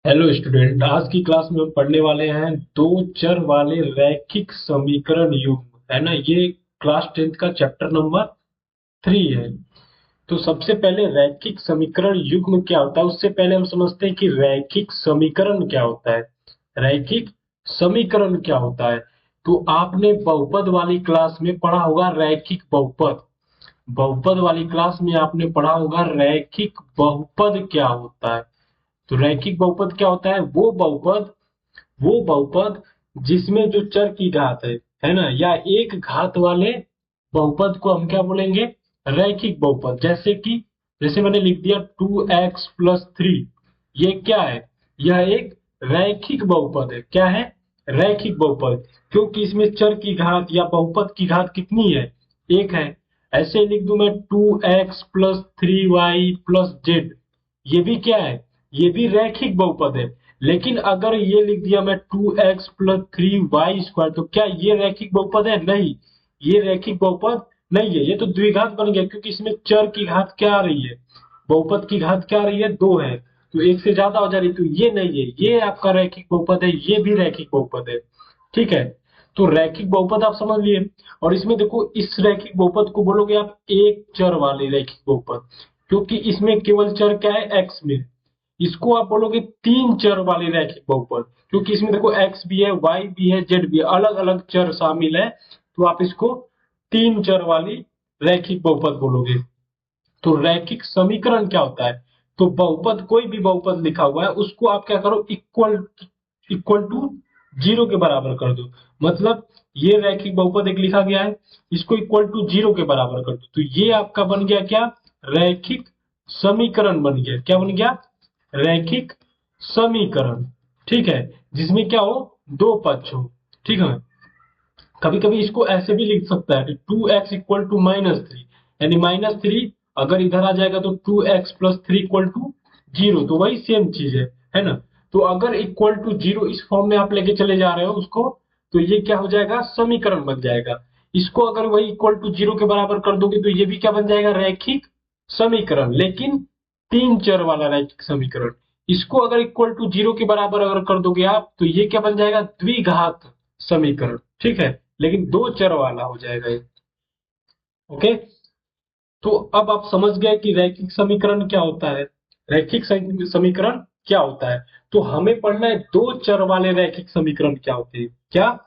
Hello student, आज की class में हम पढ़ने वाले हैं दो चर वाले रैखिक समीकरण युग्म। है ना, ये क्लास 10th का चैप्टर नंबर 3 है। तो सबसे पहले रैखिक समीकरण युग्म क्या होता है, उससे पहले हम समझते हैं कि रैखिक समीकरण क्या होता है। रैखिक समीकरण क्या होता है, तो आपने बहुपद वाली क्लास में पढ़ा होगा रैखिक बहुपद। बहुपद वाली क्लास में आपने पढ़ा होगा रैखिक बहुपद क्या होता है। तो रैखिक बहुपद क्या होता है, वो बहुपद जिसमें जो चर की घात है ना, या एक घात वाले बहुपद को हम क्या बोलेंगे, रैखिक बहुपद। जैसे मैंने लिख दिया 2x+3, ये क्या है, यह एक रैखिक बहुपद है। क्या है, रैखिक बहुपद, क्योंकि इसमें चर की घात या बहुपद की घात कितनी है, एक है। ऐसे लिख दूं मैं 2x+3y+z, ये भी क्या है, ये भी रैखिक बहुपद है। लेकिन अगर ये लिख दिया मैं 2x+3y², तो क्या ये रैखिक बहुपद है, नहीं, ये रैखिक बहुपद नहीं है, ये तो द्विघात बन गया, क्योंकि इसमें चर की घात क्या आ रही है, बहुपद की घात क्या आ रही है, दो है, तो एक से ज्यादा हो जा रही है, तो ये नहीं है, ये आपका रैखिक बहुपद है, ये भी रैखिक बहुपद है। ठीक है, तो रैखिक बहुपद आप समझ लिए। और इसमें देखो, इस रैखिक बहुपद को बोलोगे आप एक चर वाले रैखिक बहुपद, क्योंकि इसमें केवल चर क्या है, एक्स में। इसको आप बोलोगे तीन चर वाले रैखिक बहुपद, क्योंकि इसमें देखो एक्स भी है, वाई भी है, जेड भी है, अलग अलग चर शामिल है, तो आप इसको तीन चर वाली रैखिक बहुपद बोलोगे। तो रैखिक समीकरण क्या होता है, तो बहुपद, कोई भी बहुपद लिखा हुआ है उसको आप क्या करो, इक्वल इक्वल टू जीरो के बराबर कर दो। मतलब ये रैखिक बहुपद एक लिखा गया है, इसको इक्वल टू जीरो के बराबर कर दो, तो ये आपका बन गया क्या, रैखिक समीकरण बन गया। क्या बन गया, रैखिक समीकरण। ठीक है, जिसमें क्या हो, दो पक्ष हो। ठीक है, कभी कभी इसको ऐसे भी लिख सकता है, 2x = -3, यानी -3 अगर इधर आ जाएगा तो 2x+3 = 0, तो वही सेम चीज है ना। तो अगर इक्वल टू जीरो इस फॉर्म में आप लेके चले जा रहे हो उसको, तो ये क्या हो जाएगा, समीकरण बन जाएगा। इसको अगर वही इक्वल टू जीरो के बराबर कर दोगे, तो ये भी क्या बन जाएगा, रैखिक समीकरण, लेकिन तीन चर वाला रैखिक समीकरण। इसको अगर इक्वल टू जीरो के बराबर अगर कर दोगे आप, तो ये क्या बन जाएगा, द्विघात समीकरण। ठीक है, लेकिन दो चर वाला हो जाएगा ये। ओके, तो अब आप समझ गए कि रैखिक समीकरण क्या होता है। रैखिक समीकरण क्या होता है, तो हमें पढ़ना है दो चर वाले रैखिक समीकरण क्या होते हैं। क्या,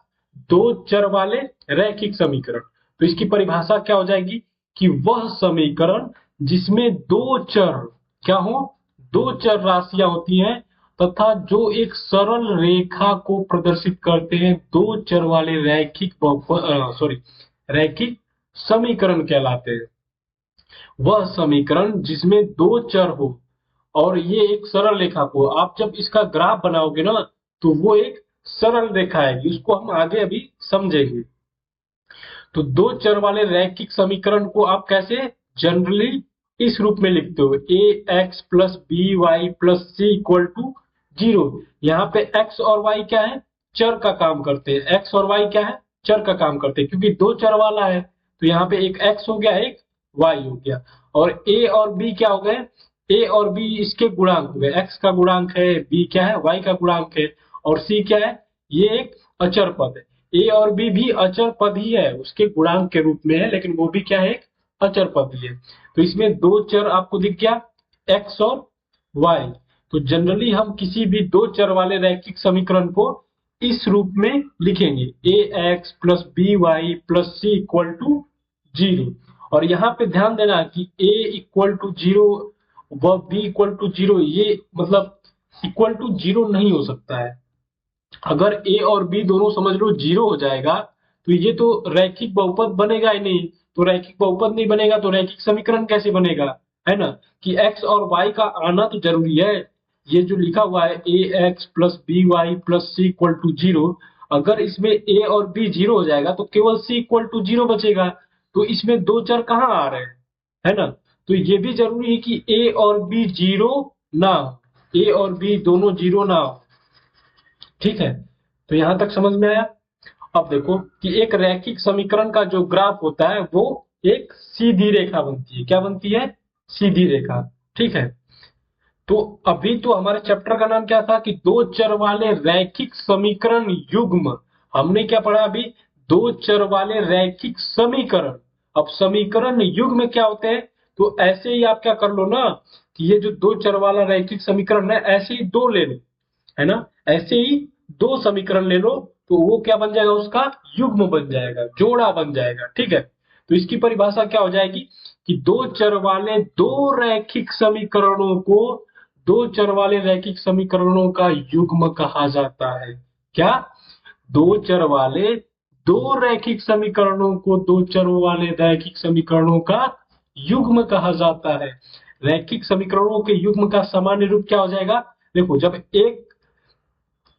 दो चर वाले रैखिक समीकरण। तो इसकी परिभाषा क्या हो जाएगी, कि वह समीकरण जिसमें दो चर क्या हो, दो चर राशियां होती हैं, तथा जो एक सरल रेखा को प्रदर्शित करते हैं, दो चर वाले रैखिक रैखिक समीकरण कहलाते हैं। वह समीकरण जिसमें दो चर हो और ये एक सरल रेखा को, आप जब इसका ग्राफ बनाओगे ना, तो वो एक सरल रेखा है, उसको हम आगे अभी समझेंगे। तो दो चर वाले रैखिक समीकरण को आप कैसे जनरली इस रूप में लिखते हो, ax+by+c=0। यहाँ पे x और y क्या है, चर का काम करते हैं, x और y क्या है, चर का काम करते हैं, क्योंकि दो चर वाला है, तो यहाँ पे एक x हो गया, एक y हो गया। और a और b क्या हो गए, a और b इसके गुणांक हो गए, x का गुणांक है, b क्या है, y का गुणांक है, और c क्या है, ये एक अचर पद है। ए और बी भी अचर पद ही है, उसके गुणांक के रूप में है, लेकिन वो भी क्या है, एक अचर पद ही है। तो इसमें दो चर आपको दिख गया, एक्स और वाई। तो जनरली हम किसी भी दो चर वाले रैखिक समीकरण को इस रूप में लिखेंगे, ax+by+c=0। और यहाँ पे ध्यान देना कि a=0 व b=0, ये मतलब इक्वल टू जीरो नहीं हो सकता है। अगर ए और बी दोनों समझ लो जीरो हो जाएगा, तो ये तो रैखिक बहुपद बनेगा ही नहीं। तो रैखिक बहुपद नहीं बनेगा तो रैखिक समीकरण कैसे बनेगा, है ना, कि एक्स और वाई का आना तो जरूरी है। ये जो लिखा हुआ है ax+by+c=0, अगर इसमें ए और बी जीरो हो जाएगा तो केवल c=0 बचेगा। तो इसमें दो चर कहाँ आ रहे हैं, है ना। तो ये भी जरूरी है कि ए और बी जीरो ना हो, ए और बी दोनों जीरो ना हो। ठीक है, तो यहां तक समझ में आया। अब देखो कि एक रैखिक समीकरण का जो ग्राफ होता है वो एक सीधी रेखा बनती है। क्या बनती है, सीधी रेखा। ठीक है, तो अभी तो हमारे चैप्टर का नाम क्या था कि दो चर वाले रैखिक समीकरण युग्म। हमने क्या पढ़ा अभी? दो चर वाले रैखिक समीकरण। अब समीकरण युग्म क्या होते हैं? तो ऐसे ही आप क्या कर लो ना कि ये जो दो चर वाला रैखिक समीकरण है ऐसे ही दो ले लो, है ना? ऐसे ही दो समीकरण ले लो तो वो क्या बन जाएगा? उसका युग्म बन जाएगा, जोड़ा बन जाएगा। ठीक है, तो इसकी परिभाषा क्या हो जाएगी कि दो चर वाले दो रैखिक समीकरणों को, दो चर वाले रैखिक समीकरणों का युग्म कहा जाता है। क्या? दो चर वाले दो रैखिक समीकरणों को दो चरों वाले रैखिक समीकरणों का युग्म कहा जाता है। रैखिक समीकरणों के युग्म का सामान्य रूप क्या हो जाएगा? देखो,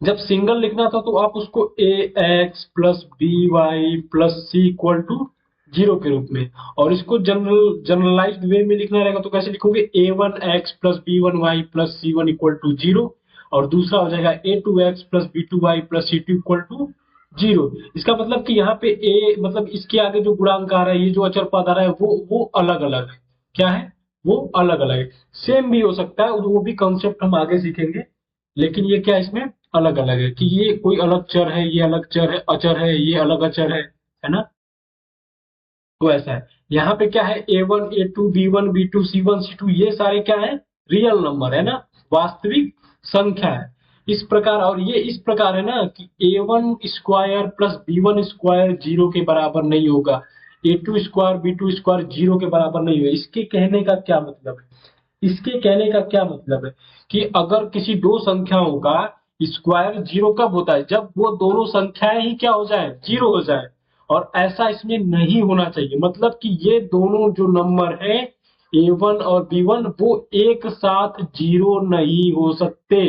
जब सिंगल लिखना था तो आप उसको a x plus b y plus c equal to zero के रूप में, और इसको जनरलाइज्ड वे में लिखना रहेगा तो कैसे लिखोगे? A one x plus b one y plus c one equal to zero, और दूसरा हो जाएगा a two x plus b two y plus c two equal to zero. इसका मतलब कि यहाँ पे ए मतलब इसके आगे जो गुणांक आ रहा है, ये जो अचर पद आ रहा है वो अलग अलग है। क्या है? वो अलग अलग है। सेम भी हो सकता है, वो भी कॉन्सेप्ट हम आगे सीखेंगे, लेकिन ये क्या इसमें अलग अलग है कि ये कोई अलग चर है, ये अलग चर है, अचर है, ये अलग अचर है ना? तो ऐसा है। यहाँ पे क्या है? A one a two b one b two c one c two, ये सारे क्या है? रियल नंबर है ना, वास्तविक संख्या है। इस प्रकार, और ये इस प्रकार है ना कि a one square plus b one square zero के बराबर नहीं होगा, a two square b two square zero के बराबर नहीं होगा। इसके कहने का क्या मतलब है? इसके कहने का क्या मतलब है कि अगर किसी दो संख्याओं का स्क्वायर जीरो कब होता है? जब वो दोनों संख्याएं ही क्या हो जाए? जीरो हो जाए। और ऐसा इसमें नहीं होना चाहिए, मतलब कि ये दोनों जो नंबर है ए वन और बी वन वो एक साथ जीरो नहीं हो सकते,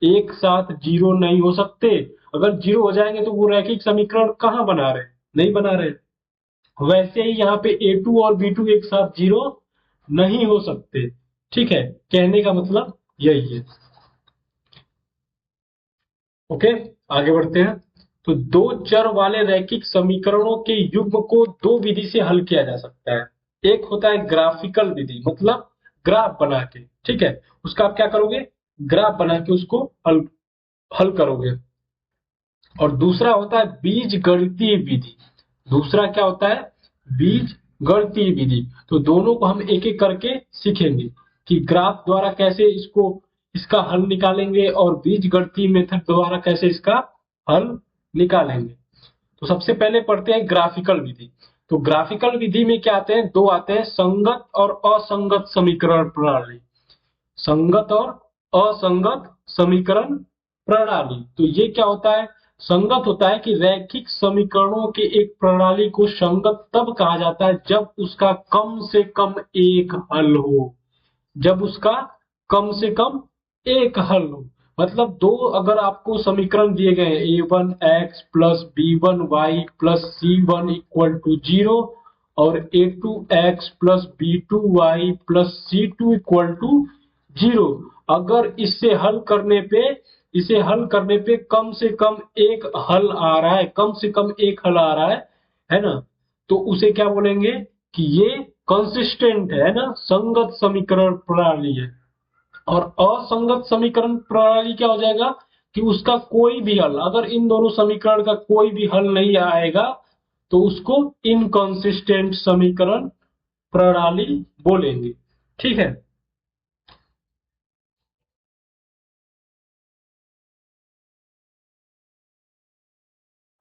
एक साथ जीरो नहीं हो सकते। अगर जीरो हो जाएंगे तो वो रैखिक समीकरण कहाँ बना रहे? नहीं बना रहे। वैसे ही यहाँ पे ए टू और बी टू एक साथ जीरो नहीं हो सकते। ठीक है, कहने का मतलब यही है। ओके, आगे बढ़ते हैं। तो दो चर वाले रैखिक समीकरणों के युग्म को दो विधि से हल किया जा सकता है। एक होता है ग्राफिकल विधि, मतलब ग्राफ बना के। ठीक है, उसका आप क्या करोगे? ग्राफ बना के उसको हल हल करोगे। और दूसरा होता है बीज गणितीय विधि। दूसरा क्या होता है? बीज गणितीय विधि। तो दोनों को हम एक एक करके सीखेंगे कि ग्राफ द्वारा कैसे इसको इसका हल निकालेंगे और बीज गणितीय मेथड द्वारा कैसे इसका हल निकालेंगे। तो सबसे पहले पढ़ते हैं ग्राफिकल विधि। तो ग्राफिकल विधि में क्या आते हैं? दो आते हैं, संगत और असंगत समीकरण प्रणाली। संगत और असंगत समीकरण प्रणाली। तो ये क्या होता है? संगत होता है कि रैखिक समीकरणों के एक प्रणाली को संगत तब कहा जाता है जब उसका कम से कम एक हल हो। जब उसका कम से कम एक हल हो, मतलब दो अगर आपको समीकरण दिए गए हैं, a one x plus b one y plus c one equal to zero और a two x plus b two y plus c two equal to zero, अगर इसे हल करने पे कम से कम एक हल आ रहा है, कम से कम एक हल आ रहा है ना? तो उसे क्या बोलेंगे कि ये कंसिस्टेंट है ना, संगत समीकरण प्रणाली है। और असंगत समीकरण प्रणाली क्या हो जाएगा कि उसका कोई भी हल, अगर इन दोनों समीकरण का कोई भी हल नहीं आएगा तो उसको इनकंसिस्टेंट समीकरण प्रणाली बोलेंगे। ठीक है,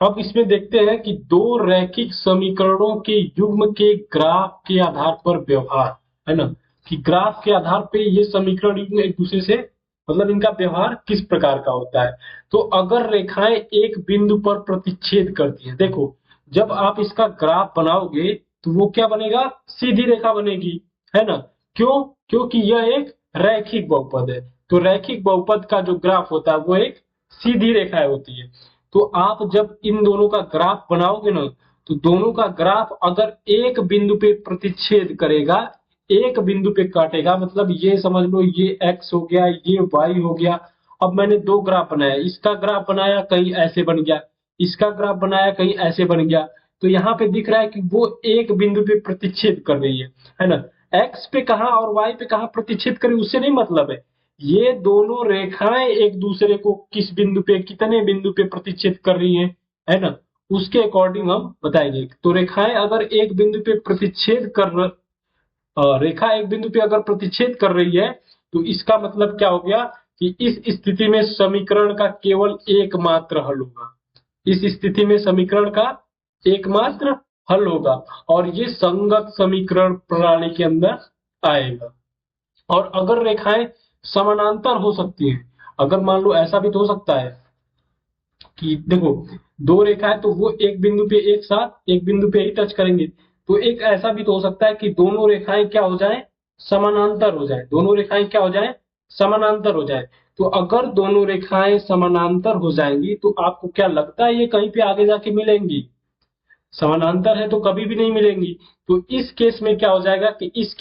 अब इसमें देखते हैं कि दो रैखिक समीकरणों के युग्म के ग्राफ के आधार पर व्यवहार, है ना, कि ग्राफ के आधार पे ये समीकरण युग्म एक दूसरे से मतलब इनका व्यवहार किस प्रकार का होता है। तो अगर रेखाएं एक बिंदु पर प्रतिच्छेद करती हैं, देखो जब आप इसका ग्राफ बनाओगे तो वो क्या बनेगा? सीधी रेखा बनेगी, है ना? क्यों? क्योंकि यह एक रैखिक बहुपद है। तो रैखिक बहुपद का जो ग्राफ होता है वो एक सीधी रेखा होती है। तो आप जब इन दोनों का ग्राफ बनाओगे ना, तो दोनों का ग्राफ अगर एक बिंदु पे प्रतिच्छेद करेगा, एक बिंदु पे काटेगा, मतलब ये समझ लो ये x हो गया, ये y हो गया। अब मैंने दो ग्राफ बनाया, इसका ग्राफ बनाया कहीं ऐसे बन गया, इसका ग्राफ बनाया कहीं ऐसे बन गया। तो यहाँ पे दिख रहा है कि वो एक बिंदु पे प्रतिच्छेद कर रही है ना? x पे कहा और y पे कहा प्रतिच्छेद करे उससे नहीं मतलब है, ये दोनों रेखाएं एक दूसरे को किस बिंदु पे, कितने बिंदु पे प्रतिच्छेद कर रही हैं, है ना, उसके अकॉर्डिंग हम बताएंगे। तो रेखाएं अगर एक बिंदु पे प्रतिच्छेद कर रेखा एक बिंदु पे अगर प्रतिच्छेद कर रही है तो इसका मतलब क्या हो गया कि इस स्थिति में समीकरण का केवल एकमात्र हल होगा। इस स्थिति में समीकरण का एकमात्र हल होगा और ये संगत समीकरण प्रणाली के अंदर आएगा। और अगर रेखाएं समानांतर हो सकती हैं, अगर मान लो ऐसा भी तो हो सकता है कि देखो दो रेखाएं तो वो एक बिंदु पे एक साथ एक बिंदु पे ही टच करेंगे, तो एक ऐसा भी तो हो सकता है कि दोनों रेखाएं क्या हो जाएं, समानांतर हो जाए, दोनों रेखाएं क्या हो जाएं, समानांतर हो जाए। तो अगर दोनों रेखाएं समानांतर हो जाएंगी तो आपको क्या लगता है ये कहीं पे आगे जाके मिलेंगी? समानांतर है तो कभी भी नहीं मिलेंगी। तो इस केस में क्या हो जाएगा कि इस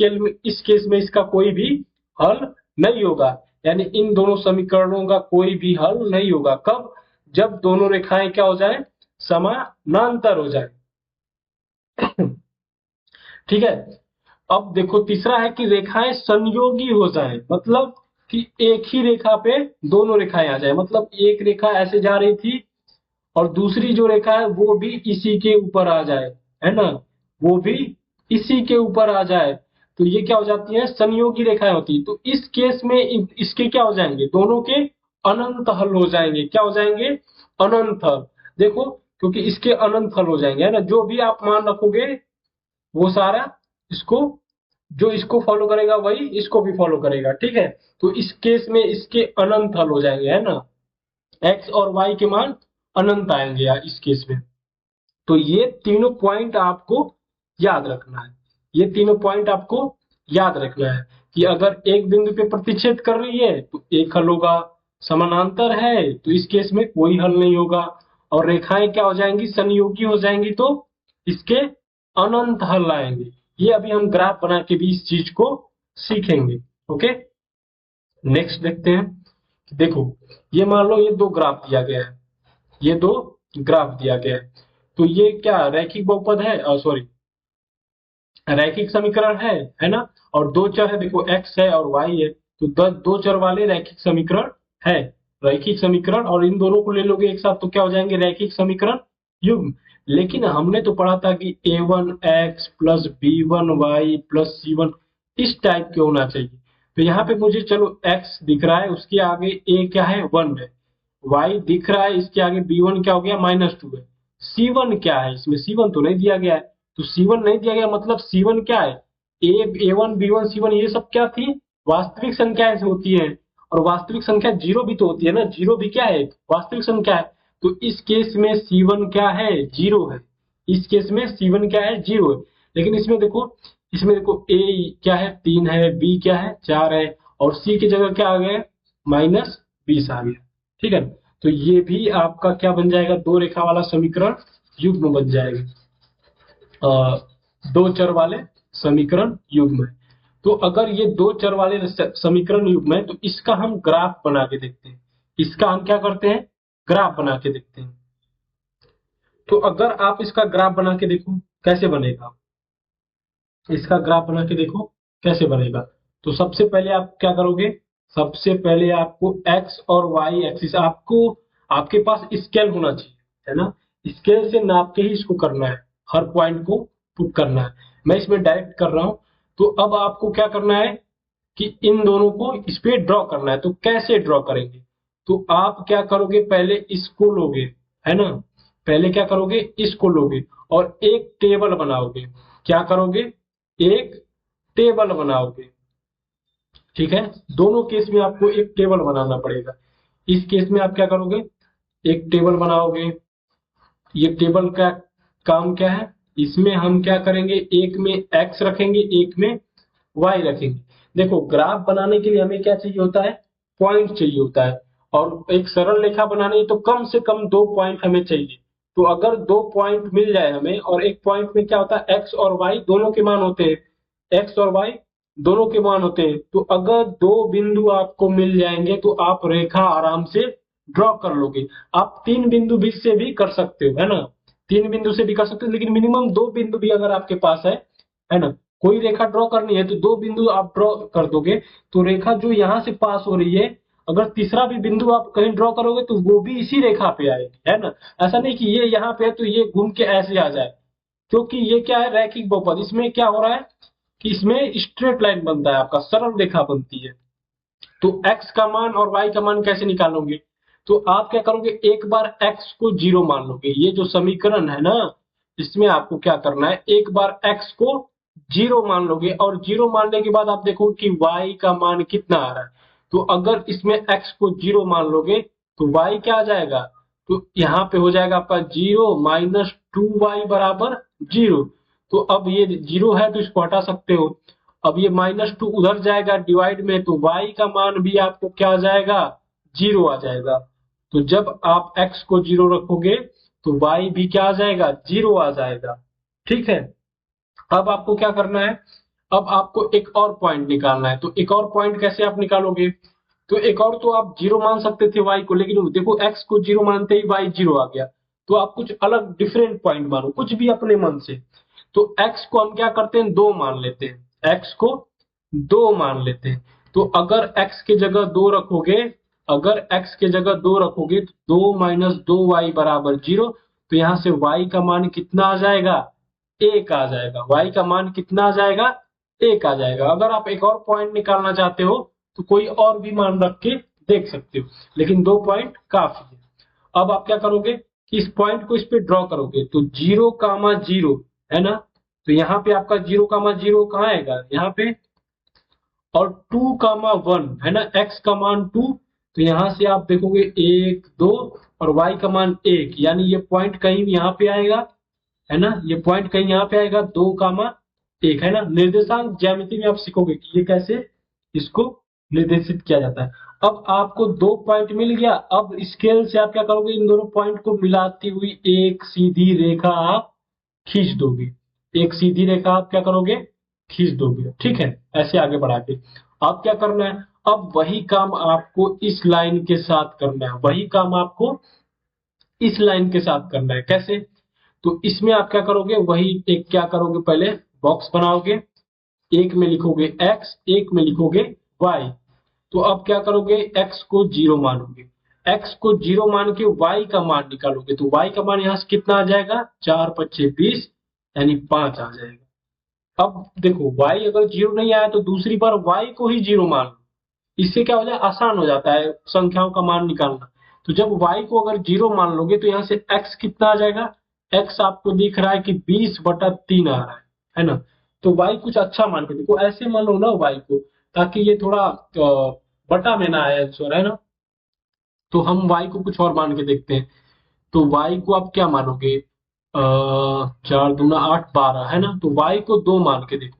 केस में इसका कोई भी हल नहीं होगा, यानी इन दोनों समीकरणों का कोई भी हल नहीं होगा। कब? जब दोनों रेखाएं क्या हो जाए, समानांतर हो जाए। ठीक है। अब देखो तीसरा है कि रेखाएं संयोगी हो जाए, मतलब कि एक ही रेखा पे दोनों रेखाएं आ जाए, मतलब एक रेखा ऐसे जा रही थी और दूसरी जो रेखा है वो भी इसी के ऊपर आ जाए, है ना, वो भी इसी के ऊपर आ जाए, तो ये क्या हो जाती है, संयोगी रेखाएं होती है। तो इस केस में इसके क्या हो जाएंगे, दोनों के अनंत हल हो जाएंगे। क्या हो जाएंगे? अनंत हल। देखो क्योंकि इसके अनंत हल हो जाएंगे, है ना, जो भी आप मान रखोगे वो सारा इसको, जो इसको फॉलो करेगा वही इसको भी फॉलो करेगा। ठीक है, तो इस केस में इसके अनंत हल हो जाएंगे, है ना, एक्स और वाई के मान अनंत आएंगे यार इस केस में। तो ये तीनों पॉइंट आपको याद रखना है, ये तीनों पॉइंट आपको याद रखना है कि अगर एक बिंदु पे प्रतिच्छेद कर रही है तो एक हल होगा, समानांतर है तो इस केस में कोई हल नहीं होगा, और रेखाएं क्या हो जाएंगी, संयोगी हो जाएंगी तो इसके अनंत हल आएंगे। ये अभी हम ग्राफ बना के भी इस चीज को सीखेंगे। ओके, नेक्स्ट देखते हैं। देखो ये मान लो ये दो ग्राफ दिया गया है, ये दो ग्राफ दिया गया है, तो ये क्या रैखिक बहुपद है, सॉरी रैखिक समीकरण है ना, और दो चर है, देखो x है और y है, तो दो चर वाले रैखिक समीकरण है, रैखिक समीकरण, और इन दोनों को ले लोगे एक साथ तो क्या हो जाएंगे, रैखिक समीकरण युग्म। लेकिन हमने तो पढ़ा था कि a1x plus b1y plus c1 इस टाइप के होना चाहिए। तो यहाँ पे मुझे चलो x दिख रहा है, उसके आगे a क्या है, 1 है, y दिख रहा है, इसके आगे b1 क्या हो गया, -2 है, c1 क्या है, इसमें c1 तो नहीं दिया गया है, तो C1 नहीं दिया गया, मतलब C1 क्या है, A1 B1 C1 ये सब क्या थी, वास्तविक संख्याएं होती है, और वास्तविक संख्या जीरो भी तो होती है ना, जीरो भी क्या है, वास्तविक संख्या है। तो इस केस में C1 क्या है, जीरो है, इस केस में C1 क्या है, जीरो है। लेकिन इसमें देखो A क्या है, 3 है, B क्या है, 4 है, और C की जगह क्या आ गया, -20 आ गया। ठीक है, तो ये भी आपका क्या बन जाएगा, दो रेखा वाला समीकरण युग्म बन जाएगा, दो चर वाले समीकरण युग्म है। तो अगर ये दो चर वाले समीकरण युग्म है तो इसका हम ग्राफ बना के देखते हैं, इसका हम क्या करते हैं, ग्राफ बना के देखते हैं। तो अगर आप इसका ग्राफ बना के देखो कैसे बनेगा, इसका ग्राफ बना के देखो कैसे बनेगा। तो सबसे पहले आप क्या करोगे, सबसे पहले आपको एक्स और वाई एक्सिस, आपको आपके पास स्केल होना चाहिए, है ना, स्केल से नाप के ही इसको करना है, हर पॉइंट को पुट करना है। मैं इसमें डायरेक्ट कर रहा हूं। तो अब आपको क्या करना है कि इन दोनों को इस पे ड्रॉ करना है। तो कैसे ड्रॉ करेंगे, तो आप क्या करोगे, पहले इसको लोगे, है ना, पहले क्या करोगे, इसको लोगे और एक टेबल बनाओगे। क्या करोगे, एक टेबल बनाओगे। ठीक है, दोनों केस में आपको एक टेबल बनाना पड़ेगा। इस केस में आप क्या करोगे, एक टेबल बनाओगे। ये टेबल का काम क्या है, इसमें हम क्या करेंगे, एक में x रखेंगे, एक में y रखेंगे। देखो ग्राफ बनाने के लिए हमें क्या चाहिए होता है, पॉइंट चाहिए होता है, और एक सरल रेखा बनानी है तो कम से कम दो पॉइंट हमें चाहिए। तो अगर दो पॉइंट मिल जाए हमें, और एक पॉइंट में क्या होता है, x और y दोनों के मान होते हैं, x और y दोनों के मान होते हैं, तो अगर दो बिंदु आपको मिल जाएंगे तो आप रेखा आराम से ड्रॉ कर लोगे। आप तीन बिंदु भी से भी कर सकते हो, है ना, तीन बिंदु से भी कर सकते हो, लेकिन मिनिमम दो बिंदु भी अगर आपके पास है ना, कोई रेखा ड्रॉ करनी है तो दो बिंदु आप ड्रॉ कर दोगे, तो रेखा जो यहाँ से पास हो रही है, अगर तीसरा भी बिंदु आप कहीं ड्रॉ करोगे तो वो भी इसी रेखा पे आएगी, है ना। ऐसा नहीं कि ये यहाँ पे है तो ये घूम के ऐसे आ जाए, क्योंकि ये क्या है, रैखिक बहुपद। इसमें क्या हो रहा है कि इसमें स्ट्रेट लाइन बनता है, आपका सरल रेखा बनती है। तो x का मान और y का मान कैसे निकालोगे, तो आप क्या करोगे, एक बार x को 0 मान लोगे। ये जो समीकरण है ना, इसमें आपको क्या करना है, एक बार x को 0 मान लोगे, और 0 मानने के बाद आप देखो कि y का मान कितना आ रहा है। तो अगर इसमें x को 0 मान लोगे तो y क्या आ जाएगा, तो यहाँ पे हो जाएगा आपका 0 माइनस 2y बराबर 0। तो अब ये 0 है तो इसको हटा सकते हो। अब ये -2 उधर जाएगा डिवाइड में, तो y का मान भी आपको क्या आ जाएगा, 0 आ जाएगा। तो जब आप x को 0 रखोगे तो y भी क्या आ जाएगा, 0 आ जाएगा। ठीक है। अब आपको क्या करना है, अब आपको एक और पॉइंट निकालना है। तो एक और पॉइंट कैसे आप निकालोगे, तो एक और तो आप 0 मान सकते थे y को, लेकिन देखो x को 0 मानते ही y 0 आ गया। तो आप कुछ अलग डिफरेंट पॉइंट मानो, कुछ भी अपने मन से। तो x को हम क्या करते हैं, 2 मान लेते हैं, x को 2 मान लेते हैं। तो अगर x के जगह 2 रखोगे, अगर x के जगह 2 रखोगे तो 2 माइनस 2y बराबर 0। तो यहाँ से y का मान कितना आ जाएगा, 1 आ जाएगा। y का मान कितना आ जाएगा, 1 आ जाएगा। अगर आप एक और पॉइंट निकालना चाहते हो तो कोई और भी मान रख के देख सकते हो, लेकिन 2 पॉइंट काफी है। अब आप क्या करोगे कि इस पॉइंट को इस पे ड्रॉ करोगे, तो 0, 0 है ना। तो यहाँ पे आपका 0, 0 कहाँ आएगा, यहाँ पे, और 2, 1 है ना, x का मान 2। तो यहाँ से आप देखोगे 1, 2 और y का मान 1, यानी ये पॉइंट कहीं यहाँ पे आएगा, है ना। ये पॉइंट कहीं यहाँ पे आएगा, 2, 1 है ना। निर्देशांक ज्यामिति में आप सीखोगे कि ये कैसे इसको निर्देशित किया जाता है। अब आपको 2 पॉइंट मिल गया। अब स्केल से आप क्या करोगे, इन दोनों पॉइंट को मिलाती हुई एक सीधी रेखा आप खींच दोगे। एक सीधी रेखा आप क्या करोगे, खींच दोगे। ठीक है, ऐसे आगे बढ़ा के अब क्या करना है, अब वही काम आपको इस लाइन के साथ करना है, वही काम आपको इस लाइन के साथ करना है। कैसे, तो इसमें आप क्या करोगे, वही एक क्या करोगे, पहले बॉक्स बनाओगे, एक में लिखोगे x, एक में लिखोगे y। तो अब क्या करोगे, x को 0 मानोगे, x को 0 मान के y का मान निकालोगे। तो y का मान यहाँ से कितना आ जाएगा, 4 5 20 यानी 5 आ जाएगा। अब देखो y अगर 0 नहीं आया तो दूसरी बार y को ही 0 मान लो। इससे क्या हो जाए, आसान हो जाता है संख्याओं का मान निकालना। तो जब y को अगर 0 मान लोगे तो यहाँ से x कितना आ जाएगा, x आपको दिख रहा है कि 20/3 आ रहा है ना। तो y कुछ अच्छा मान के देखो, ऐसे मान लो ना y को, ताकि ये थोड़ा बटा में ना आए आंसर, है ना। तो हम y को कुछ और मान के देखते हैं। तो y को आप क्या मानोगे, 4 दूना 8 12 है ना। तो y को 2 मान के देखो।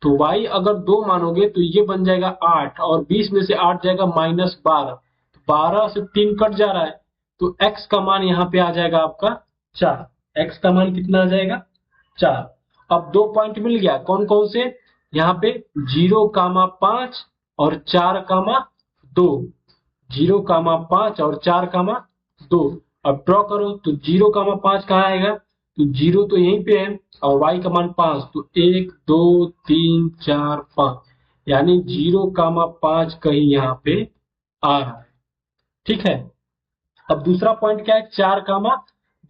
तो y अगर 2 मानोगे तो ये बन जाएगा 8, और 20 में से 8 जाएगा -12। तो 12 से 3 कट जा रहा है, तो x का मान यहाँ पे आ जाएगा आपका 4। x का मान कितना आ जाएगा, 4। अब 2 पॉइंट मिल गया, कौन कौन से, यहाँ पे 0, 5 और 4, 2। 0, 5 और 4, 2। अब ड्रॉ करो, तो 0, 5 कहाँ आएगा, तो 0 तो यहीं पे है, और y का मान 5। तो 1 2 3 4 5, यानी 0, 5 कहीं यहाँ पे आ रहा है। ठीक है। अब दूसरा पॉइंट क्या है, 4,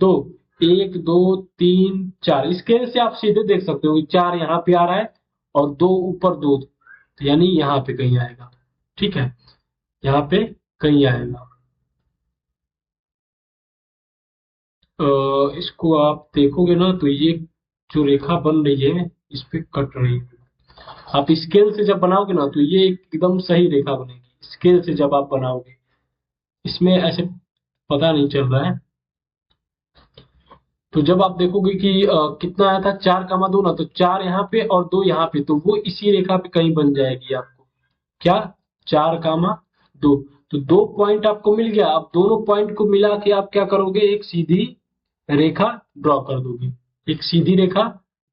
2। 1 2 3 4, स्केल से आप सीधे देख सकते हो 4 यहाँ पे आ रहा है और 2 ऊपर 2, तो यानी यहाँ पे कहीं आएगा। ठीक है, यहाँ पे कहीं आएगा। इसको आप देखोगे ना तो ये जो रेखा बन रही है इस पे कट रही है। आप स्केल से जब बनाओगे ना तो ये एकदम सही रेखा बनेगी, स्केल से जब आप बनाओगे। इसमें ऐसे पता नहीं चल रहा है। तो जब आप देखोगे कि कितना आया था, 4, 2 ना, तो 4 यहाँ पे और 2 यहाँ पे, तो वो इसी रेखा पे कहीं बन जाएगी आपको। क्या, 4, 2। तो 2 पॉइंट आपको मिल गया। अब दोनों पॉइंट को मिला के आप क्या करोगे, एक सीधी रेखा ड्रॉ कर दोगे, एक सीधी रेखा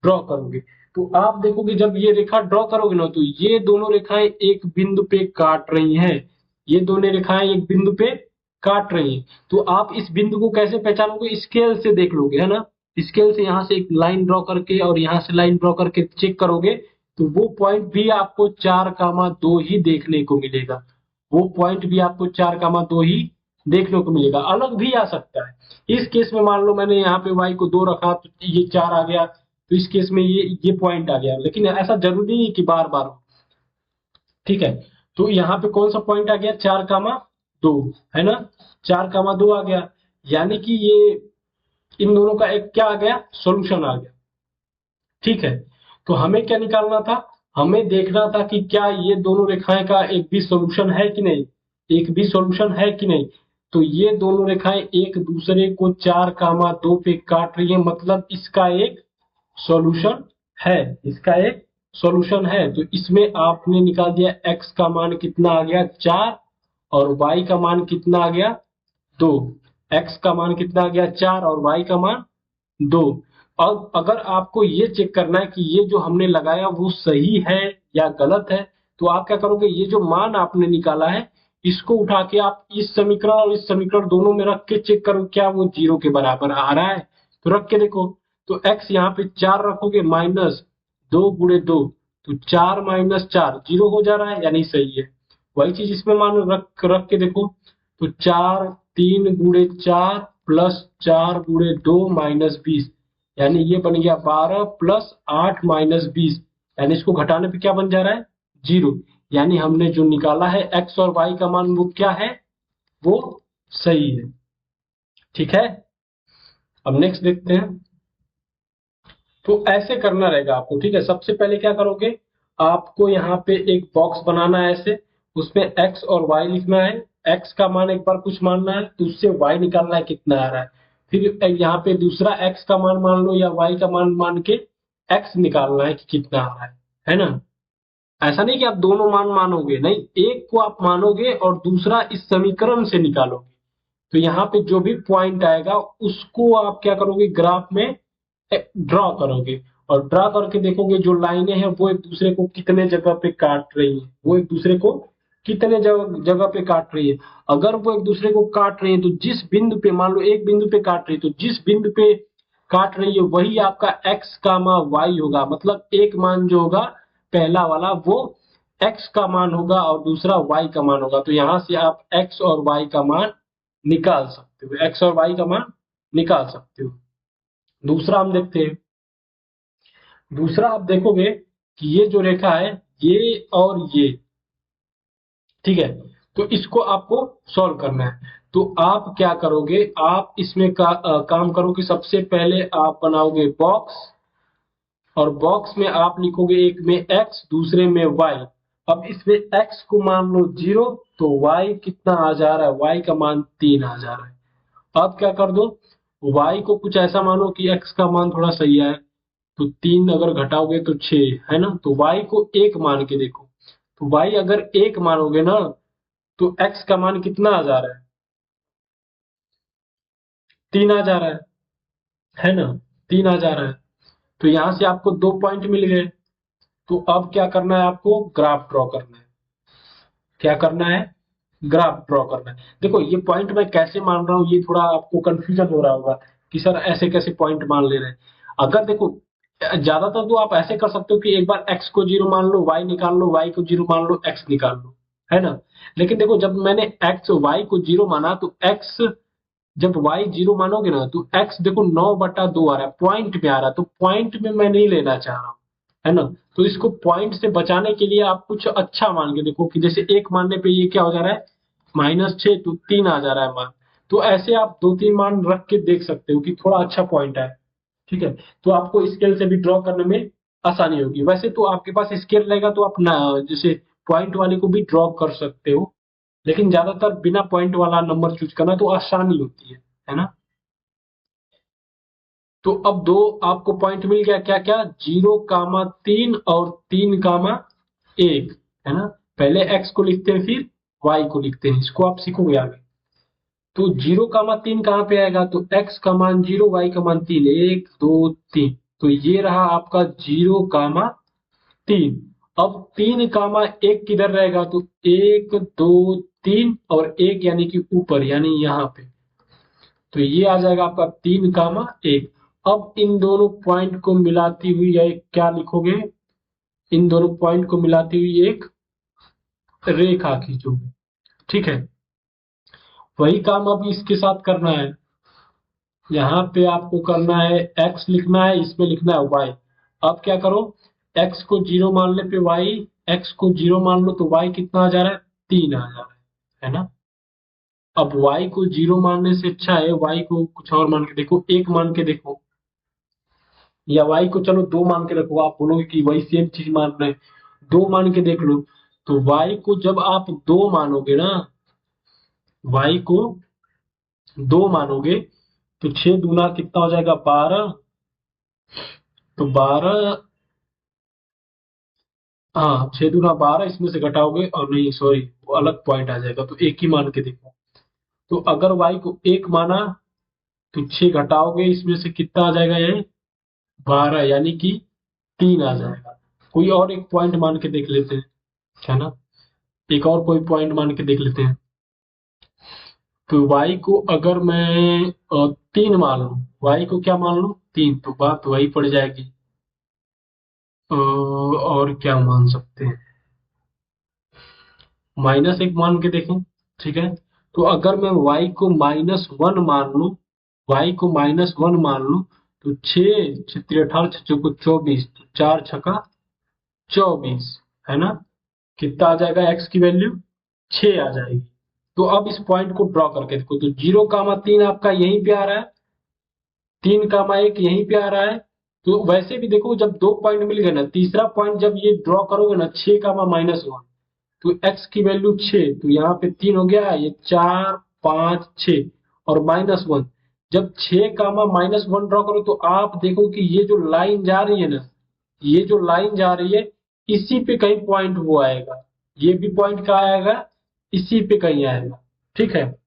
ड्रॉ करोगे। तो आप देखोगे जब ये रेखा ड्रॉ करोगे ना, तो ये दोनों रेखाएं एक बिंदु पे काट रही हैं, ये दोनों रेखाएं एक बिंदु पे काट रही हैं। तो आप इस बिंदु को कैसे पहचानोगे, स्केल से देख लोगे, है ना। स्केल से यहाँ से एक लाइन ड्रॉ करके और यहाँ से लाइन ड्रॉ करके चेक करोगे तो वो पॉइंट भी आपको 4,2 ही देखने को मिलेगा। वो पॉइंट भी आपको 4,2 ही देखने को मिलेगा। अलग भी आ सकता है। इस केस में मान लो मैंने यहाँ पे y को 2 रखा तो ये 4 आ गया, तो इस केस में ये पॉइंट आ गया, लेकिन ऐसा जरूरी नहीं कि बार बार हो। ठीक है, तो यहाँ पे कौन सा पॉइंट आ गया, 4,2 है ना, 4,2 आ गया, यानी कि ये इन दोनों का एक क्या आ गया, सॉल्यूशन आ गया। ठीक है, तो हमें क्या निकालना था, हमें देखना था कि क्या ये दोनों रेखाएं का एक भी सॉल्यूशन है कि नहीं, एक भी सॉल्यूशन है कि नहीं। तो ये दोनों रेखाएं एक दूसरे को 4,2 पे काट रही है, मतलब इसका एक सॉल्यूशन है, इसका एक सॉल्यूशन है। तो इसमें आपने निकाल दिया x का मान कितना आ गया 4 और y का मान कितना आ गया 2। x का मान कितना आ गया 4 और y का मान 2। अब अगर आपको ये चेक करना है कि ये जो हमने लगाया वो सही है या गलत है, तो आप क्या करोगे, ये जो मान आपने निकाला है इसको उठा के आप इस समीकरण और इस समीकरण दोनों में रख के चेक करो क्या वो 0 के बराबर आ रहा है। तो रख के देखो, तो x यहाँ पे 4 रखोगे माइनस 2 गुणे 2, तो 4 माइनस 4 0 हो जा रहा है, यानी सही है। वही चीज इसमें मान रख रख के देखो, तो 4 3 गुणे 4 प्लस 4 गुणे 2 माइनस 20, यानी ये बन गया 12 प्लस 8 माइनस 20, यानी इसको घटाने पे क्या बन जा रहा है 0। यानी हमने जो निकाला है x और y का मान वो क्या है, वो सही है। ठीक है, अब नेक्स्ट देखते हैं। तो ऐसे करना रहेगा आपको। ठीक है, सबसे पहले क्या करोगे, आपको यहाँ पे एक बॉक्स बनाना है ऐसे, उसमें x और y लिखना है। x का मान एक बार कुछ मानना है तो उससे y निकालना है कितना आ रहा है, फिर यहाँ पे दूसरा x का मान मान लो या y का मान मान के x निकालना है कि कितना आ रहा है ना। ऐसा नहीं कि आप दोनों मान मानोगे, नहीं, एक को आप मानोगे और दूसरा इस समीकरण से निकालोगे। तो यहाँ पे जो भी पॉइंट आएगा उसको आप क्या करोगे, ग्राफ में ड्रॉ करोगे और ड्रॉ करके देखोगे जो लाइनें हैं वो एक दूसरे को कितने जगह पे काट रही हैं, वो एक दूसरे को कितने जगह जगह पे काट रही है। अगर वो एक दूसरे को काट रही है तो जिस बिंदु पे, मान लो एक बिंदु पे काट रही है, तो जिस बिंदु पे काट रही है वही आपका x कामा y होगा। मतलब एक मान जो होगा पहला वाला वो x का मान होगा और दूसरा y का मान होगा। तो यहाँ से आप x और y का मान निकाल सकते हो, x और y का मान निकाल सकते हो। दूसरा हम देखते हैं। दूसरा आप देखोगे कि ये जो रेखा है ये और ये, ठीक है, तो इसको आपको सॉल्व करना है। तो आप क्या करोगे, आप इसमें काम करोगे, सबसे पहले आप बनाओगे बॉक्स और बॉक्स में आप लिखोगे एक में x दूसरे में y। अब इसमें x को मान लो 0, तो y कितना आ जा रहा है, y का मान 3 आ जा रहा है। अब क्या कर दो, y को कुछ ऐसा मानो कि x का मान थोड़ा सही है, तो 3 अगर घटाओगे तो 6 है ना, तो y को 1 मान के देखो। तो y अगर 1 मानोगे ना तो x का मान कितना आ जा रहा है, 3 आ जा रहा है ना, 3 आ जा रहा है। तो यहां से आपको 2 पॉइंट मिल गए। तो अब क्या करना है, आपको ग्राफ ड्रॉ करना है। क्या करना है, ग्राफ ड्रॉ करना है। देखो ये पॉइंट मैं कैसे मान रहा हूँ ये थोड़ा आपको कंफ्यूजन हो रहा होगा कि सर ऐसे कैसे पॉइंट मान ले रहे हैं। अगर देखो ज्यादातर तो आप ऐसे कर सकते हो कि एक बार x को 0 मान लो, y निकाल लो, y को 0 मान लो, x निकाल लो, है ना। लेकिन देखो जब मैंने x y को 0 माना तो x, जब y 0 मानोगे ना तो x देखो 9/2 आ रहा है, पॉइंट में आ रहा है, तो पॉइंट में मैं नहीं लेना चाह रहा हूँ, है ना। तो इसको पॉइंट से बचाने के लिए आप कुछ अच्छा मान के देखो कि जैसे 1 मानने पे ये क्या हो जा रहा है -6, तो 3 आ जा रहा है मान। तो ऐसे आप 2-3 मान रख के देख सकते हो कि थोड़ा अच्छा पॉइंट है। ठीक है, तो आपको स्केल से भी ड्रॉ करने में आसानी होगी। वैसे तो आपके पास स्केल रहेगा तो आप ना जैसे पॉइंट वाले को भी ड्रॉ कर सकते हो, लेकिन ज्यादातर बिना पॉइंट वाला नंबर चूज करना तो आसानी होती है ना। तो अब दो आपको पॉइंट मिल गया, क्या क्या, 0,3 और 3,1, है ना। पहले x को लिखते हैं फिर y को लिखते हैं, इसको आप सीखोगे आगे। तो 0,3 कहाँ पे आएगा, तो x का मान 0, y का मान 3, 1 2 3, तो ये रहा आपका 0,3। अब 3,1 किधर रहेगा, तो 1 2 3 और 1 यानी कि ऊपर, यानी यहाँ पे, तो ये आ जाएगा आपका 3,1। अब इन दोनों पॉइंट को मिलाती हुई एक क्या लिखोगे, इन दोनों पॉइंट को मिलाती हुई एक रेखा खींचोगे। ठीक है, वही काम अब इसके साथ करना है। यहाँ पे आपको करना है x लिखना है, इसमें लिखना है y। अब क्या करो, x को 0 मानने पे y, x को 0 मान लो तो y कितना आ जा रहा है, 3 आ जा रहा है ना। अब y को 0 मानने से अच्छा है y को कुछ और मान के देखो, 1 मान के देखो, या y को चलो 2 मान के रखो। आप बोलोगे कि वही सेम चीज मान रहे हैं, 2 मान के देख लो। तो y को जब आप 2 मानोगे ना, y को 2 मानोगे तो 6 दूना कितना हो जाएगा, 12। तो 12, हाँ 6 दूना 12, इसमें से घटाओगे और नहीं सॉरी वो अलग पॉइंट आ जाएगा, तो एक ही मान के देखो। तो अगर y को 1 माना तो 6 घटाओगे, इसमें से कितना आ जाएगा, ये 12, यानी कि 3 आ जाएगा। कोई और एक पॉइंट मान के देख लेते हैं, है ना, एक और कोई पॉइंट मान के देख लेते हैं। तो y को अगर मैं 3 मान लूं, y को क्या मान लूं, 3, तो बात वही पड़ जाएगी। और क्या मान सकते हैं, -1 मान के देखें। ठीक है, तो अगर मैं y को -1 मान लूं, y को -1 मान लूं, तो 6 6 18 6 24, 4 छक्का 24, है ना। कितना आ जाएगा x की वैल्यू, 6 आ जाएगी। तो अब इस पॉइंट को ड्रॉ करके देखो, तो 0,3 आपका यहीं पे आ रहा है, 3,1 यहीं पे आ रहा है। तो वैसे भी देखो, जब 2 पॉइंट मिल गए ना, तीसरा पॉइंट जब ये ड्रॉ करोगे ना, 6,-1, तो x की वैल्यू 6, तो यहाँ पे 3 हो गया, ये 4 5 6 और -1। जब 6,-1 ड्रॉ करो तो आप देखो कि ये जो लाइन जा रही है ना, ये जो लाइन जा रही है, इसी पे कहीं पॉइंट वो आएगा, ये भी पॉइंट कहाँ आएगा, इसी पे कहीं आएगा। ठीक है,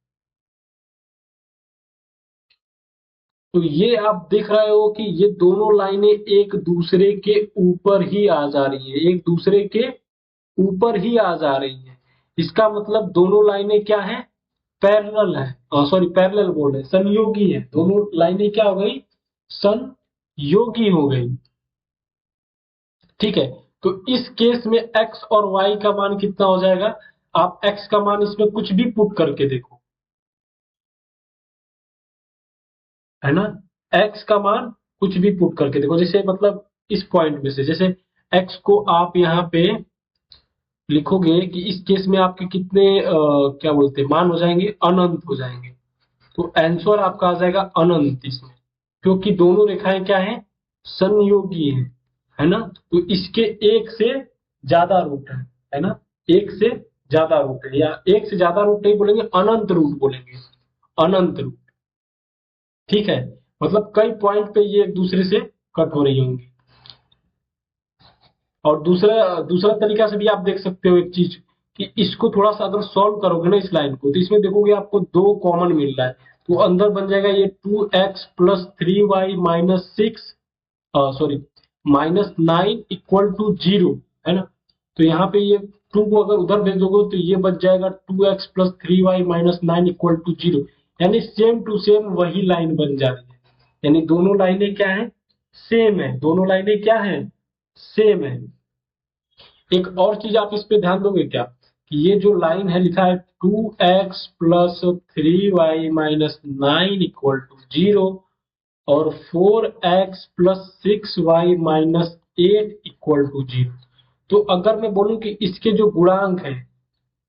तो ये आप देख रहे हो कि ये दोनों लाइनें एक दूसरे के ऊपर ही आ जा रही है, एक दूसरे के ऊपर ही आ जा रही है। इसका मतलब दोनों लाइनें क्या है, पैरेलल है, सॉरी पैरेलल बोल रहे, संयोगी है। दोनों लाइनें क्या हो गई, संयोगी हो गई। ठीक है, तो इस केस में x और y का मान कितना हो जाएगा, आप x का मान इसमें कुछ भी पुट करके देखो, है ना, x का मान कुछ भी पुट करके देखो। जैसे मतलब इस पॉइंट में से, जैसे x को आप यहाँ पे लिखोगे कि इस केस में आपके कितने क्या बोलते हैं, मान हो जाएंगे, अनंत हो जाएंगे। तो आंसर आपका आ जाएगा अनंत इसमें, क्योंकि दोनों रेखाएं क्या हैं, संयोगी हैं, है ना। तो इसके एक से ज्यादा रूट है ना, एक से ज्यादा रूट है, या एक से ज्यादा रूट नहीं बोलेंगे, अनंत रूट बोलेंगे, अनंत रूट। ठीक है, मतलब कई पॉइंट पे ये एक दूसरे से कट हो रही होंगी। और दूसरा दूसरा तरीका से भी आप देख सकते हो एक चीज, कि इसको थोड़ा सा अगर सॉल्व करोगे ना इस लाइन को, तो इसमें देखोगे आपको 2 कॉमन मिल रहा है, तो अंदर बन जाएगा ये 2x + 3y - 6, सॉरी -9 = 0, है ना। तो यहाँ पे ये 2 को अगर उधर भेज दोगे तो ये बच जाएगा 2x + 3y - 9 = 0, यानी सेम टू सेम वही लाइन बन जा रही है। यानी दोनों लाइनें क्या है, सेम है, दोनों लाइनें क्या है, सेम है। एक और चीज आप इस पे ध्यान दोगे क्या, कि ये जो लाइन है लिखा है 2x + 3y - 9 = 0 और 4x + 6y - 8 = 0। तो अगर मैं बोलूं कि इसके जो गुणांक है,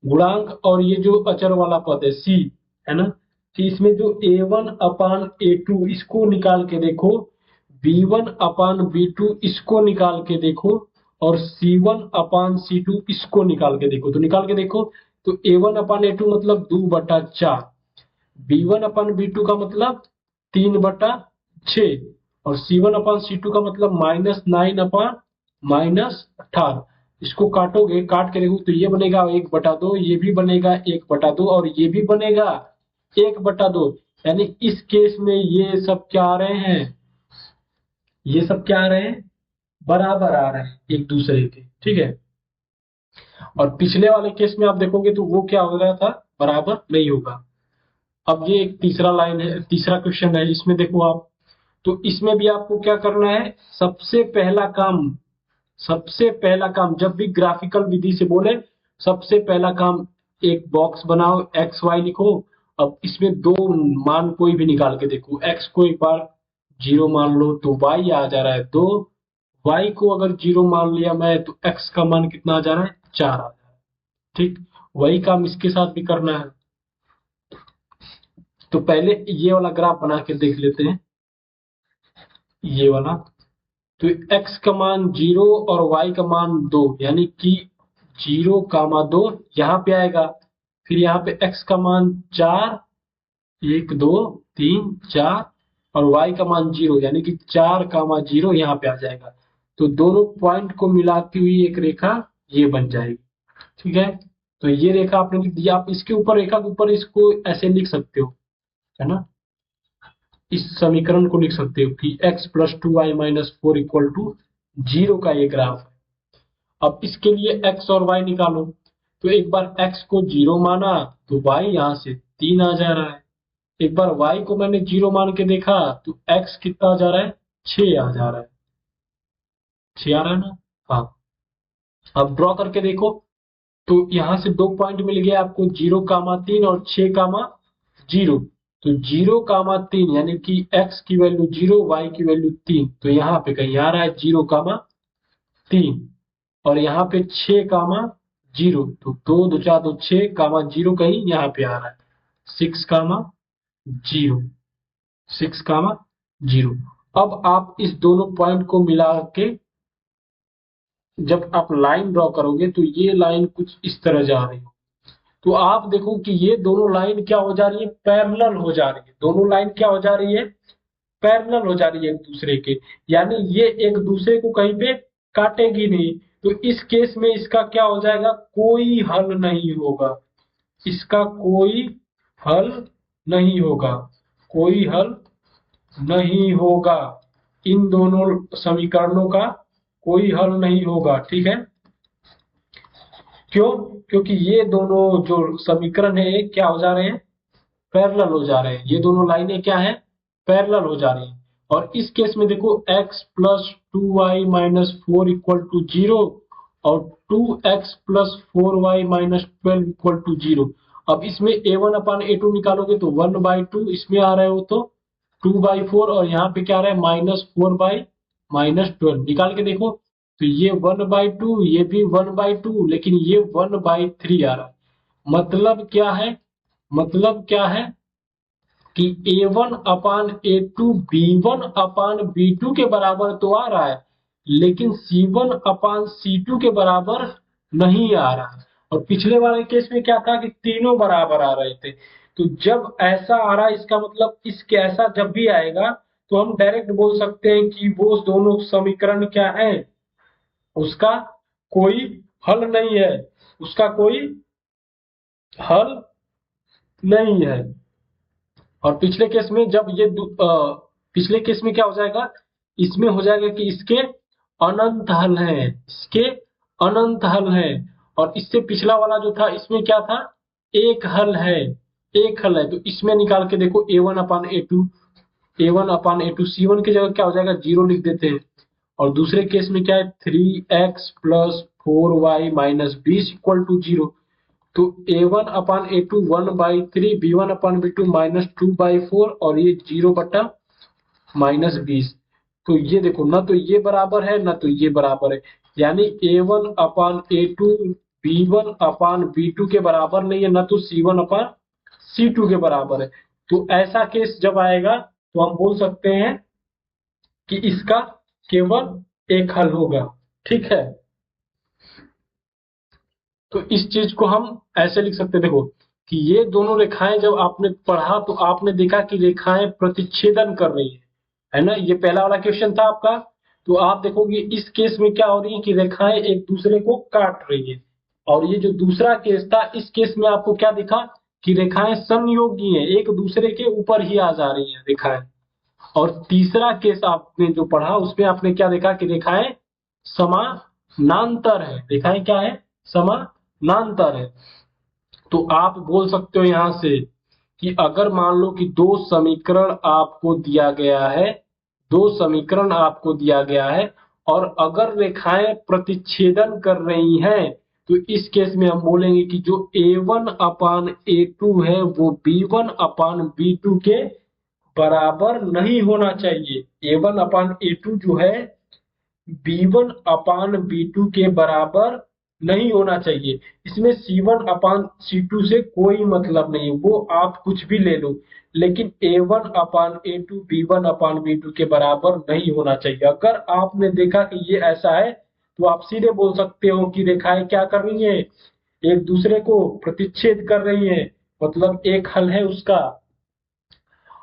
गुणांक और ये जो अचर वाला पद है c, है ना, कि इसमें जो a1/a2 इसको निकाल के देखो, b1/b2 इसको निकाल के देखो, और c1/c2 इसको निकाल के देखो। तो निकाल के देखो, तो a1/a2 मतलब 2/4, b1/b2 का मतलब 3/6, और c1/c2 का मतलब -9/-18। इसको काटोगे, काट के देखो तो ये बनेगा 1/2, ये भी बनेगा 1/2, और ये भी बनेगा 1/2। यानी इस केस में ये सब क्या आ रहे हैं, ये सब क्या आ रहे हैं, बराबर आ रहे हैं एक दूसरे के। ठीक है, और पिछले वाले केस में आप देखोगे तो वो क्या हो रहा था, बराबर नहीं होगा। अब ये एक तीसरा लाइन है, तीसरा क्वेश्चन है, इसमें देखो आप, तो इसमें भी आपको क्या करना है, सबसे पहला काम जब भी ग्राफिकल विधि से बोले, सबसे पहला काम एक बॉक्स बनाओ, एक्स वाई लिखो। अब इसमें दो मान कोई भी निकाल के देखो, एक्स को एक बार 0 मान लो तो वाई आ जा रहा है 2, वाई को अगर 0 मान लिया मैं तो एक्स का मान कितना आ जा रहा है, 4 आ जा रहा है। ठीक, वही काम इसके साथ भी करना है। तो पहले ये वाला ग्राफ बना के देख लेते हैं, ये वाला। तो x का मान 0 और y का मान 2, यानी कि 0, 2 यहाँ पे आएगा। फिर यहाँ पे x का मान 4, 1 2 3 4, और y का मान 0, यानी कि 4, 0 यहाँ पे आ जाएगा। तो दोनों पॉइंट को मिलाती हुई एक रेखा ये बन जाएगी। ठीक है, तो ये रेखा आपने लिख दिया। आप इसके ऊपर, रेखा के ऊपर इसको ऐसे लिख सकते हो, है ना, इस समीकरण को लिख सकते हो कि x + 2y - 4 = 0 का ये ग्राफ है। अब इसके लिए x और y निकालो। तो एक बार x को 0 माना तो y यहाँ से 3 आ जा रहा है। एक बार y को मैंने 0 मान के देखा तो x कितना आ जा रहा है, 6 आ जा रहा है। 6 आ रहा है ना, हाँ। अब ड्रॉ करके देखो, तो यहाँ से दो पॉइंट मिल गया आपको, 0, 3 और 6, 0। तो 0, 3 यानी कि x की वैल्यू 0, y की वैल्यू 3, तो यहाँ पे कहीं आ रहा है 0, 3, और यहाँ पे 6, 0। तो 2 2 4 2 6, 0 कहीं यहाँ पे आ रहा है 6, 0, 6, 0। अब आप इस दोनों पॉइंट को मिला के जब आप लाइन ड्रॉ करोगे तो ये लाइन कुछ इस तरह जा रही है। तो आप देखो कि ये दोनों लाइन क्या हो जा रही है, पैरेलल हो जा रही है। दोनों लाइन क्या हो जा रही है, पैरेलल हो जा रही है एक दूसरे के, यानी ये एक दूसरे को कहीं पे काटेगी नहीं। तो इस केस में इसका क्या हो जाएगा, कोई हल नहीं होगा, इसका कोई हल नहीं होगा, कोई हल नहीं होगा। इन दोनों समीकरणों का कोई हल नहीं होगा। ठीक है, क्यों? क्योंकि ये दोनों जो समीकरण है ये क्या हो जा रहे हैं, पैरेलल हो जा रहे हैं। ये दोनों लाइनें क्या है, पैरेलल हो जा रही हैं। और इस केस में देखो x + 2y - 4 = 0 और 2x + 4y - 12 = 0। अब इसमें a1/a2 निकालोगे तो 1/2 इसमें आ रहा है, वो तो 2/4, और यहाँ पे क्या आ रहा है, -4 -12 निकाल के देखो। तो ये 1/2, ये भी 1/2, लेकिन ये 1/3 आ रहा है। मतलब क्या है, मतलब क्या है कि a1/a2 b1/b2 के बराबर तो आ रहा है, लेकिन c1/c2 के बराबर नहीं आ रहा है। और पिछले वाले केस में क्या था कि तीनों बराबर आ रहे थे। तो जब ऐसा आ रहा है, इसका मतलब इसके ऐसा जब भी आएगा तो हम डायरेक्ट बोल सकते हैं कि वो दोनों समीकरण क्या है, उसका कोई हल नहीं है, उसका कोई हल नहीं है। और पिछले केस में जब ये पिछले केस में क्या हो जाएगा, इसमें हो जाएगा कि इसके अनंत हल है, इसके अनंत हल है। और इससे पिछला वाला जो था इसमें क्या था, एक हल है, एक हल है। तो इसमें निकाल के देखो a1/a2, a1/a2, c1 की जगह क्या हो जाएगा, 0 लिख देते हैं। और दूसरे केस में क्या है, 3x + 4y - 20 = 0। तो a1/a2 1/3, b1/b2 -2/4, और ये 0/-20। तो ये देखो, ना तो ये बराबर है ना तो ये बराबर है, यानी a1/a2 b1/b2 के बराबर नहीं है, ना तो c1/c2 के बराबर है। तो ऐसा केस जब आएगा तो हम बोल सकते हैं कि इसका केवल एक हल होगा। ठीक है, तो इस चीज को हम ऐसे लिख सकते हैं, देखो कि ये दोनों रेखाएं जब आपने पढ़ा तो आपने देखा कि रेखाएं प्रतिच्छेदन कर रही है ना। ये पहला वाला क्वेश्चन था आपका। तो आप देखोगे इस केस में क्या हो रही है कि रेखाएं एक दूसरे को काट रही है। और ये जो दूसरा केस था, इस केस में आपको क्या दिखा कि रेखाएं संयोगी हैं, एक दूसरे के ऊपर ही आ जा रही है रेखाएं। और तीसरा केस आपने जो पढ़ा उसमें आपने क्या देखा कि रेखाएं समानांतर है, रेखाएं क्या है, समानांतर है। तो आप बोल सकते हो यहां से कि अगर मान लो कि दो समीकरण आपको दिया गया है, दो समीकरण आपको दिया गया है और अगर रेखाएं प्रतिच्छेदन कर रही हैं तो इस केस में हम बोलेंगे कि जो A1/A2 है वो B1/B2 के बराबर नहीं होना चाहिए। A1/A2 जो है B1/B2 के बराबर नहीं होना चाहिए। इसमें C1/C2 से कोई मतलब नहीं, वो आप कुछ भी ले लो, लेकिन A1/A2 B1/B2 के बराबर नहीं होना चाहिए। अगर आपने देखा कि ये ऐसा है तो आप सीधे बोल सकते हो कि रेखाएं क्या कर रही हैं, एक दूसरे को प्रतिच्छेद कर रही हैं, मतलब एक हल है उसका।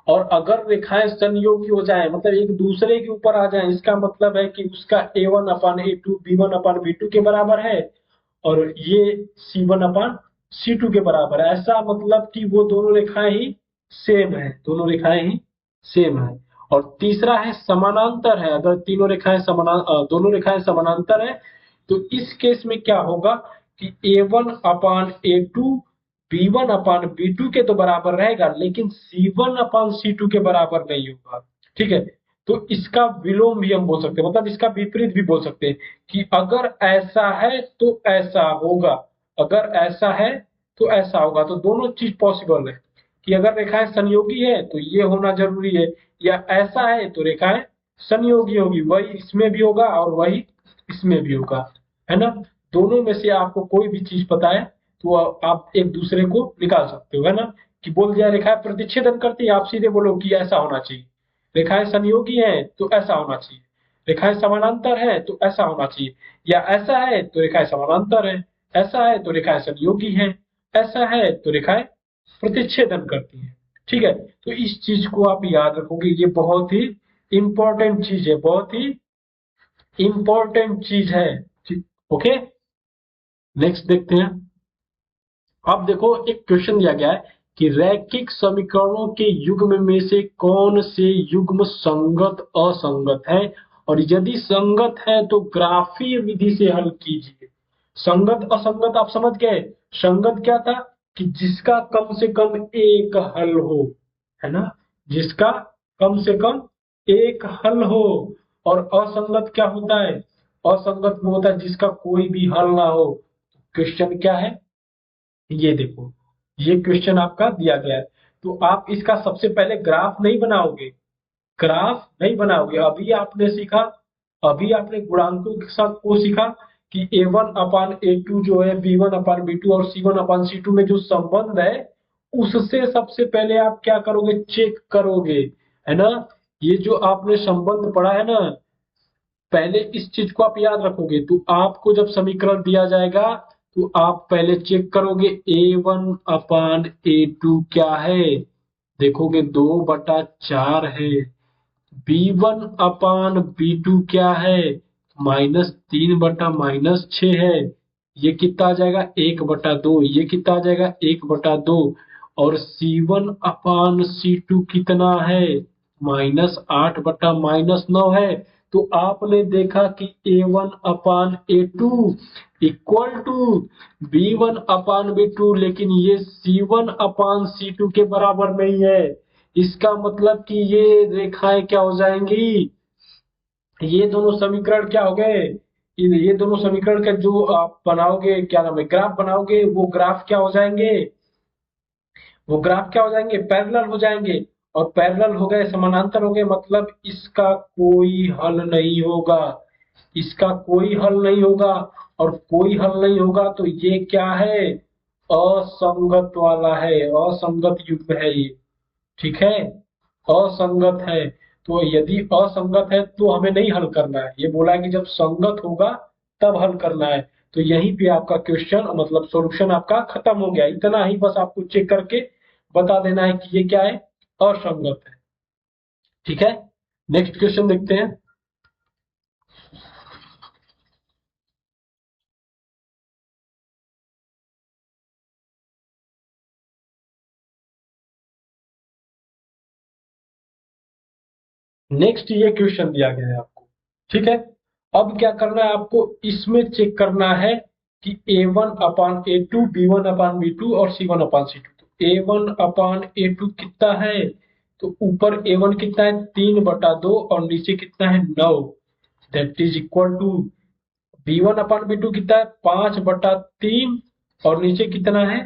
और अगर रेखाएं संयोगी हो जाए, मतलब एक दूसरे के ऊपर आ जाए, इसका मतलब है कि उसका A1/A2 B1/B2 के बराबर है और ये C1/C2 के बराबर है। ऐसा मतलब कि वो दोनों रेखाएं ही सेम है, दोनों रेखाएं ही सेम है। और तीसरा है समानांतर है। अगर दोनों रेखाएं समानांतर है तो इस केस में क्या होगा कि A1/A2 B1/B2 के तो बराबर रहेगा, लेकिन C1/C2 के बराबर नहीं होगा। ठीक है, तो इसका विलोम भी हम बोल सकते हैं, मतलब इसका विपरीत भी बोल सकते हैं कि अगर ऐसा है तो ऐसा होगा, अगर ऐसा है तो ऐसा होगा। तो दोनों चीज पॉसिबल है कि अगर रेखाएं संयोगी है तो ये होना जरूरी है, या ऐसा है तो रेखाएं संयोगी होगी, वही इसमें भी होगा और वही इसमें भी होगा, है ना। दोनों में से आपको कोई भी चीज पता है तो आप एक दूसरे को निकाल सकते हो, है ना। कि बोल दिया रेखाएं प्रतिच्छेदन करती है, आप सीधे बोलो कि ऐसा होना चाहिए। रेखाएं संयोगी है तो ऐसा होना चाहिए, रेखाएं समानांतर है तो ऐसा होना चाहिए, या ऐसा है तो रेखाएं समानांतर है, ऐसा है तो रेखाएं संयोगी है, ऐसा है तो रेखाएं प्रतिच्छेदन करती है। ठीक है, तो इस चीज को आप याद रखोगे, ये बहुत ही इंपॉर्टेंट चीज है, बहुत ही इंपॉर्टेंट चीज है। ठीक, ओके, नेक्स्ट देखते हैं। अब देखो एक क्वेश्चन दिया गया है कि रैखिक समीकरणों के युग्म में से कौन से युग्म संगत असंगत है, और यदि संगत है तो ग्राफीय विधि से हल कीजिए। संगत असंगत आप समझ गए। संगत क्या था कि जिसका कम से कम एक हल हो, है ना, जिसका कम से कम एक हल हो। और असंगत क्या होता है, असंगत वो होता है जिसका कोई भी हल ना हो। क्वेश्चन क्या है, ये देखो, ये क्वेश्चन आपका दिया गया है, तो आप इसका सबसे पहले ग्राफ नहीं बनाओगे, ग्राफ नहीं बनाओगे। अभी आपने गुणांकों के साथ को सीखा कि A1/A2 जो है B1/B2 और C1/C2 में जो संबंध है, उससे सबसे पहले आप क्या करोगे, चेक करोगे, है ना। ये जो आपने संबंध पढ़ा है ना, पहले इस चीज को आप याद रखोगे। तो आपको जब समीकरण दिया जाएगा तो आप पहले चेक करोगे A1/A2 क्या है, देखोगे 2/4 है। B1/B2 क्या है, -3/-6 है। ये कितना आ जाएगा, 1/2। ये कितना आ जाएगा, 1/2। और C1/C2 कितना है, -8/-9 है। तो आपने देखा कि A1/A2 इक्वल टू B1/B2, लेकिन ये C1/C2 के बराबर नहीं है। इसका मतलब कि ये रेखाएं क्या हो जाएंगी, ये दोनों समीकरण क्या हो गए, ये दोनों समीकरण का जो आप बनाओगे, क्या नाम है, ग्राफ बनाओगे, वो ग्राफ क्या हो जाएंगे, वो ग्राफ क्या हो जाएंगे, पैरेलल हो जाएंगे। और पैरेलल हो गए, समानांतर हो गए, मतलब इसका कोई हल नहीं होगा, इसका कोई हल नहीं होगा। और कोई हल नहीं होगा तो ये क्या है, असंगत वाला है, असंगत युग्म है ये। ठीक है, असंगत है। तो यदि असंगत है तो हमें नहीं हल करना है, ये बोला है कि जब संगत होगा तब हल करना है। तो यहीं पे आपका क्वेश्चन मतलब सॉल्यूशन आपका खत्म हो गया। इतना ही बस आपको चेक करके बता देना है कि ये क्या है, असंगत है। ठीक है, नेक्स्ट क्वेश्चन देखते हैं। नेक्स्ट ये क्वेश्चन दिया गया है आपको। ठीक है, अब क्या करना है आपको, इसमें चेक करना है कि A1/A2 B1/B2 और C1/C2। तो A1/A2 कितना है, तो ऊपर A1 कितना है 3/2 और नीचे कितना है 9, that is equal to B1/B2 कितना है 5/3 और नीचे कितना है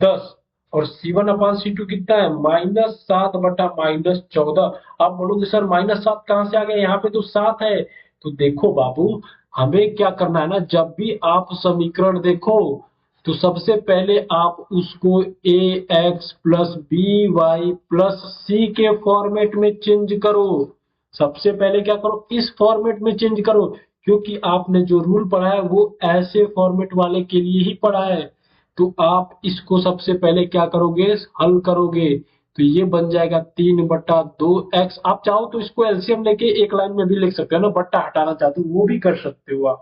10, और C1/C2 कितना है -7/-14। आप बोलोगे सर -7 कहाँ से आ गया, यहाँ पे तो 7 है। तो देखो बाबू, हमें क्या करना है ना, जब भी आप समीकरण देखो तो सबसे पहले आप उसको ax plus by plus c के फॉर्मेट में चेंज करो। सबसे पहले क्या करो, इस फॉर्मेट में चेंज करो, क्योंकि आपने जो रूल पढ़ा है वो ऐसे फॉर्मेट वाले के लिए ही पढ़ा है। तो आप इसको सबसे पहले क्या करोगे, हल करोगे। तो ये बन जाएगा 3/2x। आप चाहो तो इसको एलसीएम लेके एक लाइन में भी लिख सकते हो ना, बट्टा हटाना चाहते हो वो भी कर सकते हो आप,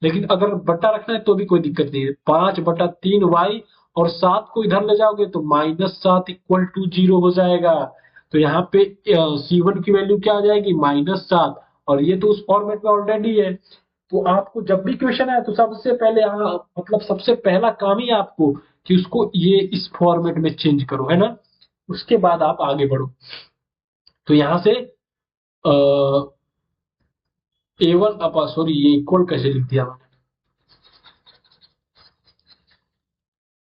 लेकिन अगर बट्टा रखना है तो भी कोई दिक्कत नहीं है। 5/3y और 7 को इधर ले जाओगे तो -7 इक्वल टू 0 हो जाएगा। तो यहाँ पे C1 की वैल्यू क्या आ जाएगी -7, और ये तो उस फॉर्मेट में ऑलरेडी है। तो आपको जब भी क्वेश्चन आए तो सबसे पहले मतलब सबसे पहला काम ही आपको कि उसको ये इस फॉर्मेट में चेंज करो, है ना। उसके बाद आप आगे बढ़ो। तो यहाँ से A1 अपा सॉरी ये इक्वल कैसे लिख दिया मैंने।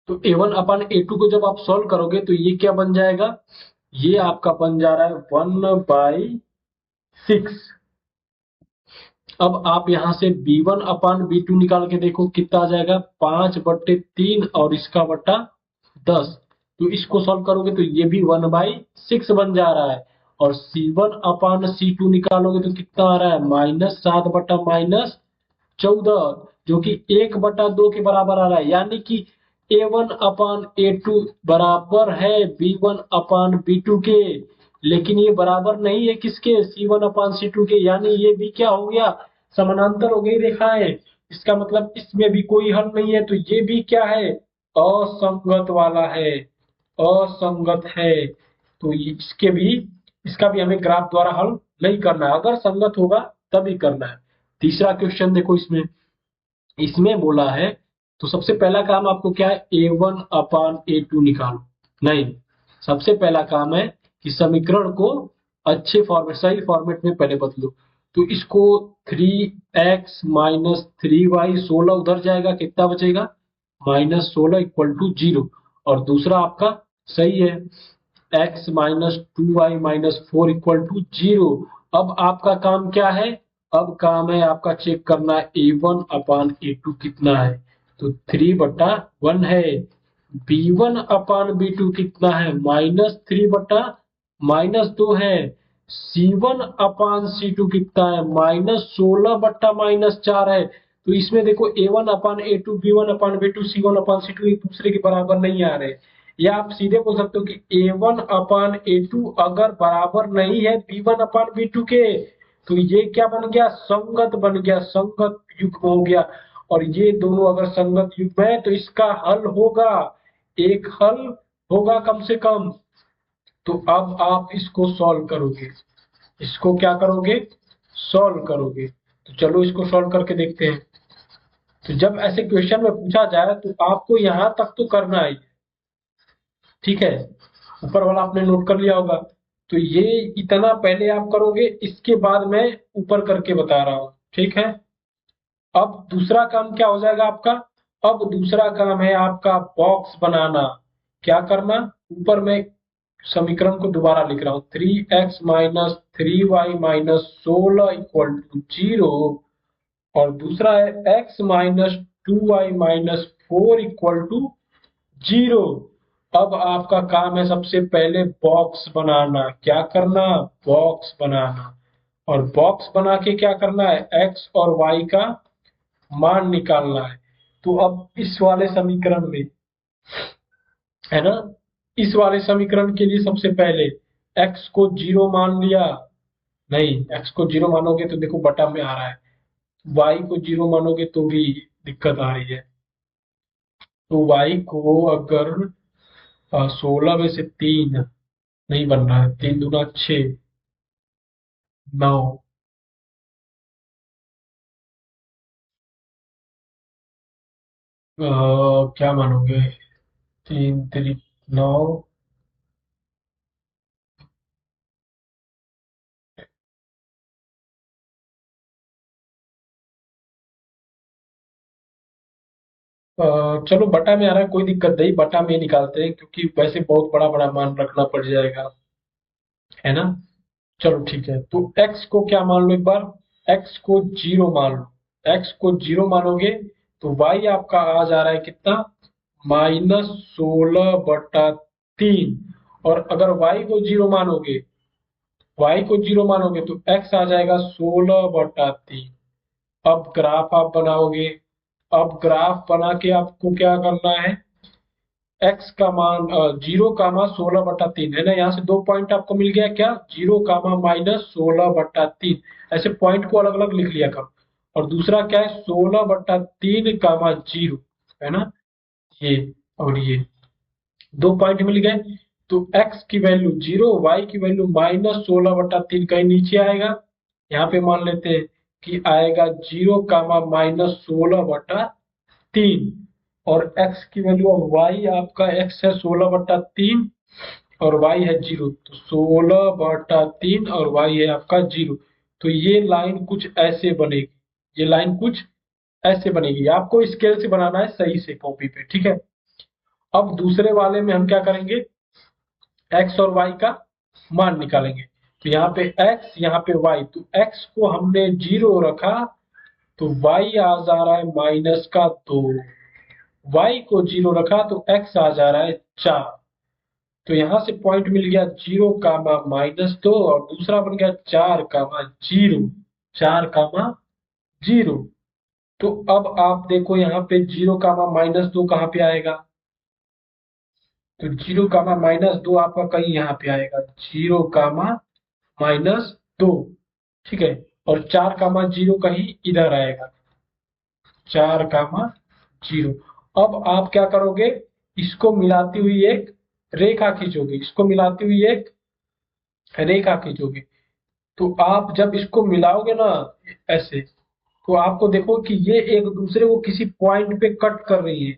तो A1/A2 को जब आप सॉल्व करोगे तो ये क्या बन जाएगा, ये आपका बन जा रहा है 1/6। अब आप यहां से B1/B2 निकाल के देखो कितना आ जाएगा 5/3 और इसका बट्टा 10। तो इसको सॉल्व करोगे तो ये भी 1/6 बन जा रहा है। और C1/C2 निकालोगे तो कितना आ रहा है -7/-14, जो कि 1/2 के बराबर आ रहा है। यानी कि A1/A2 बराबर है B1/B2 के, लेकिन ये बराबर नहीं है किसके, C1/C2 के। यानी ये भी क्या हो गया, समानांतर हो गई रेखाएं। इसका मतलब इसमें भी कोई हल नहीं है। तो ये भी क्या है, असंगत वाला है, असंगत है। तो इसके भी, इसका भी हमें ग्राफ द्वारा हल नहीं करना है, अगर संगत होगा तभी करना है। तीसरा क्वेश्चन देखो, इसमें इसमें बोला है, तो सबसे पहला काम आपको क्या है, A1/A2 निकालो। नहीं, सबसे पहला काम है कि समीकरण को अच्छे फॉर्मेट, सही फॉर्मेट में पहले बदलो। तो इसको 3x माइनस 3y, 16 उधर जाएगा, कितना बचेगा -16 इक्वल टू 0। और दूसरा आपका सही है, x minus 2y minus 4 equal to 0। अब आपका काम क्या है, अब काम है आपका चेक करना A1/A2 कितना है। तो 3/1 है। B1/B2 कितना है -3/-2 है। C1/C2 कितना है -16/-4 है। तो इसमें देखो A1/A2, B1/B2, C1/C2 एक दूसरे के बराबर नहीं आ रहे। या आप सीधे बोल सकते हो कि A1/A2 अगर बराबर नहीं है B1/B2 के, तो ये क्या बन गया, संगत बन गया, संगत युग्म हो गया। और ये दोनों अगर संगत युग्म है तो इसका हल होगा, एक हल होगा कम से कम। तो अब आप इसको सॉल्व करोगे, इसको क्या करोगे, सॉल्व करोगे। तो चलो इसको सॉल्व करके देखते हैं। तो जब ऐसे क्वेश्चन में पूछा जाए तो आपको यहां तक तो करना है, ठीक है। ऊपर वाला आपने नोट कर लिया होगा। तो ये इतना पहले आप करोगे, इसके बाद मैं ऊपर करके बता रहा हूं, ठीक है। अब दूसरा काम क्या हो जाएगा आपका, अब दूसरा काम है आपका बॉक्स बनाना। क्या करना, ऊपर मैं समीकरण को दोबारा लिख रहा हूं, 3x minus 3y minus 16 equal to 0, और दूसरा है x minus 2y minus 4 equal to 0। अब आपका काम है सबसे पहले बॉक्स बनाना। क्या करना, बॉक्स बनाना। और बॉक्स बना के क्या करना है, x और y का मान निकालना है। तो अब इस वाले समीकरण में, है ना, इस वाले समीकरण के लिए सबसे पहले x को 0 मान लिया। नहीं, x को 0 मानोगे तो देखो बटा में आ रहा है, y को 0 मानोगे तो भी दिक्कत आ रही है। तो y को अगर 16 में से 3 नहीं बन रहा है, 3 दूना 6, 9, क्या मानोगे, 3 3 9, चलो बटा में आ रहा है, कोई दिक्कत नहीं, बटा में निकालते हैं क्योंकि वैसे बहुत बड़ा बड़ा मान रखना पड़ जाएगा, है ना। चलो ठीक है, तो x को क्या मान लो एक बार, x को 0 मान लो। x को 0 मानोगे तो y आपका आ जा रहा है कितना, -16/3। और अगर y को 0 मानोगे, y को 0 मानोगे तो x आ जाएगा 16/3। अब ग्राफ आप बनाओगे। अब ग्राफ बना के आपको क्या करना है, x का मान 0, 16/3 है ना, यहाँ से 2 पॉइंट आपको मिल गया क्या, 0, -16/3। ऐसे पॉइंट को अलग अलग लिख लिया करो। और दूसरा क्या है, 16/3, 0, है ना, ये और ये 2 पॉइंट मिल गए। तो x की वैल्यू 0, y की वैल्यू -16/3, कहीं नीचे आएगा, यहाँ पे मान लेते हैं कि आएगा 0, -16/3। और x की वैल्यू, अब y आपका x है 16/3 और y है 0, तो 16/3 और y है आपका 0। तो ये लाइन कुछ ऐसे बनेगी, ये लाइन कुछ ऐसे बनेगी। आपको स्केल से बनाना है सही से कॉपी पे, ठीक है। अब दूसरे वाले में हम क्या करेंगे, x और y का मान निकालेंगे। तो यहाँ पे x, यहाँ पे y, तो x को हमने 0 रखा तो y आ जा रहा है -2। y को 0 रखा तो x आ जा रहा है 4। तो यहां से पॉइंट मिल गया 0, -2, और दूसरा बन गया 4, 0, 4, 0। तो अब आप देखो यहाँ पे 0, -2 कहाँ पे आएगा, तो 0, -2 आपका कहीं यहाँ पे आएगा, 0, -2, ठीक है। और 4, 0 कहीं इधर आएगा, 4, 0। अब आप क्या करोगे, इसको मिलाती हुई एक रेखा खींचोगे, इसको मिलाती हुई एक रेखा खींचोगे। तो आप जब इसको मिलाओगे ना ऐसे, तो आपको देखो कि ये एक दूसरे को किसी पॉइंट पे कट कर रही है,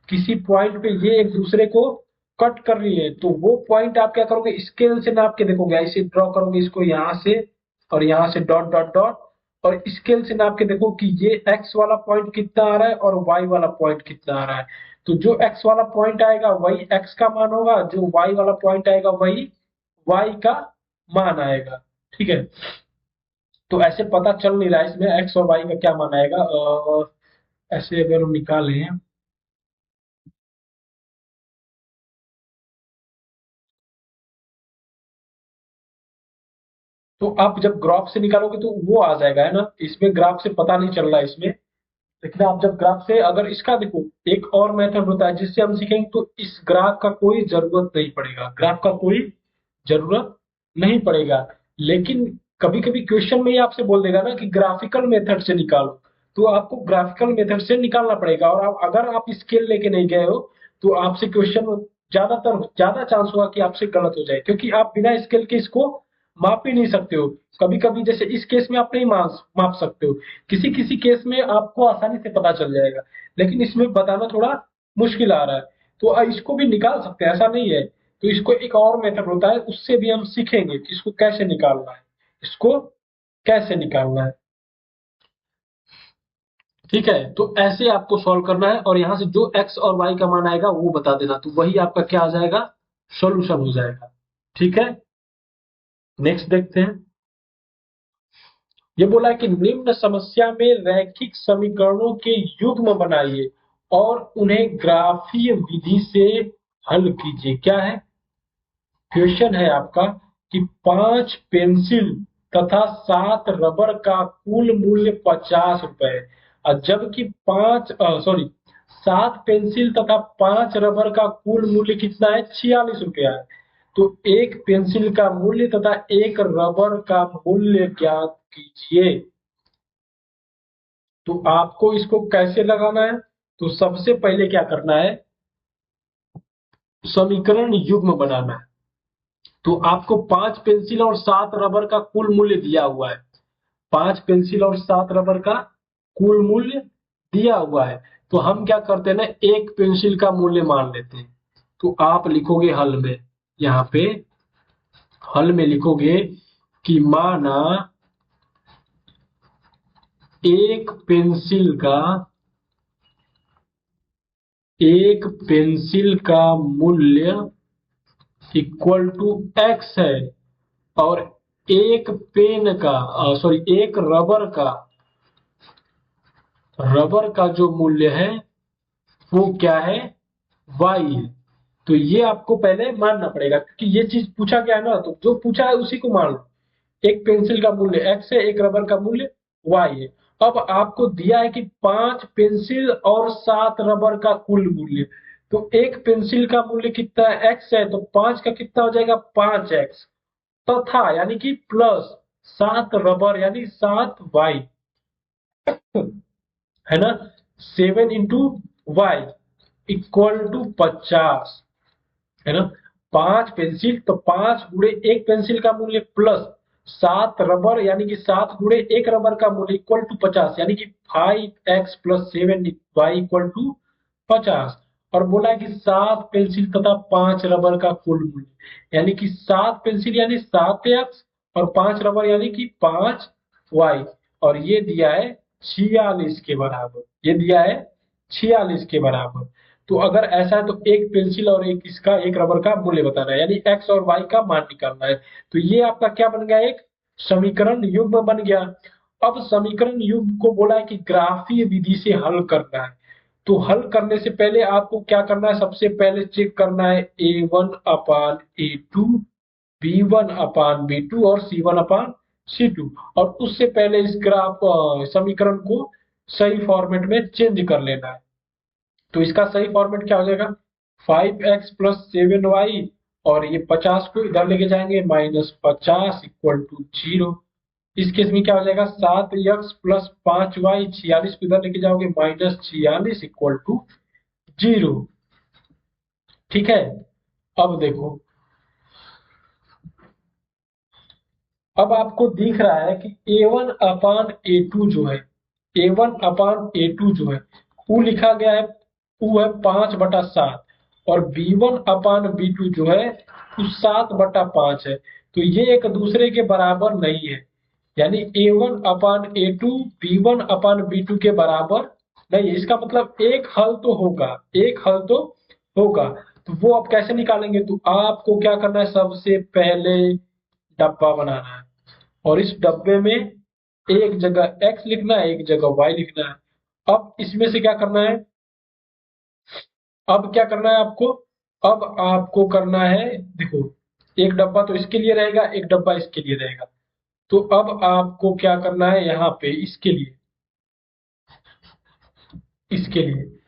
किसी पॉइंट पे ये एक दूसरे को कट कर रही है। तो वो पॉइंट आप क्या करोगे, स्केल से नाप के देखोगे, ऐसे ड्रॉ करोगे इसको यहाँ से, और यहाँ से डॉट डॉट डॉट, और स्केल से नाप के देखो कि ये x वाला पॉइंट कितना आ रहा है और y वाला पॉइंट कितना आ रहा है। तो जो x वाला पॉइंट आएगा वही x का मान होगा, जो y वाला पॉइंट आएगा वही y का मान आएगा, ठीक है। तो ऐसे पता चल नहीं रहा है इसमें x और y का क्या मान आएगा। ऐसे अगर हम निकालें, तो आप जब ग्राफ से निकालोगे तो वो आ जाएगा, है ना। इसमें ग्राफ से पता नहीं चल रहा है इसमें, लेकिन आप जब ग्राफ से, अगर इसका देखो एक और मेथड होता है जिससे हम सीखेंगे, तो इस ग्राफ का कोई जरूरत नहीं पड़ेगा, ग्राफ का कोई जरूरत नहीं पड़ेगा। लेकिन कभी कभी क्वेश्चन में ही आपसे बोल देगा ना कि ग्राफिकल मेथड से निकालो, तो आपको ग्राफिकल मेथड से निकालना पड़ेगा। और अगर आप स्केल लेके नहीं गए हो तो आपसे क्वेश्चन ज्यादा चांस होगा कि आपसे गलत हो जाए, क्योंकि आप बिना स्केल के इसको माप ही नहीं सकते हो। कभी कभी जैसे इस केस में आप नहीं माप सकते हो, किसी किसी केस में आपको आसानी से पता चल जाएगा, लेकिन इसमें बताना थोड़ा मुश्किल आ रहा है। तो इसको भी निकाल सकते हैं, ऐसा नहीं है। तो इसको एक और मेथड होता है, उससे भी हम सीखेंगे कि इसको कैसे निकालना है, इसको कैसे निकालना है, ठीक है। तो ऐसे आपको सॉल्व करना है, और यहाँ से जो x और y का मान आएगा वो बता देना, तो वही आपका क्या आ जाएगा, सॉल्यूशन हो जाएगा, ठीक है। नेक्स्ट देखते हैं। ये बोला है कि निम्न समस्या में रैखिक समीकरणों के युग्म बनाइए और उन्हें ग्राफीय विधि से हल कीजिए। क्या है क्वेश्चन, है आपका कि 5 पेंसिल तथा 7 रबर का कुल मूल्य 50 रुपए है, और जबकि 7 पेंसिल तथा 5 रबर का कुल मूल्य कितना है, 46 रुपया है। तो एक पेंसिल का मूल्य तथा एक रबर का मूल्य ज्ञात कीजिए। तो आपको इसको कैसे लगाना है, तो सबसे पहले क्या करना है, समीकरण युग्म बनाना है। तो आपको 5 पेंसिल और 7 रबर का कुल मूल्य दिया हुआ है, 5 पेंसिल और 7 रबर का कुल मूल्य दिया हुआ है। तो हम क्या करते हैं ना, एक पेंसिल का मूल्य मान लेते हैं। तो आप लिखोगे हल में, यहाँ पे हल में लिखोगे कि माना एक पेंसिल का एक पेंसिल का मूल्य इक्वल टू एक्स है और एक पेन का सॉरी एक रबर का जो मूल्य है वो क्या है, वाई है। तो ये आपको पहले मानना पड़ेगा क्योंकि ये चीज पूछा गया है ना, तो जो पूछा है उसी को मान लो। एक पेंसिल का मूल्य एक्स है, एक रबर का मूल्य वाई है। अब आपको दिया है कि 5 पेंसिल और 7 रबर का कुल मूल्य। तो एक पेंसिल का मूल्य कितना एक्स है, तो 5 का कितना हो जाएगा 5x, तथा यानी कि प्लस 7 रबर यानी 7y, है ना। 7 into y इक्वल टू 50, है ना। 5 पेंसिल तो 5 गुणे एक पेंसिल का मूल्य प्लस 7 रबर यानी कि 7 गुणे एक रबर का मूल्य इक्वल टू 50, यानी कि 5x+7y इक्वल टू 50। और बोला है कि 7 पेंसिल तथा 5 रबर का कुल मूल्य, यानी कि 7 पेंसिल यानी 7x और 5 रबर यानी कि 5y। और ये दिया है 46 के बराबर, ये दिया है 46 के बराबर। तो अगर ऐसा है तो एक पेंसिल और एक इसका एक रबर का मूल्य बताना है, यानी एक्स और वाई का मान निकालना है। तो ये आपका क्या बन गया, एक समीकरण युग्म बन गया। अब समीकरण युग्म को बोला है कि ग्राफीय विधि से हल करना है। तो हल करने से पहले आपको क्या करना है, सबसे पहले चेक करना है a1/a2, b1/b2 और c1/c2। और उससे पहले इस ग्राफ समीकरण को सही फॉर्मेट में चेंज कर लेना है। तो इसका सही फॉर्मेट क्या हो जाएगा, 5x+7y, और ये 50 को इधर लेके जाएंगे -50 इक्वल टू 0। इस केस में क्या हो जाएगा 7x+5y, 46 को इधर लेके जाओगे -46 इक्वल टू 0। ठीक है। अब देखो, अब आपको दिख रहा है कि a1/a2 जो है, a1/a2 जो है वो लिखा गया है, वो है 5/7, और b1/b2 जो है वो 7/5 है। तो ये एक दूसरे के बराबर नहीं है, यानी a1/a2 b1/b2 के बराबर नहीं है। इसका मतलब एक हल तो होगा, एक हल तो होगा। तो वो आप कैसे निकालेंगे, तो आपको क्या करना है, सबसे पहले डब्बा बनाना है, और इस डब्बे में एक जगह x लिखना है, एक जगह y लिखना है। अब इसमें से क्या करना है, अब क्या करना है आपको, अब आपको करना है, देखो एक डब्बा तो इसके लिए रहेगा, एक डब्बा इसके लिए रहेगा। तो अब आपको क्या करना है, यहाँ पे इसके लिए, इसके लिए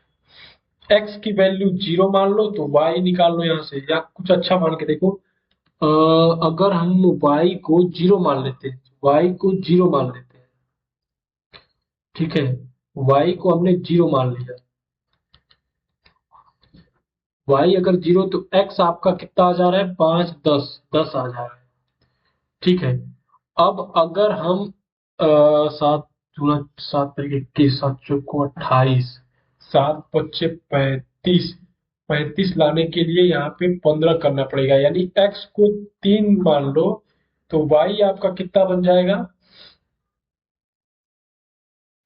x की वैल्यू 0 मान लो तो y निकाल लो यहाँ से, या कुछ अच्छा मान के देखो। अगर हम y को 0 मान लेते हैं, y को 0 मान लेते हैं, ठीक है, y को हमने 0 मान लिया। y अगर 0 तो x आपका कितना आ जा रहा है, 5 10 10 आ जा रहा है। ठीक है। अब अगर हम 7 दूना 7 तरीके 21, 7 चौको 28, 7 पच्चे 35, 35 लाने के लिए यहाँ पे 15 करना पड़ेगा, यानी x को 3 मान लो तो y आपका कितना बन जाएगा,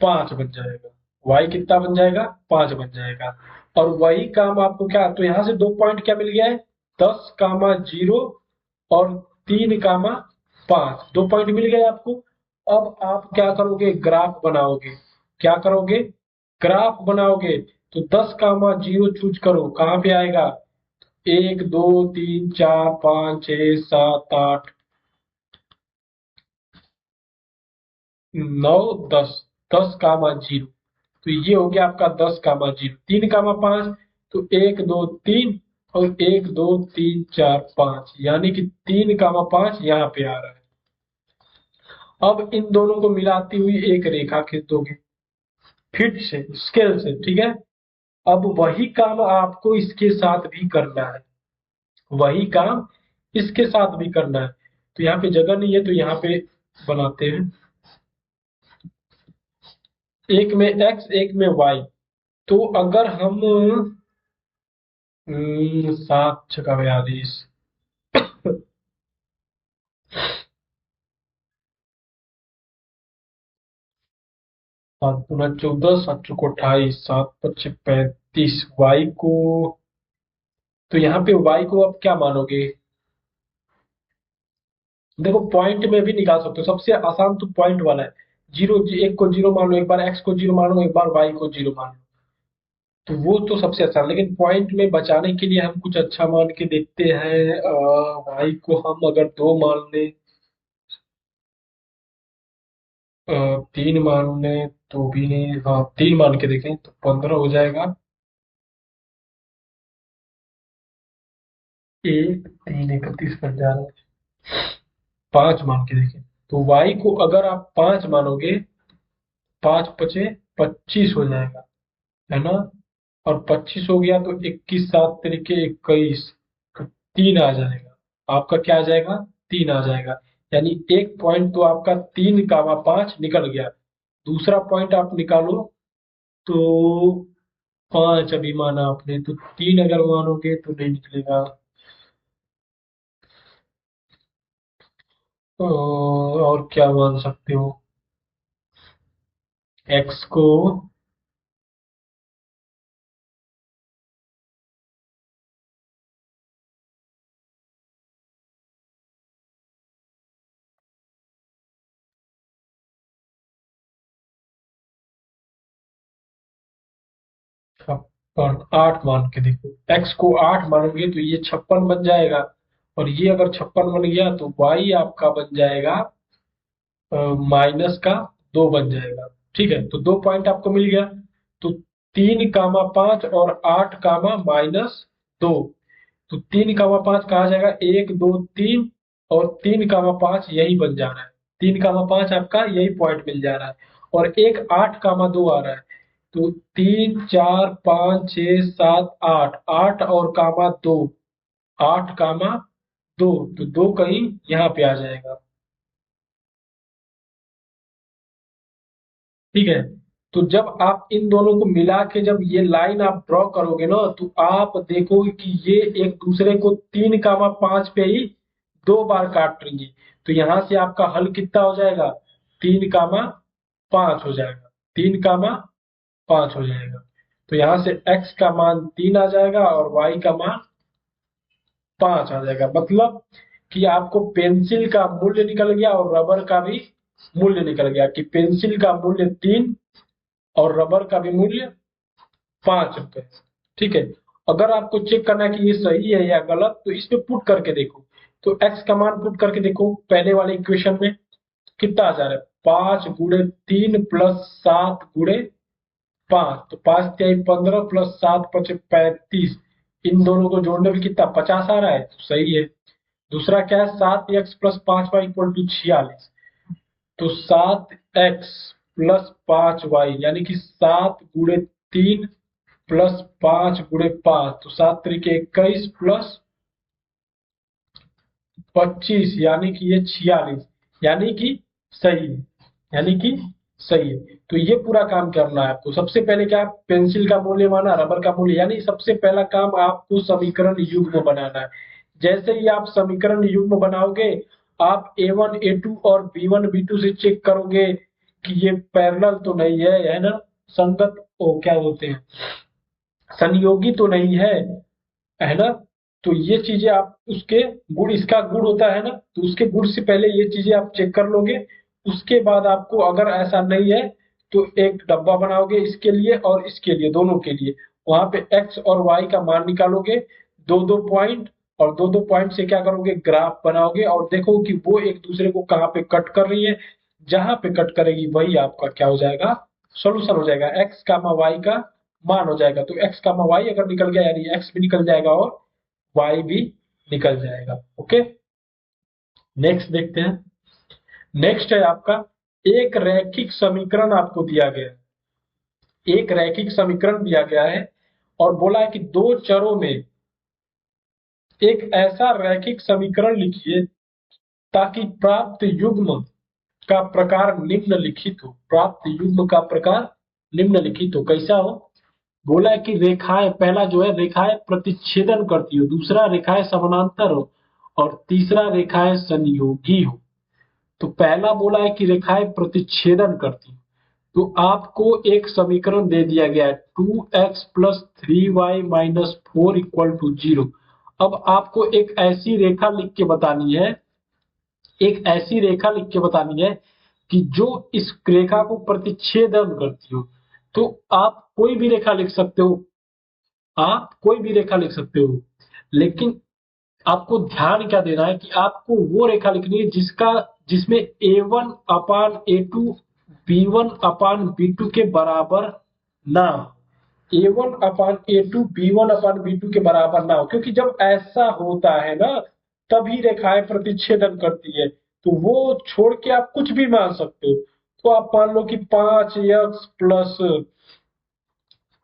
5 बन जाएगा। y कितना बन जाएगा, 5 बन जाएगा। और वही काम आपको क्या, तो यहाँ से 2 पॉइंट क्या मिल गया है, 10, 0 और 3, 5, 2 पॉइंट मिल गए आपको। अब आप क्या करोगे, ग्राफ बनाओगे। क्या करोगे, ग्राफ बनाओगे। तो 10, 0 चूज करो, कहाँ पे आएगा, 1 2 3 4 5 6 7 8 9 10, 10, 0। तो ये हो गया आपका 10, 0, 3, 5, तो 1 2 3 और 1 2 3 4 5, यानी कि 3, 5 यहाँ पे आ रहा है। अब इन दोनों को मिलाती हुई एक रेखा खींच दोगे, फिर से स्केल से, ठीक है। अब वही काम आपको इसके साथ भी करना है, वही काम इसके साथ भी करना है। तो यहाँ पे जगह नहीं है तो यहाँ पे बनाते हैं, एक में x एक में y। तो अगर हम 7 6 42, 7 दूना 14, 7 चौको 28, 7 पच्चे 35, 30 y को, तो यहाँ पे y को अब क्या मानोगे? देखो पॉइंट में भी निकाल सकते हो, सबसे आसान तो पॉइंट वाला है। जीरो, एक को जीरो मान लो, एक बार x को जीरो मानो, एक बार y को जीरो मान लो, तो वो तो सबसे आसान। लेकिन पॉइंट में बचाने के लिए हम कुछ अच्छा मान के देखते हैं। y को हम अगर 2 मान लें, 3 मान लें तो भी नहीं, हाँ 3 मान के देखें तो 15 हो जाएगा। 1 3 31 बन जा रहा है। 5 मान के देखें तो y को अगर आप 5 मानोगे, 5 × 5 = 25 हो जाएगा, है ना। और 25 हो गया तो 21 7 तरीके 21, तो 3 आ जाएगा। आपका क्या आ जाएगा? 3 आ जाएगा। यानी एक पॉइंट तो आपका 3, 5 निकल गया। दूसरा पॉइंट आप निकालो तो 5 अभी माना आपने, तो 3 अगर मानोगे तो नहीं निकलेगा। और क्या मान सकते हो? x को, 8 मान के देखो। x को 8 मानोगे तो ये 56 बन जाएगा, और ये अगर 56 बन गया तो y आपका बन जाएगा -2 बन जाएगा। ठीक है, तो 2 पॉइंट आपको मिल गया। तो 3, 5 और 8, -2, तो 3, 5 कहा जाएगा, 1 2 3, और 3, 5 यही बन जा रहा है। 3, 5 आपका यही पॉइंट मिल जा रहा है, और एक 8, 2 आ रहा है। तो 3 4 5 6 7 8, 8 और कामा 2, 8, 2, तो 2 कहीं यहाँ पे आ जाएगा। ठीक है, तो जब आप इन दोनों को मिला के जब ये लाइन आप ड्रॉ करोगे ना, तो आप देखोगे कि ये एक दूसरे को 3, 5 पे ही 2 बार काट रही है। तो यहां से आपका हल कितना हो जाएगा? 3, 5 हो जाएगा। 3, 5 हो जाएगा। तो यहां से x का मान 3 आ जाएगा और y का मान 5 आ जाएगा। मतलब कि आपको पेंसिल का मूल्य निकल गया और रबर का भी मूल्य निकल गया, कि पेंसिल का मूल्य 3 और रबर का भी मूल्य 5 रुपए। ठीक है, अगर आपको चेक करना है कि ये सही है या गलत, तो इसमें पुट करके देखो। तो x का मान पुट करके देखो पहले वाले इक्वेशन में, कितना आ जा रहा है? 5 × 3 + 7 × 5, तो 5 × 3 = 15 + 7 × 5 = 35। इन दोनों को जोड़ने में कितना? 50 आ रहा है, तो सही है। दूसरा क्या है? 7x + 5y = 46, तो 7x + 5y, यानी कि 7 × 3 + 5 × 5, तो 7 तरीके 21 + 25, यानी कि ये 46, यानी कि सही है। यानी कि सही है। तो ये पूरा काम करना है आपको। सबसे पहले क्या? पेंसिल का मूल्य माना, रबर का मूल्य, यानी सबसे पहला काम आपको समीकरण युग्म बनाना है। जैसे ही आप समीकरण युग्म बनाओगे, आप A1 A2 और B1 B2 से चेक करोगे कि ये पैरेलल तो नहीं है ना, संगत, ओ क्या बोलते हैं, संयोगी तो नहीं है ना। तो ये चीजें आप उसके गुण, इसका गुण होता है ना, तो उसके गुण से पहले ये चीजें आप चेक कर लोगे। उसके बाद आपको अगर ऐसा नहीं है तो एक डब्बा बनाओगे इसके लिए और इसके लिए, दोनों के लिए। वहां पे x और y का मान निकालोगे, 2 2 पॉइंट, और 2 2 पॉइंट से क्या करोगे? ग्राफ बनाओगे और देखो कि वो एक दूसरे को कहाँ पे कट कर रही है। जहां पे कट करेगी वही आपका क्या हो जाएगा? सोल्यूशन हो जाएगा, x कामा y का मान हो जाएगा। तो x कामा y अगर निकल गया, यानी x भी निकल जाएगा और y भी निकल जाएगा। ओके, नेक्स्ट देखते हैं। नेक्स्ट है आपका, एक रैखिक समीकरण आपको दिया गया है। एक रैखिक समीकरण दिया गया है और बोला है कि दो चरों में एक ऐसा रैखिक समीकरण लिखिए ताकि प्राप्त युग्म का प्रकार निम्नलिखित हो। प्राप्त युग्म का प्रकार निम्नलिखित हो। कैसा हो? बोला है कि रेखाएं, पहला जो है रेखाएं प्रतिच्छेदन करती हो, दूसरा रेखाएं समानांतर हो, और तीसरा रेखाएं संयोगी हो। तो पहला बोला है कि रेखाएं प्रतिच्छेदन करती हो, तो आपको एक समीकरण दे दिया गया है 2x plus 3y minus 4 equal to 0। अब आपको एक ऐसी रेखा लिख के बतानी है, एक ऐसी रेखा लिख के बतानी है कि जो इस रेखा को प्रतिच्छेदन करती हो। तो आप कोई भी रेखा लिख सकते हो, आप कोई भी रेखा लिख सकते हो, लेकिन आपको ध्यान क्या देना है कि आपको वो रेखा लिखनी है जिसमें a1 अपान a2 b1 अपान b2 के बराबर ना हो। a1 अपान a2 b1 अपान b2 के बराबर ना हो, क्योंकि जब ऐसा होता है ना तभी रेखाएं प्रतिच्छेदन करती है। तो वो छोड़ के आप कुछ भी मान सकते हो। तो आप मान लो कि 5x plus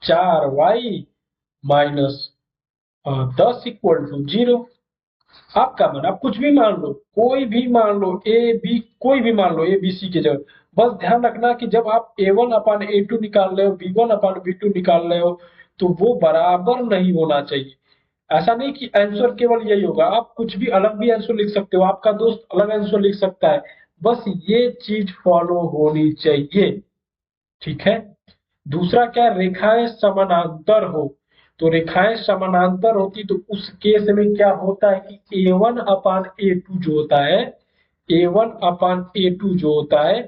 4y minus 10 equal to 0। आपका मन, आप कुछ भी मान लो, कोई भी मान लो, ए बी कोई भी मान लो, ए बी सी की जगह। बस ध्यान रखना कि जब आप a1 अपान a2 निकाल रहे हो, b1 अपान b2 निकाल रहे हो, तो वो बराबर नहीं होना चाहिए। ऐसा नहीं कि आंसर केवल यही होगा, आप कुछ भी अलग भी आंसर लिख सकते हो, आपका दोस्त अलग आंसर लिख सकता है। बस ये चीज फॉलो होनी चाहिए, ठीक है। दूसरा क्या, रेखाएं समानांतर हो। तो रेखाएं समानांतर होती तो उस केस में क्या होता है कि a1 अपान a2 जो होता है, a1 अपान a2 जो होता है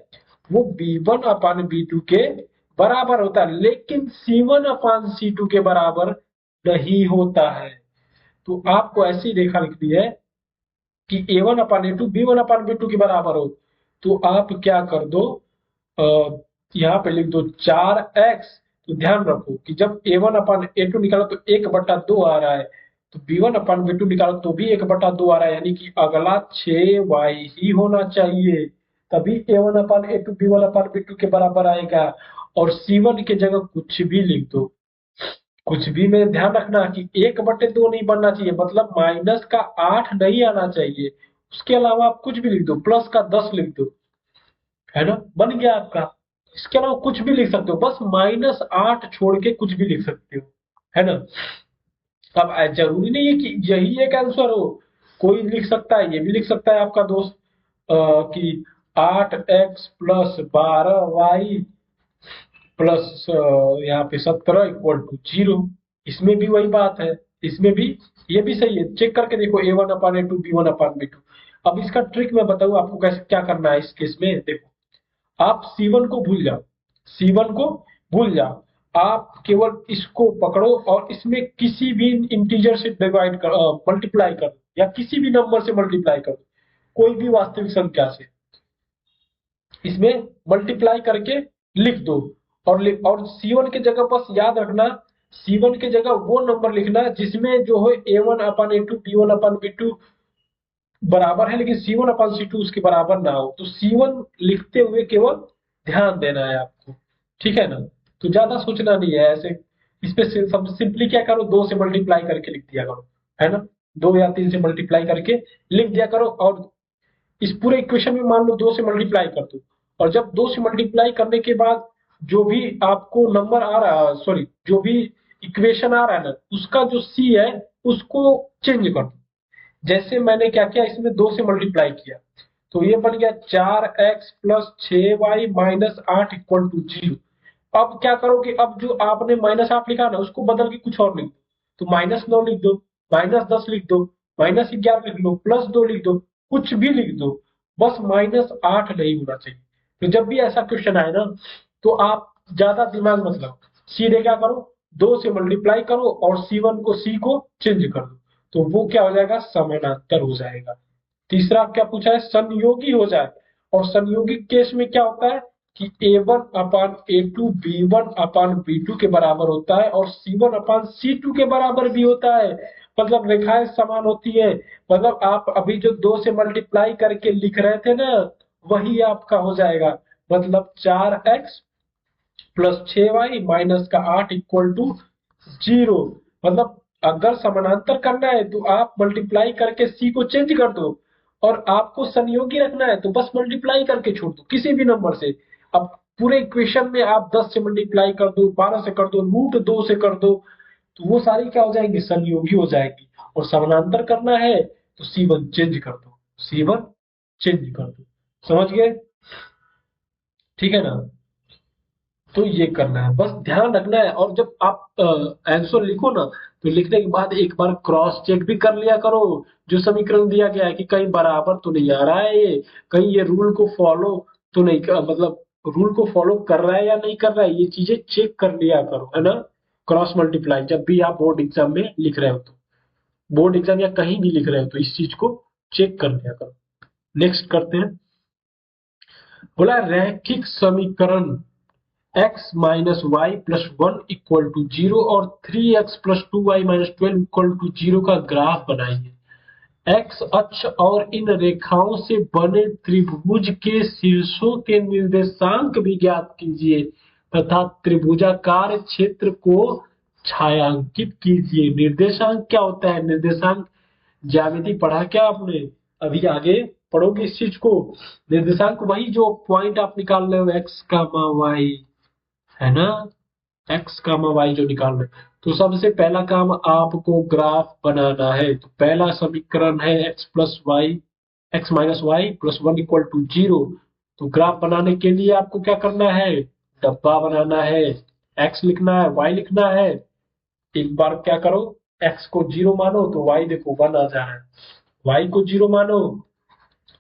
वो b1 अपान b2 के बराबर होता है, लेकिन c1 अपान c2 के बराबर नहीं होता है। तो आपको ऐसी रेखा लिखनी है कि a1 अपान a2 b1 अपान b2 के बराबर हो। तो आप क्या कर दो, यहाँ पे लिख दो 4x। तो ध्यान रखो कि जब a1 अपान a2 निकालो तो 1/2 आ रहा है, तो b1 अपान b2 निकालो तो भी 1/2 आ रहा है, यानी कि अगला 6y ही होना चाहिए। तभी a1 अपान a2 b1 अपान b2 के बराबर आएगा। और c1 के जगह कुछ भी लिख दो, कुछ भी में ध्यान रखना कि 1/2 नहीं बनना चाहिए, मतलब माइनस का 8 नहीं आना चाहिए। उसके अलावा आप कुछ भी लिख दो, प्लस का 10 लिख दो, है ना, बन गया आपका। इसके अलावा कुछ भी लिख सकते हो, बस -8 छोड़ के कुछ भी लिख सकते हो, है ना। अब जरूरी नहीं है कि यही एक आंसर हो, कोई लिख सकता है, ये भी लिख सकता है आपका दोस्त कि 8x प्लस 12y प्लस यहाँ पे 17 इक्वल टू 0। इसमें भी वही बात है, इसमें भी ये भी सही है। चेक करके देखो a1 अपान a2 b1 अपान b2। अब इसका ट्रिक मैं बताऊं आपको कैसे क्या करना है इस केस में। देखो, आप C1 को भूल जाओ, C1 को भूल जाओ, आप केवल इसको पकड़ो और इसमें किसी भी इंटीजर से डिवाइड कर, मल्टीप्लाई कर दो, या किसी भी नंबर से मल्टीप्लाई कर दो, कोई भी वास्तविक संख्या से इसमें मल्टीप्लाई करके लिख दो। और C1 की जगह बस याद रखना, C1 की जगह वो नंबर लिखना जिसमें जो है a1 अपान a2 b1 अपान b2 बराबर है, लेकिन C1 अपान C2 उसके बराबर ना हो। तो C1 लिखते हुए केवल ध्यान देना है आपको, ठीक है ना। तो ज्यादा सोचना नहीं है ऐसे। इस पे सिंपली क्या करो, 2 से मल्टीप्लाई करके लिख दिया करो, है ना। 2 या 3 से मल्टीप्लाई करके लिख दिया करो। और इस पूरे इक्वेशन में मान लो 2 से मल्टीप्लाई कर दो, और जब 2 से मल्टीप्लाई करने के बाद जो भी आपको नंबर आ रहा है, सॉरी, जो भी इक्वेशन आ रहा है ना, उसका जो सी है उसको चेंज कर दो। जैसे मैंने क्या किया, इसमें 2 से मल्टीप्लाई किया तो ये बन गया 4x plus 6y minus 8 equal to 0। अब क्या करो कि अब जो आपने -8 लिखा ना उसको बदल के कुछ और लिख दो। तो -9 लिख दो, -10 लिख दो, -11 लिख लो, +2 लिख दो, कुछ भी लिख दो, बस -8 नहीं होना चाहिए। तो जब भी ऐसा क्वेश्चन आए ना, तो आप ज्यादा दिमाग मत लगाओ, सीधे क्या करो, 2 से मल्टीप्लाई करो और C1 को C को चेंज कर दो, तो वो क्या हो जाएगा, समानांतर हो जाएगा। तीसरा क्या पूछा है, संयोगी हो जाए। और संयोगी केस में क्या होता है कि a1 अपान a2 b1 अपान b2 के बराबर होता है, और c1 अपान c2 के बराबर भी होता है। मतलब रेखाएं समान होती है। मतलब आप अभी जो 2 से मल्टीप्लाई करके लिख रहे थे ना, वही आपका हो जाएगा। मतलब 4x प्लस 6y माइनस का 8 इक्वल टू 0। मतलब अगर समानांतर करना है तो आप मल्टीप्लाई करके c को चेंज कर दो, और आपको संयोगी रखना है तो बस मल्टीप्लाई करके छोड़ दो किसी भी नंबर से। अब पूरे इक्वेशन में आप 10 से मल्टीप्लाई कर दो, 12 से कर दो, √2 से कर दो, तो वो सारी क्या हो जाएंगी, संयोगी हो जाएगी। और समानांतर करना है तो C1 चेंज कर दो, C1 चेंज कर दो। समझ गए, ठीक है ना। तो ये करना है, बस ध्यान रखना है। और जब आप आंसर लिखो ना, तो लिखने के बाद एक बार क्रॉस चेक भी कर लिया करो जो समीकरण दिया गया है, कि कहीं बराबर तो नहीं आ रहा है ये, कहीं ये रूल को फॉलो तो नहीं मतलब रूल को फॉलो कर रहा है या नहीं कर रहा है, ये चीजें चेक कर लिया करो, है ना। क्रॉस मल्टीप्लाई जब भी आप बोर्ड एग्जाम में लिख रहे हो, तो बोर्ड एग्जाम या कहीं भी लिख रहे हो, तो इस चीज को चेक कर लिया करो। नेक्स्ट करते हैं। बोला रैखिक समीकरण x minus y plus one equal to zero और 3x plus 2y minus 12 equal to zero का ग्राफ बनाइए। x अक्ष और इन रेखाओं से बने त्रिभुज के शीर्षों के निर्देशांक भी ज्ञात कीजिए तथा त्रिभुजाकार क्षेत्र को छायांकित कीजिए। निर्देशांक क्या होता है? निर्देशांक ज्यामिति पढ़ा क्या आपने? अभी आगे पढ़ोगे इस चीज को। निर्देशांक वही जो पॉइंट आप निकाल रहे हो, एक्स कामा वाई, है ना, एक्स कामा वाई जो निकाल रहे हो। तो सबसे पहला काम आपको ग्राफ बनाना है। तो पहला समीकरण है x plus y, x minus y plus one equal to zero. तो ग्राफ बनाने के लिए आपको क्या करना है? डब्बा बनाना है, एक्स लिखना है, वाई लिखना है। एक बार क्या करो, एक्स को जीरो मानो तो वाई देखो वन आ जा रहा है, वाई को जीरो मानो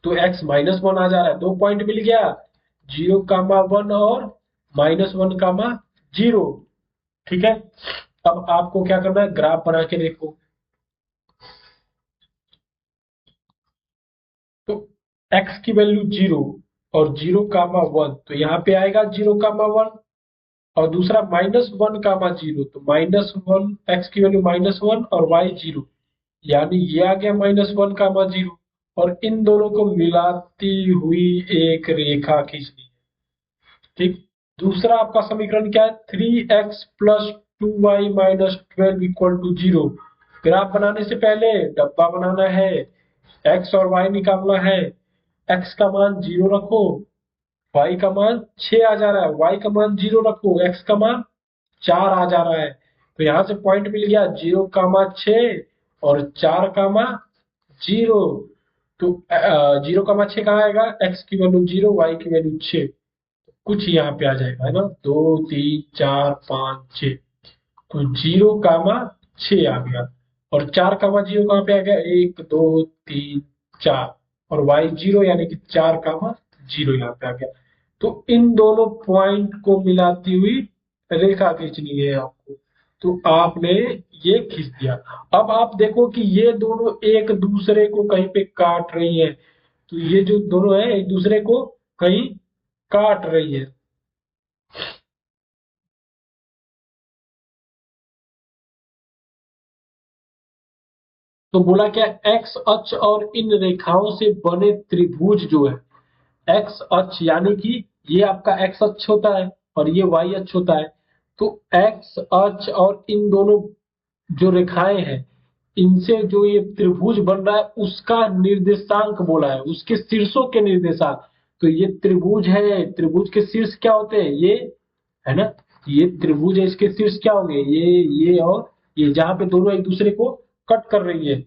तो एक्स माइनस वन आ जा रहा है। दो पॉइंट मिल गया, जीरो कामा वन और माइनस वन कामा जीरो। ठीक है, अब आपको क्या करना है, ग्राफ बना के देखो। तो x की वैल्यू जीरो और जीरो कामा वन, तो यहाँ पे आएगा जीरो कामा वन। और दूसरा माइनस वन कामा जीरो, तो माइनस वन, एक्स की वैल्यू माइनस वन और वाई जीरो, यानी ये आ गया माइनस वन कामा जीरो। और इन दोनों को मिलाती हुई एक रेखा खींचनी है। ठीक, दूसरा आपका समीकरण क्या है? 3x plus 2y minus 12 equal to zero. Graph बनाने से पहले डब्बा बनाना है, x और y निकालना है। x का मान जीरो रखो, y का मान 6 आ जा रहा है, y का मान जीरो रखो, x का मान 4 आ जा रहा है। तो यहां से पॉइंट मिल गया, जीरो कामा 6 और 4 कामा जीरो। तो जीरो कामा 6 कहाँ आएगा? x की वैल्यू जीरो, y की वैल्यू 6, कुछ यहाँ पे आ जाएगा, है ना, 2 3 4 5 6। तो जीरो कामा 6 आ गया, और 4 कामा जीरो कहाँ पे आ गया? 1 2 3 4, और वाई जीरो यानी कि 4 कामा जीरो यहाँ पे आ गया। तो इन दोनों पॉइंट को मिलाती हुई रेखा खींचनी है आपको। तो आपने ये खींच दिया। अब आप देखो कि ये दोनों एक दूसरे को कहीं पे काट रही है। तो ये जो दोनों है एक दूसरे को कहीं काट रही है। तो बोला क्या, एक्स अक्ष और इन रेखाओं से बने त्रिभुज जो है, एक्स अक्ष यानी कि ये आपका एक्स अक्ष होता है और ये वाई अक्ष होता है। तो एक्स अक्ष और इन दोनों जो रेखाएं हैं, इनसे जो ये त्रिभुज बन रहा है उसका निर्देशांक बोला है, उसके शीर्षों के निर्देशांक। तो ये त्रिभुज है, त्रिभुज के शीर्ष क्या होते हैं? ये, है ना, ये त्रिभुज है, इसके शीर्ष क्या होंगे? ये और ये, जहां पे दोनों एक दूसरे को कट कर रही है।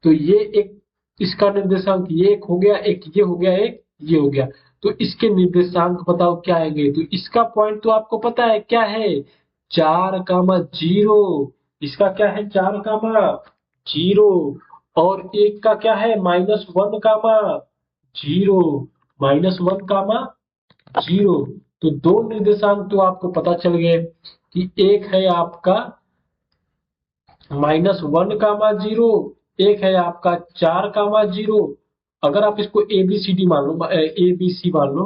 तो ये एक, इसका निर्देशांक ये एक हो गया, एक ये हो गया, एक ये हो गया। तो इसके निर्देशांक बताओ क्या आएंगे? तो इसका पॉइंट तो आपको पता है क्या है, 4 जीरो। इसका क्या है? 4 जीरो। और एक का क्या है? -1 जीरो, -1 जीरो। तो दो निर्देशांक तो आपको पता चल गए कि एक है आपका -1 जीरो, एक है आपका 4 जीरो। अगर आप इसको ए बी सी डी मान लो, ए बी सी मान लो,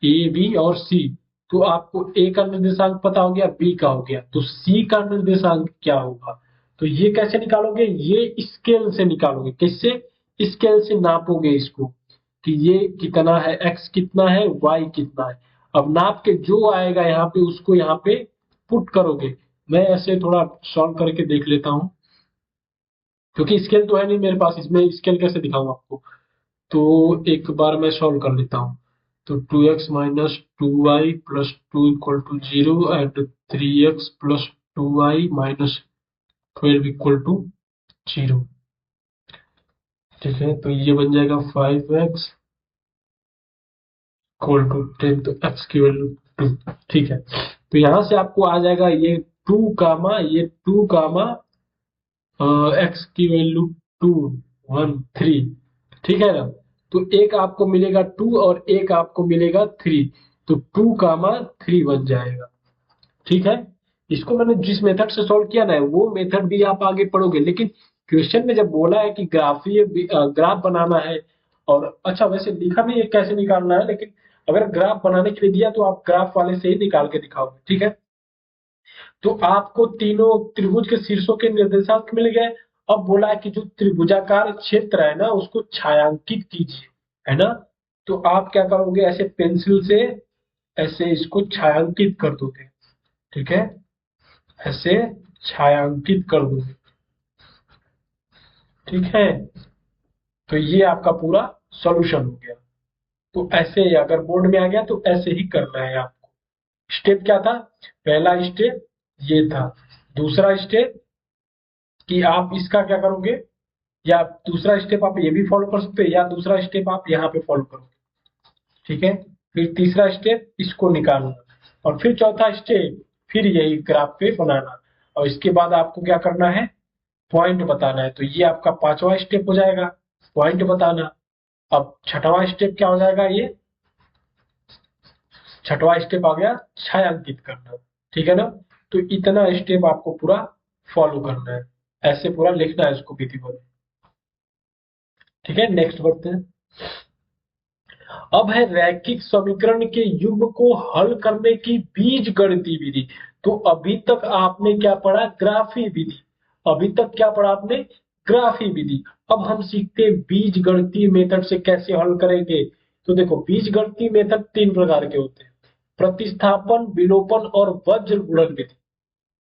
ए बी और सी, तो आपको ए का निर्देशांक पता हो गया, बी का हो गया, तो सी का निर्देशांक क्या होगा? तो ये कैसे निकालोगे? ये स्केल से निकालोगे। कैसे? स्केल से नापोगे इसको कि ये कितना है, एक्स कितना है, वाई कितना है। अब नाप के जो आएगा यहाँ पे उसको यहाँ पे पुट करोगे। मैं ऐसे थोड़ा सॉल्व करके देख लेता हूँ, क्योंकि स्केल तो है नहीं मेरे पास, इसमें स्केल कैसे दिखाऊं आपको। तो एक बार मैं सॉल्व कर लेता हूँ। तो 2x minus 2y plus 2 equal to zero and 3x plus 2y minus 12 equal to zero. ठीक है, तो ये बन जाएगा 5x इक्वल टू 10। तो x की वैल्यू ठीक है, तो यहां से आपको आ जाएगा ये 2 एक्स की वैल्यू 2 1 3, ठीक है ना। तो एक आपको मिलेगा 2 और एक आपको मिलेगा 3, तो 2 3 बन जाएगा। ठीक है, इसको मैंने जिस मेथड से सॉल्व किया ना वो मेथड भी आप आगे पढ़ोगे, लेकिन क्वेश्चन में जब बोला है कि ग्राफ बनाना है, और अच्छा वैसे लिखा भी है कैसे निकालना है, लेकिन अगर ग्राफ बनाने के लिए दिया तो आप ग्राफ वाले से ही निकाल के दिखाओगे। ठीक है, तो आपको तीनों त्रिभुज के शीर्षों के निर्देशांक मिल गए। अब बोला है कि जो त्रिभुजाकार क्षेत्र है ना उसको छायांकित कीजिए, है ना। तो आप क्या करोगे, ऐसे पेंसिल से ऐसे इसको छायांकित कर दोगे। ठीक है, ऐसे छायांकित कर दोगे। ठीक है, तो ये आपका पूरा सॉल्यूशन हो गया। तो ऐसे ही अगर बोर्ड में आ गया तो ऐसे ही करना है आपको। स्टेप क्या था, पहला स्टेप ये था, दूसरा स्टेप कि आप इसका क्या करोगे, या दूसरा स्टेप आप ये भी फॉलो कर सकते हो, या दूसरा स्टेप आप यहाँ पे फॉलो करोगे। ठीक है, फिर तीसरा स्टेप इसको निकालना, और फिर चौथा स्टेप फिर यही ग्राफ पे बनाना, और इसके बाद आपको क्या करना है, पॉइंट बताना है। तो ये आपका पांचवा स्टेप हो जाएगा, पॉइंट बताना। अब छठवां स्टेप क्या हो जाएगा, ये छठवां स्टेप आ गया छायांकित करना। ठीक है ना, तो इतना स्टेप आपको पूरा फॉलो करना है, ऐसे पूरा लिखना है इसको विधिवत। ठीक है, नेक्स्ट बढ़ते हैं। अब है रैखिक समीकरण के युग्म को हल करने की बीज गणितीय विधि। तो अभी तक आपने क्या पढ़ा, ग्राफी विधि। अभी तक क्या पढ़ा आपने, ग्राफी विधि। अब हम सीखते हैं बीज गणितीय मेथड से कैसे हल करेंगे। तो देखो, बीज गणितीय मेथड 3 प्रकार के होते हैं, प्रतिस्थापन, विलोपन और वज्र गुणन विधि,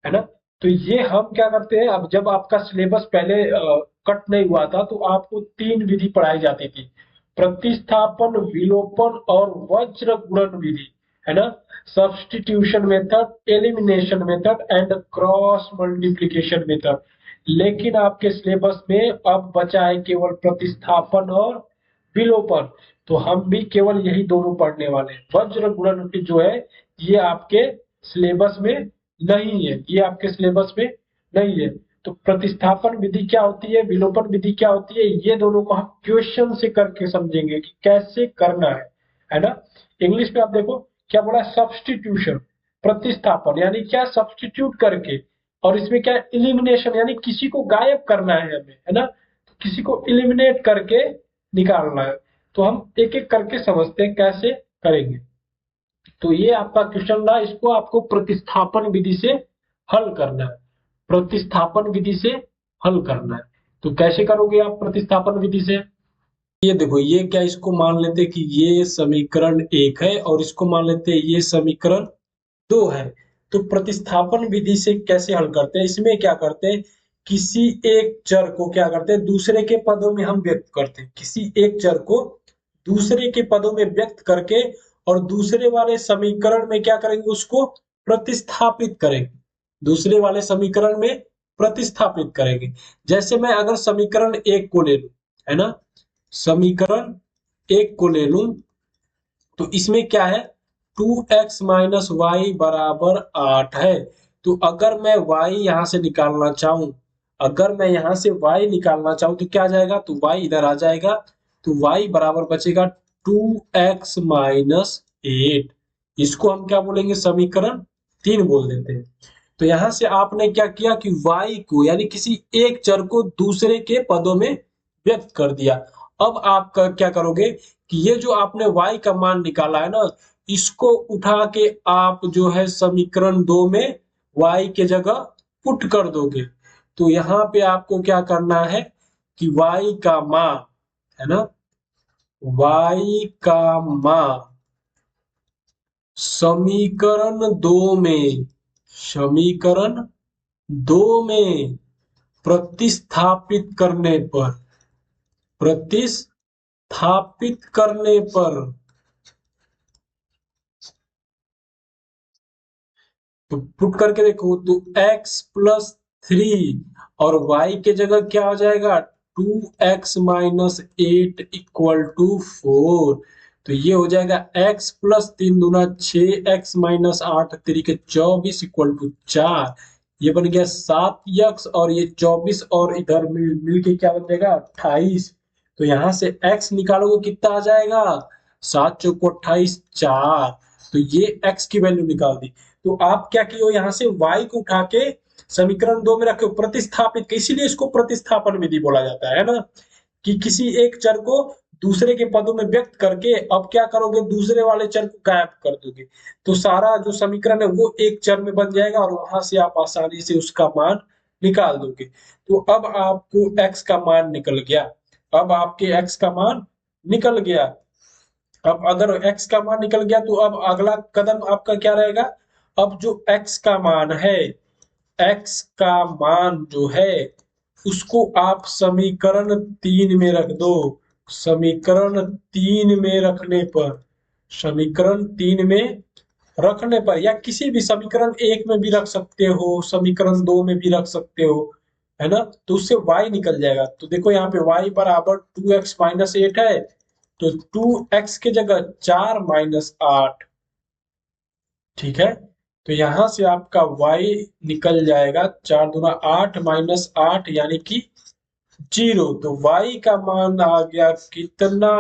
है ना। तो ये हम क्या करते हैं, अब जब आपका सिलेबस पहले कट नहीं हुआ था तो आपको 3 विधि पढ़ाई जाती थी, प्रतिस्थापन, विलोपन और वज्र गुणन विधि, है ना। Substitution method, elimination method and cross multiplication method. लेकिन आपके सिलेबस में अब बचा है केवल प्रतिस्थापन और विलोपन, तो हम भी केवल यही दोनों पढ़ने वाले हैं। वज्र गुणन जो है ये आपके सिलेबस में नहीं है, ये आपके सिलेबस में नहीं है। तो प्रतिस्थापन विधि क्या होती है, विलोपन विधि क्या होती है, ये दोनों को हम क्वेश्चन से करके समझेंगे कि कैसे करना है ना। इंग्लिश में आप देखो क्या बोला, सब्स्टिट्यूशन, प्रतिस्थापन यानी क्या, सब्स्टिट्यूट करके, और इसमें क्या, इलिमिनेशन यानी किसी को गायब करना है हमें, है ना। तो किसी को इलिमिनेट करके निकालना है। तो हम एक एक करके समझते हैं कैसे करेंगे। तो ये आपका क्वेश्चन रहा, इसको आपको प्रतिस्थापन विधि से हल करना है, प्रतिस्थापन विधि से हल करना है। तो कैसे करोगे आप प्रतिस्थापन विधि से, ये देखो, ये क्या, इसको मान लेते हैं कि ये समीकरण 1 है और इसको मान लेते हैं ये समीकरण 2 है। तो प्रतिस्थापन विधि से कैसे हल करते हैं, इसमें क्या करते हैं, किसी एक चर को क्या करते हैं दूसरे के पदों में हम व्यक्त करते हैं, किसी एक चर को दूसरे के पदों में व्यक्त करके, और दूसरे वाले समीकरण में क्या करेंगे, उसको प्रतिस्थापित करेंगे, दूसरे वाले समीकरण में प्रतिस्थापित करेंगे। जैसे मैं अगर समीकरण 1 को ले लूं, है ना, समीकरण 1 को ले लूं, तो इसमें क्या है, 2x माइनस वाई बराबर 8 है। तो अगर मैं y यहां से निकालना चाहूं, अगर मैं यहां से y निकालना चाहूं तो क्या आ जाएगा, तो y इधर आ जाएगा, तो y बराबर बचेगा 2x माइनस 8। इसको हम क्या बोलेंगे, समीकरण 3 बोल देते हैं। तो यहां से आपने क्या किया कि y को यानी किसी एक चर को दूसरे के पदों में व्यक्त कर दिया। अब आप क्या करोगे कि ये जो आपने y का मान निकाला है ना, इसको उठा के आप जो है समीकरण 2 में y के जगह पुट कर दोगे। तो यहाँ पे आपको क्या करना है कि y का मान, है ना, y का मान समीकरण 2 में प्रतिस्थापित करने पर, प्रतिस्थापित करने पर, तो पुट करके देखो, तो x+3 और y के जगह क्या हो जाएगा, 2x माइनस 8 इक्वल टू 4। तो ये हो जाएगा x प्लस 3 दूना 6 x माइनस 8 3 के 24 इक्वल टू 4। ये बन गया 7x और ये 24 और इधर मिल के क्या बन जाएगा 28। तो यहाँ से x निकालोगे कितना आ जाएगा 7 चौको 28 4। तो ये x की वैल्यू निकाल दी। तो आप क्या किए यहाँ से y को उठा के समीकरण 2 में रखे प्रतिस्थापित, इसीलिए इसको प्रतिस्थापन विधि बोला जाता है ना, कि किसी एक चर को दूसरे के पदों में व्यक्त करके अब क्या करोगे दूसरे वाले चर को गायब कर दोगे, तो सारा जो समीकरण है वो एक चर में बन जाएगा और वहां से आप आसानी से उसका मान निकाल दोगे। तो अब आपको x का मान निकल गया। अब आपके x का मान निकल गया। अब अगर x का मान निकल गया तो अब अगला कदम आपका क्या रहेगा। अब जो x का मान है, x का मान जो है उसको आप समीकरण 3 में रख दो। समीकरण 3 में रखने पर, समीकरण 3 में रखने पर या किसी भी समीकरण 1 में भी रख सकते हो, समीकरण 2 में भी रख सकते हो, है ना। तो उससे y निकल जाएगा। तो देखो यहाँ पे y बराबर 2x माइनस 8 है, तो 2x के जगह 4 माइनस 8, ठीक है। तो यहां से आपका y निकल जाएगा 4 दूना 8 माइनस 8 यानी कि 0। तो y का मान आ गया कितना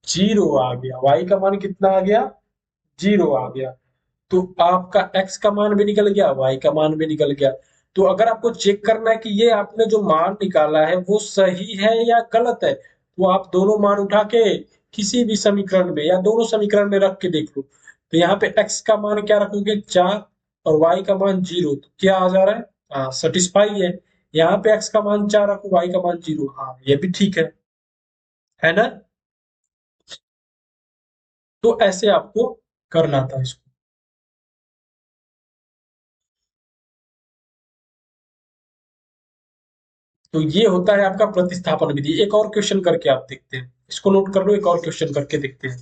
0 आ गया। y का मान कितना आ गया 0 आ गया। तो आपका x का मान भी निकल गया, y का मान भी निकल गया। तो अगर आपको चेक करना है कि ये आपने जो मान निकाला है वो सही है या गलत है, तो आप दोनों मान उठा के किसी भी समीकरण में या दोनों समीकरण में रख के देख लो। तो यहाँ पे x का मान क्या रखोगे 4 और y का मान 0, तो क्या आ जा रहा है, हाँ सेटिस्फाई है। यहाँ पे x का मान 4 रखो, y का मान 0, हाँ ये भी ठीक है ना। तो ऐसे आपको करना था इसको। तो ये होता है आपका प्रतिस्थापन विधि। एक और क्वेश्चन करके आप देखते हैं, इसको नोट कर लो, एक और क्वेश्चन करके देखते हैं।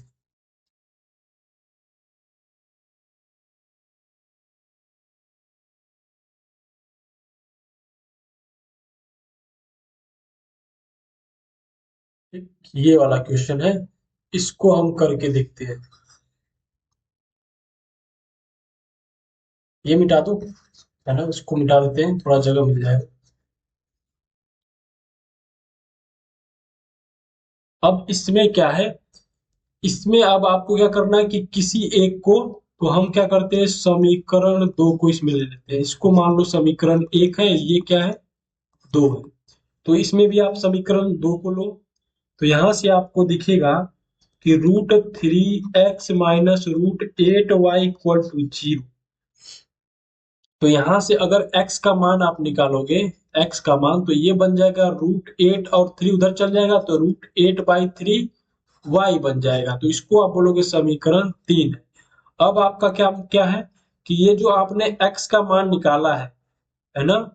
ये वाला क्वेश्चन है, इसको हम करके देखते हैं। ये मिटा दो, है ना, इसको मिटा देते हैं, थोड़ा जगह मिल जाएगा। अब इसमें क्या है, इसमें अब आपको क्या करना है कि किसी एक को, तो हम क्या करते हैं समीकरण 2 को इसमें ले लेते हैं। इसको मान लो समीकरण 1 है, ये क्या है 2 है। तो इसमें भी आप समीकरण 2 को लो। तो यहां से आपको दिखेगा कि √3x minus √8y equal to 0। तो यहां से अगर x का मान आप निकालोगे, x का मान, तो ये बन जाएगा √8 और 3 उधर चल जाएगा तो √8/3 y बन जाएगा। तो इसको आप बोलोगे समीकरण 3 है। अब आपका क्या क्या है कि ये जो आपने x का मान निकाला है ना,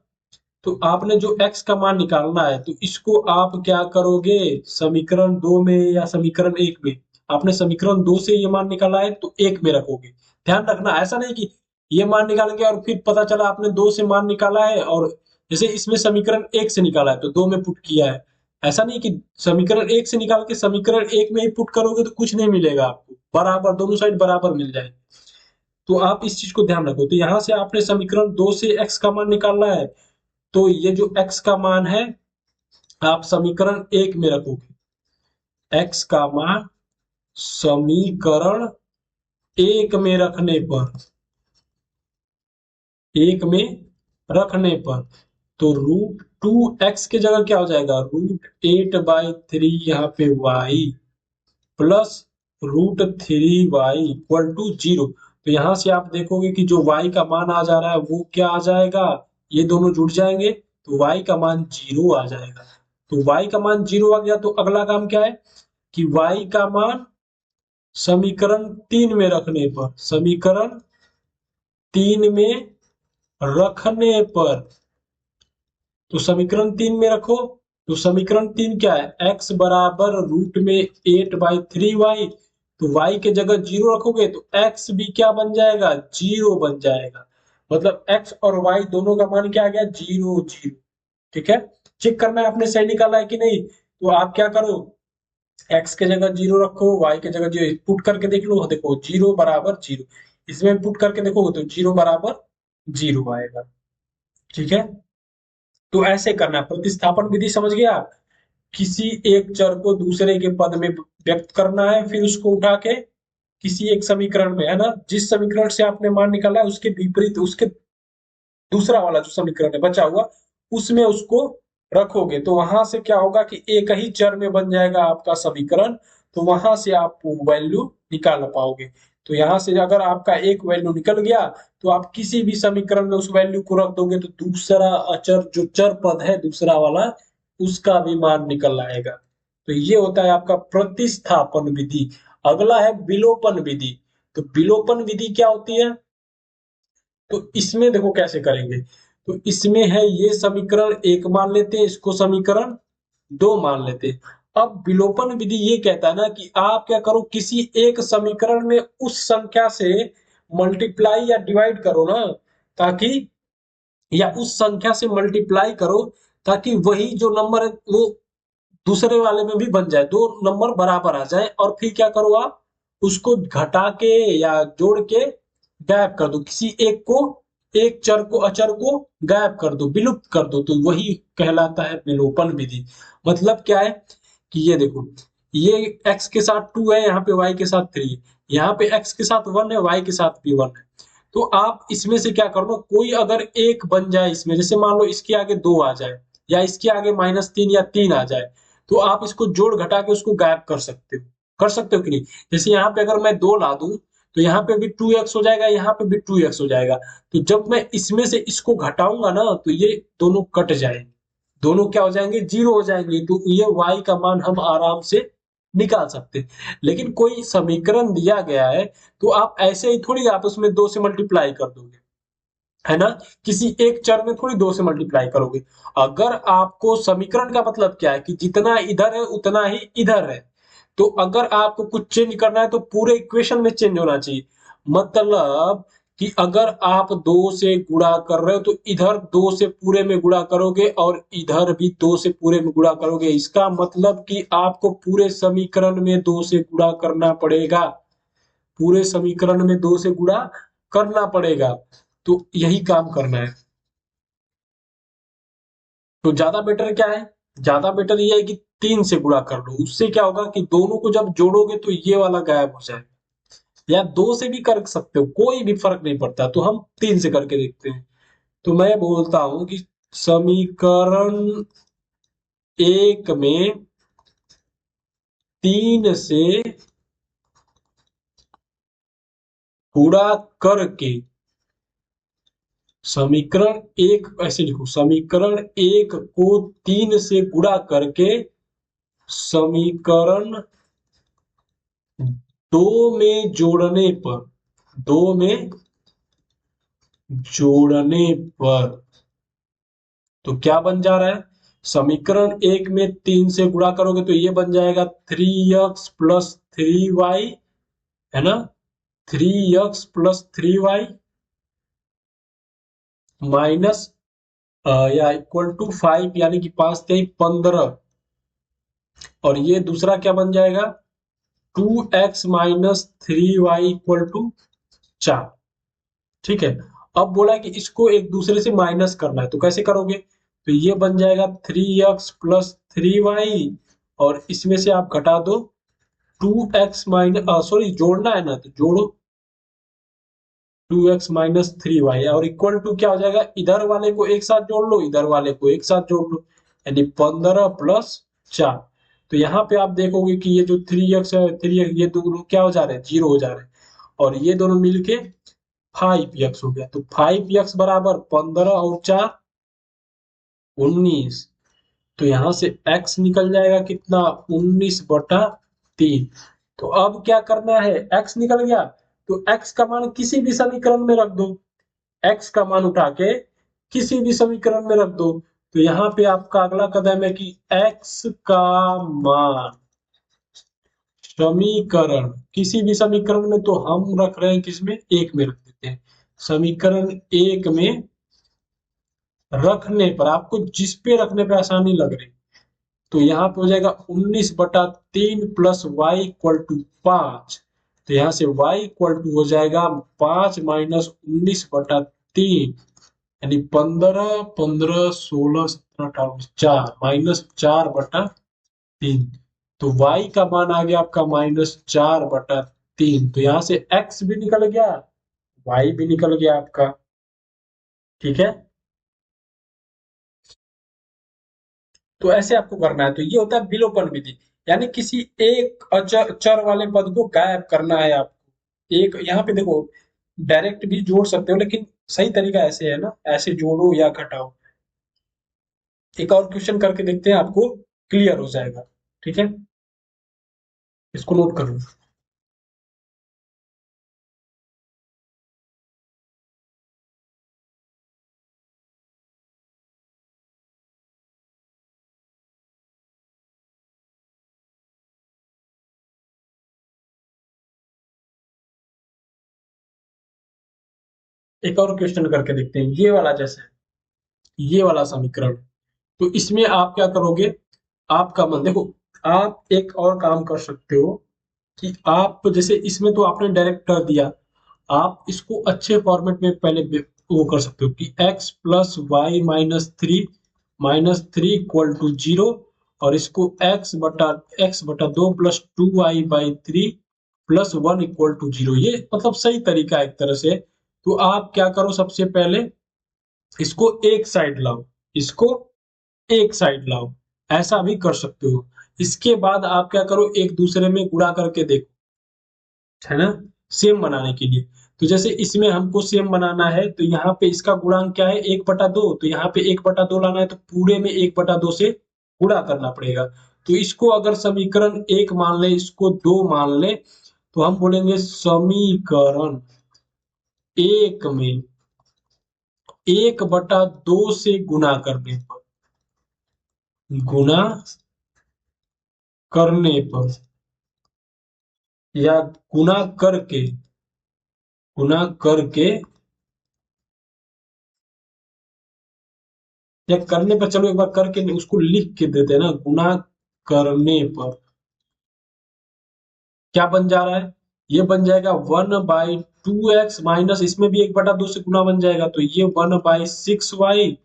तो आपने जो x का मान निकालना है तो इसको आप क्या करोगे समीकरण 2 में या समीकरण 1 में। आपने समीकरण 2 से ये मान निकाला है तो 1 में रखोगे। ध्यान रखना ऐसा नहीं कि ये मान निकालेंगे और फिर पता चला आपने 2 से मान निकाला है और जैसे इसमें समीकरण 1 से निकाला है तो 2 में पुट किया है। ऐसा नहीं कि समीकरण 1 से निकाल के समीकरण 1 में ही पुट करोगे तो कुछ नहीं मिलेगा आपको, बराबर दोनों साइड बराबर मिल जाएगी। तो आप इस चीज को ध्यान रखो। तो यहाँ से आपने समीकरण 2 से x का मान निकालना है, तो ये जो x का मान है आप समीकरण 1 में रखोगे। x का मान समीकरण 1 में रखने पर, 1 में रखने पर, तो √2x के जगह क्या हो जाएगा √8/3 यहाँ पे y plus √3y equal to 0। तो यहां से आप देखोगे कि जो y का मान आ जा रहा है वो क्या आ जाएगा, ये दोनों जुड़ जाएंगे तो y का मान 0 आ जाएगा। तो y का मान 0 आ गया तो अगला काम क्या है कि y का मान समीकरण 3 में रखने पर, समीकरण 3 में रखने पर, तो समीकरण 3 में रखो। तो समीकरण 3 क्या है x बराबर √8/3y। तो y के जगह 0 रखोगे तो x भी क्या बन जाएगा 0 बन जाएगा। मतलब x और y दोनों का मान क्या आ गया 0 0। ठीक है, चेक करना है आपने सही निकाला है कि नहीं। तो आप क्या करो एक्स के जगह 0 रखो, वाई के जगह 0 पुट करके देख लो, देखो 0 बराबर 0, इसमें पुट करके देखोगे तो 0 बराबर 0 आएगा। ठीक है, तो ऐसे करना है। प्रतिस्थापन विधि समझ गया आप? किसी एक चर को दूसरे के पद में व्यक्त करना है, फिर उसको उठा के किसी एक समीकरण में, है ना, जिस समीकरण से आपने मान निकाला है उसके विपरीत, उसके दूसरा वाला जो समीकरण है बचा हुआ, उसमें उसको रखोगे, तो वहां से क्या होगा कि एक ही चर में बन जाएगा आपका समीकरण, तो वहां से आप वैल्यू निकाल पाओगे। तो यहाँ से अगर आपका एक वैल्यू निकल गया, तो आप किसी भी समीकरण में उस वैल्यू को रख दोगे, तो दूसरा अचर जो चर पद है दूसरा वाला, उसका भी मान निकल आएगा। तो ये होता है आपका प्रतिस्थापन विधि। अगला है विलोपन विधि। तो विलोपन विधि क्या होती है? तो इसमें देखो कैसे करेंगे। तो इसमें है ये समीकरण एक मान लेते हैं, इसको समीकरण दो मान लेते हैं। अब विलोपन विधि ये कहता है ना कि आप क्या करो, किसी एक समीकरण में उस संख्या से मल्टीप्लाई या डिवाइड करो ना, ताकि, या उस संख्या से मल्टीप्लाई करो ताकि वही जो नंबर है वो दूसरे वाले में भी बन जाए, दो नंबर बराबर आ जाए, और फिर क्या करो आप उसको घटा के या जोड़ के गायब कर दो, किसी एक को, एक चर को, अचर को गायब कर दो, विलुप्त कर दो, तो वही कहलाता है विलोपन विधि। मतलब क्या है कि ये देखो, ये x के साथ 2 है, यहाँ पे y के साथ 3 है, यहाँ पे x के साथ 1 है, y के साथ भी 1 है। तो आप इसमें से क्या कर लो, कोई अगर एक बन जाए इसमें, जैसे मान लो इसके आगे 2 आ जाए, या इसके आगे -3 या 3 आ जाए, तो आप इसको जोड़ घटा के उसको गायब कर सकते हो। कर सकते हो कि नहीं? जैसे यहाँ पे अगर मैं 2 ला दूं, तो यहाँ पे भी 2x हो जाएगा, यहाँ पे भी 2x हो जाएगा। तो जब मैं इसमें से इसको घटाऊंगा ना, तो ये दोनों कट जाएंगे, दोनों क्या हो जाएंगे, 0 हो जाएंगे, तो ये y का मान हम आराम से निकाल सकते हैं। लेकिन कोई समीकरण दिया गया है, तो आप ऐसे ही थोड़ी आप उसमें 2 से मल्टीप्लाई कर दोगे, है ना, किसी एक चर में थोड़ी 2 से मल्टीप्लाई करोगे। अगर आपको, समीकरण का मतलब क्या है कि जितना इधर है उतना ही इधर है, तो अगर आपको कुछ चेंज करना है तो पूरे इक्वेशन में चेंज होना चाहिए। मतलब कि अगर आप 2 से गुणा कर रहे हो, तो इधर 2 से पूरे में गुणा करोगे और इधर भी 2 से पूरे में गुणा करोगे, इसका मतलब कि आपको पूरे समीकरण में 2 से गुणा करना पड़ेगा, पूरे समीकरण में 2 से गुणा करना पड़ेगा। तो यही काम करना है। तो ज्यादा बेटर क्या है? ज्यादा बेटर ये है कि 3 से गुणा कर लो, उससे क्या होगा कि दोनों को जब जोड़ोगे तो ये वाला गायब हो जाएगा। या 2 से भी कर सकते हो, कोई भी फर्क नहीं पड़ता, तो हम 3 से करके देखते हैं। तो मैं बोलता हूं कि समीकरण एक में 3 से गुणा करके, समीकरण एक, ऐसे लिखो, समीकरण एक को 3 से गुणा करके समीकरण दो में जोड़ने पर, दो में जोड़ने पर, तो क्या बन जा रहा है, समीकरण एक में 3 से गुणा करोगे तो ये बन जाएगा 3x प्लस 3y, है ना, 3x प्लस 3y माइनस या इक्वल टू 5, यानी कि 5×3 = 15, और ये दूसरा क्या बन जाएगा, 2x minus 3y equal to 4। ठीक है, अब बोला कि इसको एक दूसरे से माइनस करना है, तो कैसे करोगे, तो ये बन जाएगा 3x प्लस 3y, और इसमें से आप घटा दो 2x माइनस, सॉरी जोड़ना है ना, तो जोड़ो 2x माइनस 3y, और इक्वल टू क्या हो जाएगा, इधर वाले को एक साथ जोड़ लो, इधर वाले को एक साथ जोड़ लो, यानी 15 प्लस 4। तो यहाँ पे आप देखोगे कि ये जो 3x है, 3x, ये दोनों क्या हो जा रहे हैं, 0 हो जा रहे हैं, और ये दोनों मिलके 5x हो गया। तो 5x बराबर 15 और 4 19। तो यहां से x निकल जाएगा कितना, 19/3। तो अब क्या करना है, x निकल गया, तो x का मान किसी भी समीकरण में रख दो, x का मान उठा के किसी भी समीकरण में रख दो। तो यहाँ पे आपका अगला कदम है कि x का मान, समीकरण, किसी भी समीकरण में, तो हम रख रहे हैं किसमें, एक में रख देते हैं, समीकरण एक में रखने पर, आपको जिस पे रखने पे आसानी लग रही, तो यहाँ पे हो जाएगा 19/3 प्लस वाई इक्वल टू 5। तो यहाँ से y इक्वल टू हो जाएगा 5 माइनस 19/3 यानी 15, 15, 16, 17, 18, 4 माइनस 4/3। तो y का मान आ गया आपका -4/3। तो यहाँ से x भी निकल गया, y भी निकल गया आपका। ठीक है, तो ऐसे आपको करना है। तो ये होता है विलोपन विधि, यानी किसी एक अचर चर वाले पद को गायब करना है आपको। एक यहाँ पे देखो, डायरेक्ट भी जोड़ सकते हो, लेकिन सही तरीका ऐसे है ना, ऐसे जोड़ो या घटाओ। एक और क्वेश्चन करके देखते हैं, आपको क्लियर हो जाएगा। ठीक है, इसको नोट कर लो। एक और क्वेश्चन करके देखते हैं, ये वाला जैसे ये वाला समीकरण। तो इसमें आप क्या करोगे, आपका मन देखो, आप एक और काम कर सकते हो कि आप जैसे इसमें तो आपने डायरेक्ट कर दिया, आप इसको अच्छे फॉर्मेट में पहले वो कर सकते हो कि x plus y minus three equal to 0, और इसको x बटा 2 plus 2y/3 plus 1 equal to 0। ये मतलब सही तरीका है एक तरह से। तो आप क्या करो, सबसे पहले इसको एक साइड लाओ, इसको एक साइड लाओ, ऐसा भी कर सकते हो। इसके बाद आप क्या करो, एक दूसरे में गुणा करके देखो, है ना, सेम बनाने के लिए। तो जैसे इसमें हमको सेम बनाना है, तो यहाँ पे इसका गुणांक क्या है, 1/2। तो यहाँ पे 1/2 लाना है, तो पूरे में 1/2 से गुणा करना पड़ेगा। तो इसको अगर समीकरण 1 मान ले, इसको 2 मान ले, तो हम बोलेंगे समीकरण 1 में 1/2 से गुणा गुणा करने पर या गुना करके या करने पर, चलो एक बार करके नहीं, उसको लिख के देते हैं ना, गुना करने पर क्या बन जा रहा है, ये बन जाएगा 1/2x माइनस, इसमें भी 1/2 से गुना बन जाएगा, तो ये 1/6y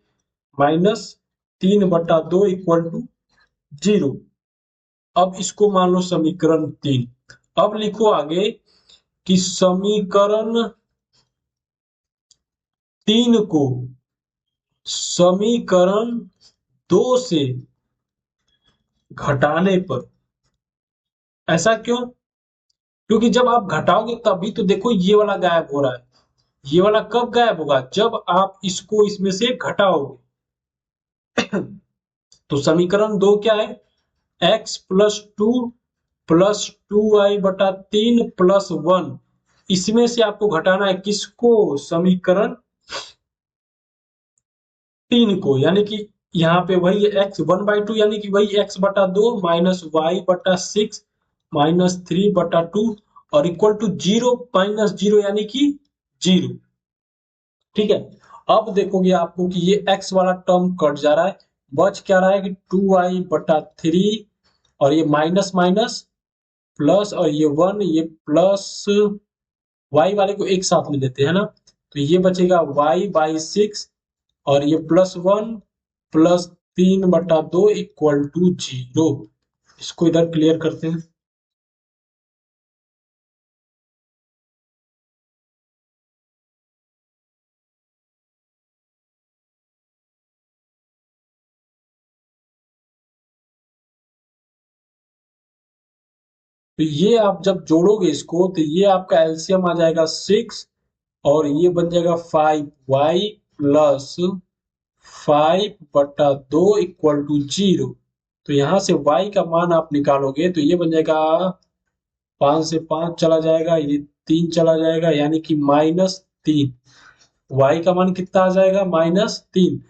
माइनस 3/2 इक्वल टू 0। अब इसको मान लो समीकरण 3। अब लिखो आगे कि समीकरण 3 को समीकरण 2 से घटाने पर। ऐसा क्यों, क्योंकि जब आप घटाओगे तभी तो देखो ये वाला गायब हो रहा है। ये वाला कब गायब होगा, जब आप इसको इसमें से घटाओगे। तो समीकरण 2 क्या है, x+2 + 2y/3 + 1। इसमें से आपको घटाना है किसको, समीकरण 3 को, यानी कि यहाँ पे वही x 1/2, यानी कि वही x/2 माइनस y/6 माइनस 3/2 और इक्वल टू 0 माइनस 0 यानी कि 0। ठीक है, अब देखोगे आपको कि ये x वाला टर्म कट जा रहा है, बच क्या रहा है कि 2y/3, और ये माइनस माइनस प्लस, और ये 1, ये प्लस y वाले को एक साथ ले लेते हैं ना, तो ये बचेगा y/6, और ये +1 प्लस 3/2 इक्वल टू 0। इसको इधर क्लियर करते हैं। तो ये आप जब जोड़ोगे इसको, तो ये आपका एलसीएम आ जाएगा 6, और ये बन जाएगा 5y प्लस 5/2 इक्वल टू 0। तो यहाँ से y का मान आप निकालोगे, तो ये बन जाएगा 5 से 5 चला जाएगा, ये 3 चला जाएगा, यानी कि -3। y का मान कितना आ जाएगा, -3।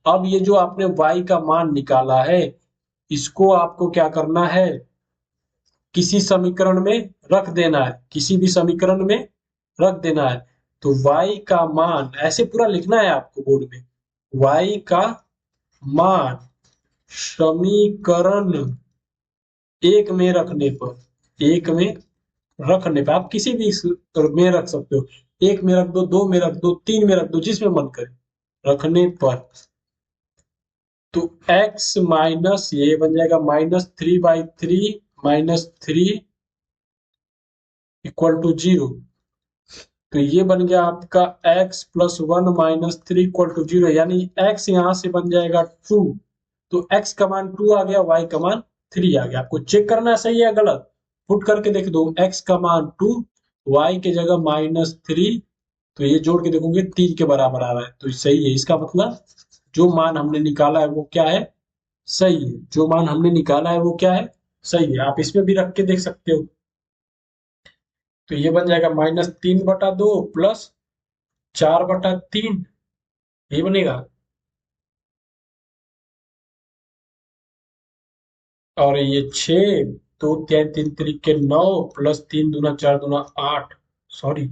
अब ये जो आपने y का मान निकाला है, इसको आपको क्या करना है, किसी समीकरण में रख देना है, किसी भी समीकरण में रख देना है। तो y का मान ऐसे पूरा लिखना है आपको बोर्ड में, y का मान समीकरण एक में रखने पर, एक में रखने पर आप किसी भी में रख सकते हो, एक में रख दो, दो में रख दो, तीन में रख दो, जिसमें मन करे रखने पर, तो x माइनस ये बन जाएगा -3/3 -3 इक्वल टू 0। तो ये बन गया आपका x प्लस 1 -3 इक्वल टू 0, यानी x यहां से बन जाएगा 2। तो x का मान 2 आ गया, y का मान 3 आ गया। आपको चेक करना है सही है गलत, पुट करके देख दो, x का मान 2, y की जगह -3, तो ये जोड़ के देखोगे 3 के बराबर आ रहा है, तो सही है। इसका मतलब जो मान हमने निकाला है वो क्या है, सही है। जो मान हमने निकाला है वो क्या है, सही है। आप इसमें भी रख के देख सकते हो। तो ये बन जाएगा -3/2 प्लस 4/3, ये बनेगा। और ये 6, तो 3 3 3 9 प्लस 3 दूना 4 दूना 8, सॉरी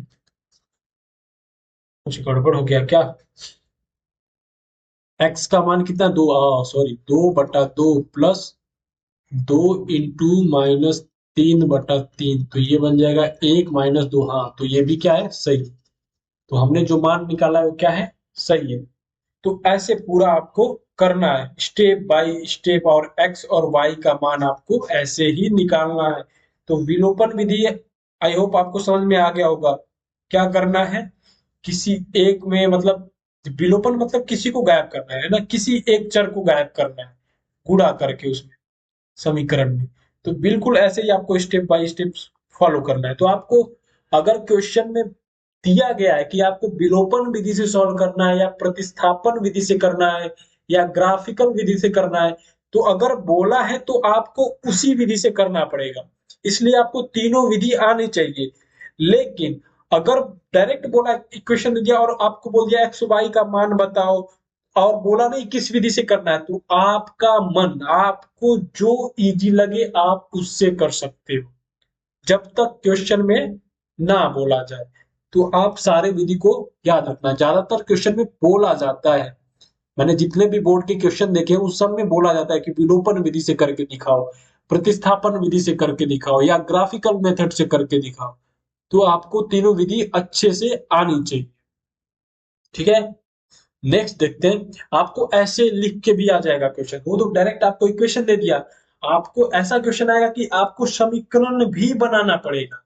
कुछ गड़बड़ हो गया क्या। x का मान कितना, 2, सॉरी 2/2 प्लस 2 इंटू -3/3, तो ये बन जाएगा 1 - 2। हाँ, तो ये भी क्या है, सही। तो हमने जो मान निकाला है वो क्या है, सही है। तो ऐसे पूरा आपको करना है स्टेप बाय स्टेप, और x और y का मान आपको ऐसे ही निकालना है। तो विलोपन विधि आई होप आपको समझ में आ गया होगा। क्या करना है, किसी एक में मतलब विलोपन मतलब किसी को गायब करना है ना, किसी एक चर को गायब करना है गुणा करके उसमें समीकरण में। तो बिल्कुल ऐसे ही आपको स्टेप बाय स्टेप फॉलो करना है। तो आपको अगर क्वेश्चन में दिया गया है कि आपको विलोपन विधि से सॉल्व करना है, या प्रतिस्थापन विधि से करना है, या ग्राफिकल विधि से करना है, तो अगर बोला है तो आपको उसी विधि से करना पड़ेगा। इसलिए आपको तीनों विधि आनी चाहिए। लेकिन अगर डायरेक्ट बोला, इक्वेशन दे दिया और आपको बोल दिया एक्स वाई का मान बताओ, और बोला नहीं किस विधि से करना है, तो आपका मन, आपको जो इजी लगे आप उससे कर सकते हो, जब तक क्वेश्चन में ना बोला जाए। तो आप सारे विधि को याद रखना। ज्यादातर क्वेश्चन में बोला जाता है, मैंने जितने भी बोर्ड के क्वेश्चन देखे हैं उस सब में बोला जाता है कि विलोपन विधि से करके दिखाओ, प्रतिस्थापन विधि से करके दिखाओ, या ग्राफिकल मेथड से करके दिखाओ। तो आपको तीनों विधि अच्छे से आनी चाहिए, ठीक है। नेक्स्ट देखते हैं। आपको ऐसे लिख के भी आ जाएगा क्वेश्चन, वो तो डायरेक्ट आपको इक्वेशन दे दिया, आपको ऐसा क्वेश्चन आएगा कि आपको समीकरण भी बनाना पड़ेगा।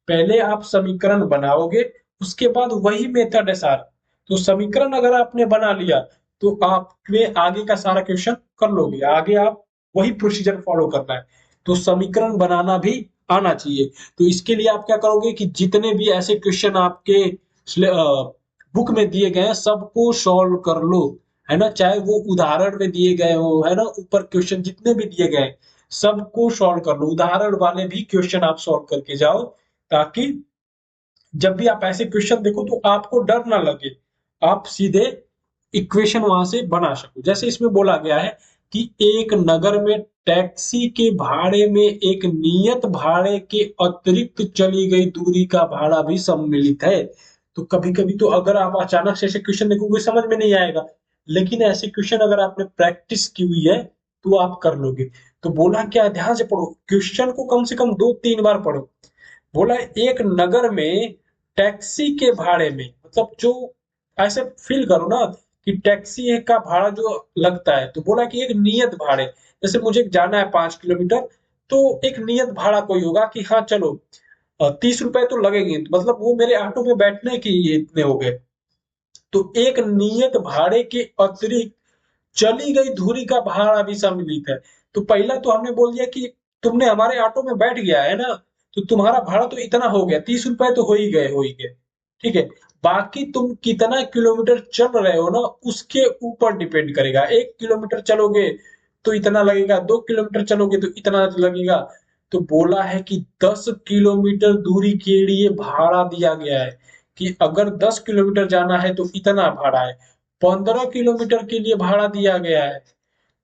पहले आप समीकरण बनाओगे, उसके बाद वही मेथड है सारा। तो समीकरण अगर आपने बना लिया तो आपने आगे का सारा क्वेश्चन कर लोगे, आगे आप वही प्रोसीजर फॉलो करना है। तो समीकरण बनाना भी आना चाहिए। तो इसके लिए आप क्या करोगे कि जितने भी ऐसे क्वेश्चन आपके बुक में दिए गए हैं सबको सॉल्व कर लो, है ना। चाहे वो उदाहरण में दिए गए हो, है ना, ऊपर क्वेश्चन जितने भी दिए गए सबको सॉल्व कर लो। उदाहरण वाले भी क्वेश्चन आप सॉल्व करके जाओ, ताकि जब भी आप ऐसे क्वेश्चन देखो तो आपको डर ना लगे, आप सीधे इक्वेशन वहां से बना सको। जैसे इसमें बोला गया है कि एक नगर में टैक्सी के भाड़े में एक नियत भाड़े के अतिरिक्त चली गई दूरी का भाड़ा भी सम्मिलित है। तो कभी कभी तो अगर आप अचानक से ऐसे क्वेश्चन देखोगे समझ में नहीं आएगा, लेकिन ऐसे क्वेश्चन अगर आपने प्रैक्टिस की हुई है तो आप कर लोगे। तो बोला क्या, ध्यान से पढ़ो क्वेश्चन को, कम से कम 2 3 बार पढ़ो। बोला एक नगर में टैक्सी के भाड़े में, मतलब जो, ऐसे फील करो ना कि टैक्सी का भाड़ा जो लगता है, तो बोला कि एक नियत भाड़े, जैसे मुझे जाना है 5 किलोमीटर, तो एक नियत भाड़ा कोई होगा कि हाँ चलो 30 रुपए तो लगेंगे, मतलब वो मेरे ऑटो में बैठने के ये इतने हो गए। तो एक नियत भाड़े के अतिरिक्त चली गई दूरी का भाड़ा भी सम्मिलित है। तो पहला तो हमने बोल दिया कि तुमने हमारे ऑटो में बैठ गया है ना, तो तुम्हारा भाड़ा तो इतना हो गया, 30 रुपए तो हो ही गए, ठीक है। बाकी तुम कितना किलोमीटर चल रहे हो ना उसके ऊपर डिपेंड करेगा। 1 किलोमीटर चलोगे तो इतना लगेगा, 2 किलोमीटर चलोगे तो इतना लगेगा। तो बोला है कि 10 किलोमीटर दूरी के लिए भाड़ा दिया गया है, कि अगर 10 किलोमीटर जाना है तो इतना भाड़ा है, 15 किलोमीटर के लिए भाड़ा दिया गया है।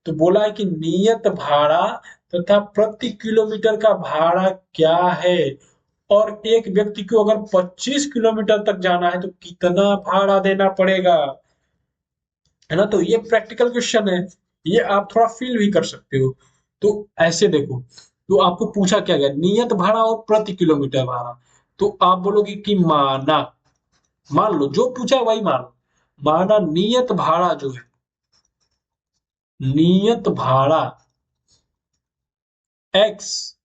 तो बोला है कि नियत भाड़ा तथा प्रति किलोमीटर का भाड़ा क्या है, और एक व्यक्ति को अगर 25 किलोमीटर तक जाना है तो कितना भाड़ा देना पड़ेगा, है ना। तो ये प्रैक्टिकल क्वेश्चन है। ये आप थोड़ा फील भी कर सकते हो। तो ऐसे देखो, तो आपको पूछा क्या गया, नियत भाड़ा और प्रति किलोमीटर भाड़ा। तो आप बोलोगे कि माना, मान लो जो पूछा वही मान लो। माना नियत भाड़ा जो है, नियत भाड़ा एक्स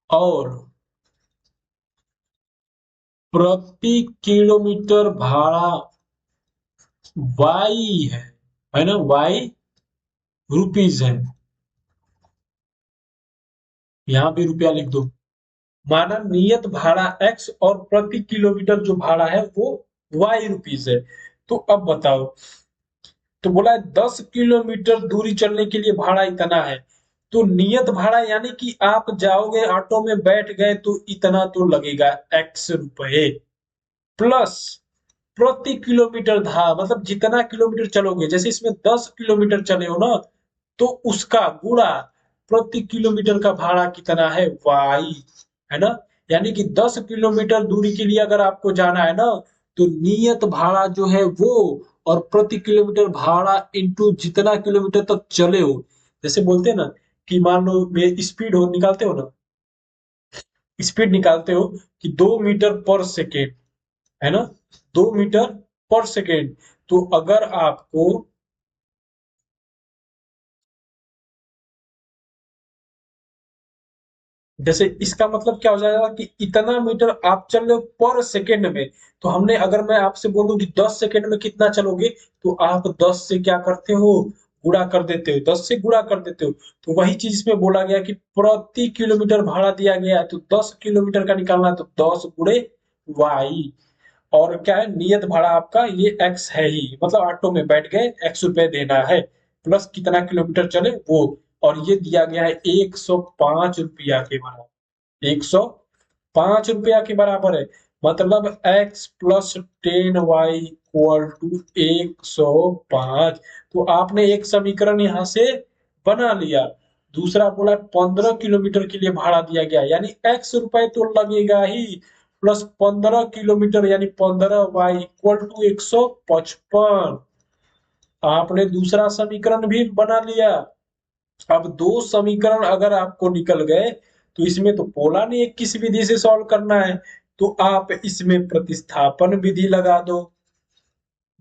और प्रति किलोमीटर भाड़ा वाई है ना, वाई रुपीज है। यहां भी रुपया लिख दो। माना नियत भाड़ा एक्स और प्रति किलोमीटर जो भाड़ा है वो वाई रुपीज है। तो अब बताओ, तो बोला है 10 किलोमीटर दूरी चलने के लिए भाड़ा इतना है। तो नियत भाड़ा यानी कि आप जाओगे ऑटो में बैठ गए तो इतना तो लगेगा एक्स रुपए, प्लस प्रति किलोमीटर धा मतलब जितना किलोमीटर चलोगे, जैसे इसमें 10 किलोमीटर चले हो ना, तो उसका गुणा प्रति किलोमीटर का भाड़ा कितना है वाई, है ना। यानी कि 10 किलोमीटर दूरी के लिए अगर आपको जाना है ना, तो नियत भाड़ा जो है वो और प्रति किलोमीटर भाड़ा इंटू जितना किलोमीटर तक चले हो। जैसे बोलते हैं ना कि मान लो स्पीड हो निकालते हो ना, स्पीड निकालते हो कि 2 मीटर पर सेकेंड, है ना, 2 मीटर पर सेकेंड। तो अगर आपको, जैसे इसका मतलब क्या हो जाएगा कि इतना मीटर आप चल रहे हो पर सेकेंड में। तो हमने, अगर मैं आपसे बोलूं कि 10 सेकेंड में कितना चलोगे, तो आप 10 से क्या करते हो, गुणा कर देते हो, 10 से गुणा कर देते हो। तो वही चीज इसमें बोला गया कि प्रति किलोमीटर भाड़ा दिया गया है, तो 10 किलोमीटर का निकालना है, तो 10 गुणे वाई। और क्या है, नियत भाड़ा आपका ये एक्स है ही, मतलब ऑटो में बैठ गए एक्स रुपए देना है, प्लस कितना किलोमीटर चले वो। और ये दिया गया है 105 रुपया के बराबर, 105 रुपया के बराबर है। मतलब x plus 10 y equal to 105। तो आपने एक समीकरण यहां से बना लिया। दूसरा बोला 15 किलोमीटर के लिए भाड़ा दिया गया, यानी एक्स रुपए तो लगेगा ही, प्लस 15 किलोमीटर यानी 15 वाई इक्वल टू 155। आपने दूसरा समीकरण भी बना लिया। अब दो समीकरण अगर आपको निकल गए, तो इसमें तो बोला नहीं है किस विधि से सॉल्व करना है, तो आप इसमें प्रतिस्थापन विधि लगा दो,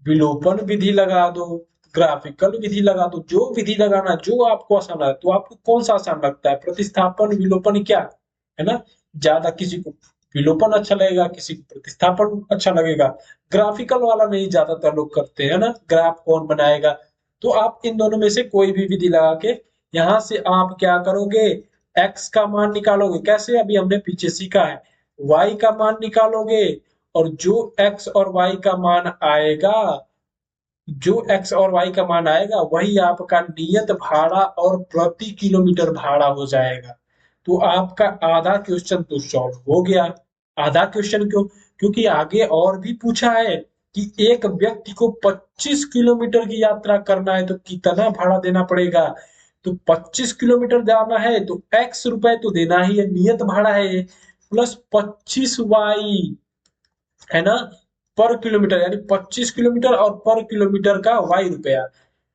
विलोपन विधि लगा दो, ग्राफिकल विधि लगा दो, जो विधि लगाना जो आपको आसान लगे। तो आपको कौन सा आसान लगता है, प्रतिस्थापन विलोपन क्या, है ना। ज्यादा किसी को विलोपन अच्छा लगेगा, किसी को प्रतिस्थापन अच्छा लगेगा। ग्राफिकल वाला नहीं ज्यादातर लोग करते हैं ना, ग्राफ कौन बनाएगा। तो आप इन दोनों में से कोई भी विधि लगा के यहाँ से आप क्या करोगे, एक्स का मान निकालोगे। कैसे, अभी हमने पीछे सीखा है। वाई का मान निकालोगे, और जो एक्स और वाई का मान आएगा, जो एक्स और वाई का मान आएगा वही आपका नियत भाड़ा और प्रति किलोमीटर भाड़ा हो जाएगा। तो आपका आधा क्वेश्चन तो सॉल्व हो गया। आधा क्वेश्चन क्यों, क्योंकि आगे और भी पूछा है कि एक व्यक्ति को 25 किलोमीटर की यात्रा करना है तो कितना भाड़ा देना पड़ेगा। तो 25 किलोमीटर जाना है तो एक्स रुपए तो देना ही है, नियत भाड़ा है ये, प्लस 25 वाई, है ना, पर किलोमीटर, यानी 25 किलोमीटर और पर किलोमीटर का वाई रुपया।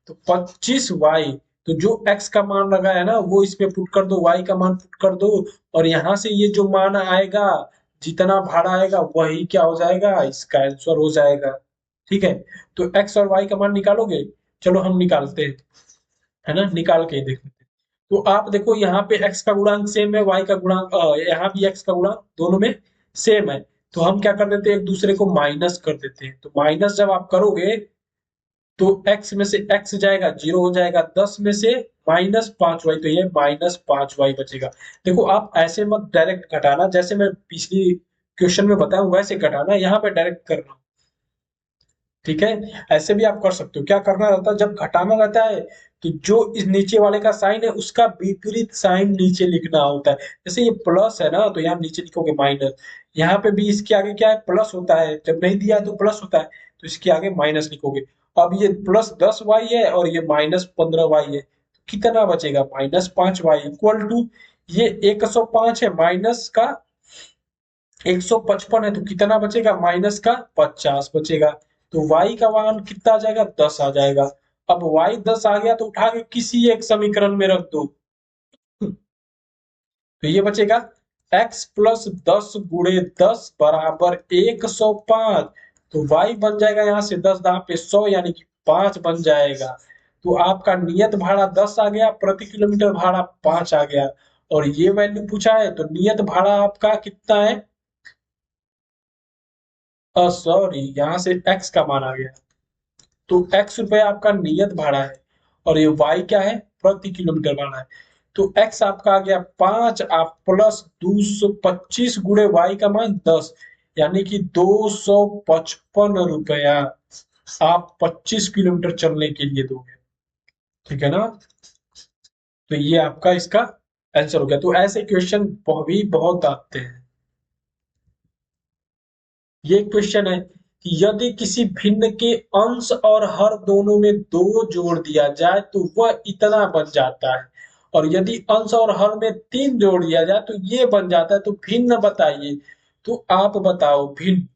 तो 25 वाई, तो जो एक्स का मान लगा है ना वो इसमें पुट कर दो, वाई का मान पुट कर दो, और यहां से ये जो मान आएगा, जितना भाड़ा आएगा वही क्या हो जाएगा, इसका आंसर हो जाएगा। ठीक है, तो एक्स और वाई का मान निकालोगे। चलो हम निकालते हैं, है ना, निकाल के देख लेते हैं। तो आप देखो यहाँ पे x का गुणांक सेम है, y का गुणांक यहाँ भी x का गुणांक दोनों में सेम है। तो हम क्या कर देते हैं, एक दूसरे को माइनस कर देते हैं। तो माइनस जब आप करोगे तो x में से x जाएगा, 0 हो जाएगा, 10 में से -5 वाई, तो ये -5 वाई बचेगा। देखो आप ऐसे मत डायरेक्ट घटाना, जैसे मैं पिछली क्वेश्चन में बताया वैसे घटाना, यहाँ पे डायरेक्ट करना। ठीक है, ऐसे भी आप कर सकते हो। क्या करना रहता है, जब घटाना रहता है तो जो इस नीचे वाले का साइन है उसका विपरीत साइन नीचे लिखना होता है। जैसे ये प्लस है ना, तो यहाँ नीचे लिखोगे माइनस। यहाँ पे भी इसके आगे क्या है, प्लस होता है, जब नहीं दिया है तो प्लस होता है, तो इसके आगे माइनस लिखोगे। अब ये +10 वाई है और ये -15 वाई है, तो कितना बचेगा, -5 वाई इक्वल टू, ये 105 है, माइनस का 155 है, तो कितना बचेगा, -50 बचेगा। तो y का मान कितना आ जाएगा, 10 आ जाएगा। अब y 10 आ गया तो उठा के किसी एक समीकरण में रख दो, तो ये बचेगा x प्लस 10 गुणे 10 बराबर 105। तो y बन जाएगा यहाँ से 10 दांव पे 100 यानी कि 5 बन जाएगा। तो आपका नियत भाड़ा 10 आ गया, प्रति किलोमीटर भाड़ा 5 आ गया। और ये वैल्यू पूछा है तो नियत भाड़ा आपका कितना है, सॉरी यहाँ से x का मान आ गया, तो x रुपए आपका नियत भाड़ा है और ये y क्या है, प्रति किलोमीटर भाड़ा है। तो x आपका आ गया 5, आप प्लस 225 गुणे y का मान 10 यानी कि 255 रुपया आप 25 किलोमीटर चलने के लिए दोगे, ठीक है ना। तो ये आपका इसका आंसर हो गया। तो ऐसे क्वेश्चन भी बहुत आते हैं। ये क्वेश्चन है कि यदि किसी भिन्न के अंश और हर दोनों में 2 जोड़ दिया जाए तो वह इतना बन जाता है, और यदि अंश और हर में 3 जोड़ दिया जाए तो ये बन जाता है। तो भिन्न बताइए। तो आप बताओ भिन्न,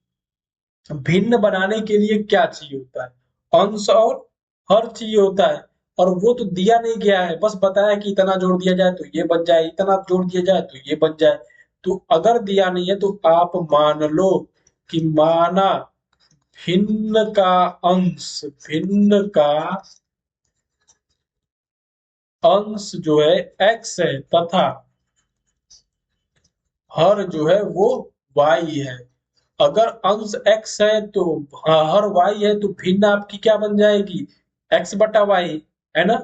भिन्न बनाने के लिए क्या चाहिए होता है, अंश और हर चाहिए होता है, और वो तो दिया नहीं गया है, बस बताया कि इतना जोड़ दिया जाए तो ये बन जाए, इतना जोड़ दिया जाए तो ये बन जाए। तो अगर दिया नहीं है तो आप मान लो कि माना भिन्न का अंश, भिन्न का अंश जो है x है तथा हर जो है वो y है। अगर अंश x है तो हर y है तो भिन्न आपकी क्या बन जाएगी, x बटा y, है ना।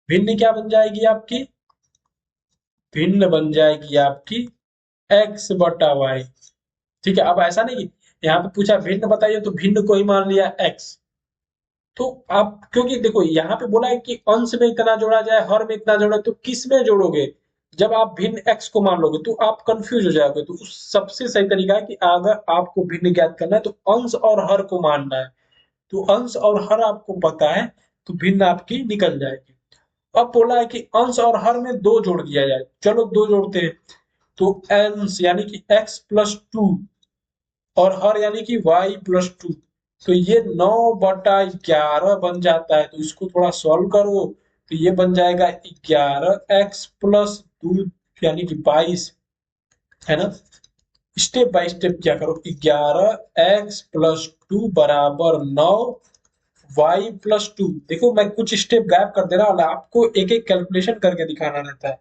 भिन्न क्या बन जाएगी आपकी, भिन्न बन जाएगी आपकी x बटा y। ठीक है, अब ऐसा नहीं यहाँ पे पूछा भिन्न बताइए तो भिन्न को ही मान लिया x। तो आप क्योंकि देखो यहाँ पे बोला है कि अंश में इतना जोड़ा जाए, हर में इतना जोड़ा, तो किस में जोड़ोगे। जब आप भिन्न x को मान लोगे तो आप कंफ्यूज हो जाओगे। तो उस सबसे सही तरीका है कि अगर आपको भिन्न ज्ञात करना है तो अंश और हर को मानना है। तो अंश और हर आपको पता है तो भिन्न आपकी निकल जाएगी। अब बोला है कि अंश और हर में 2 जोड़ दिया जाए, चलो 2 जोड़ते हैं। तो अंश यानी कि x प्लस 2 और हर यानी कि y प्लस 2, तो ये 9/11 बन जाता है। तो इसको थोड़ा सॉल्व करो तो ये बन जाएगा 11x प्लस 2 यानी कि 22, है ना। स्टेप बाय स्टेप क्या करो, 11x प्लस 2 बराबर 9 y प्लस 2। देखो मैं कुछ स्टेप गैप कर दे रहा हूँ, आपको एक एक कैलकुलेशन करके दिखाना रहता है।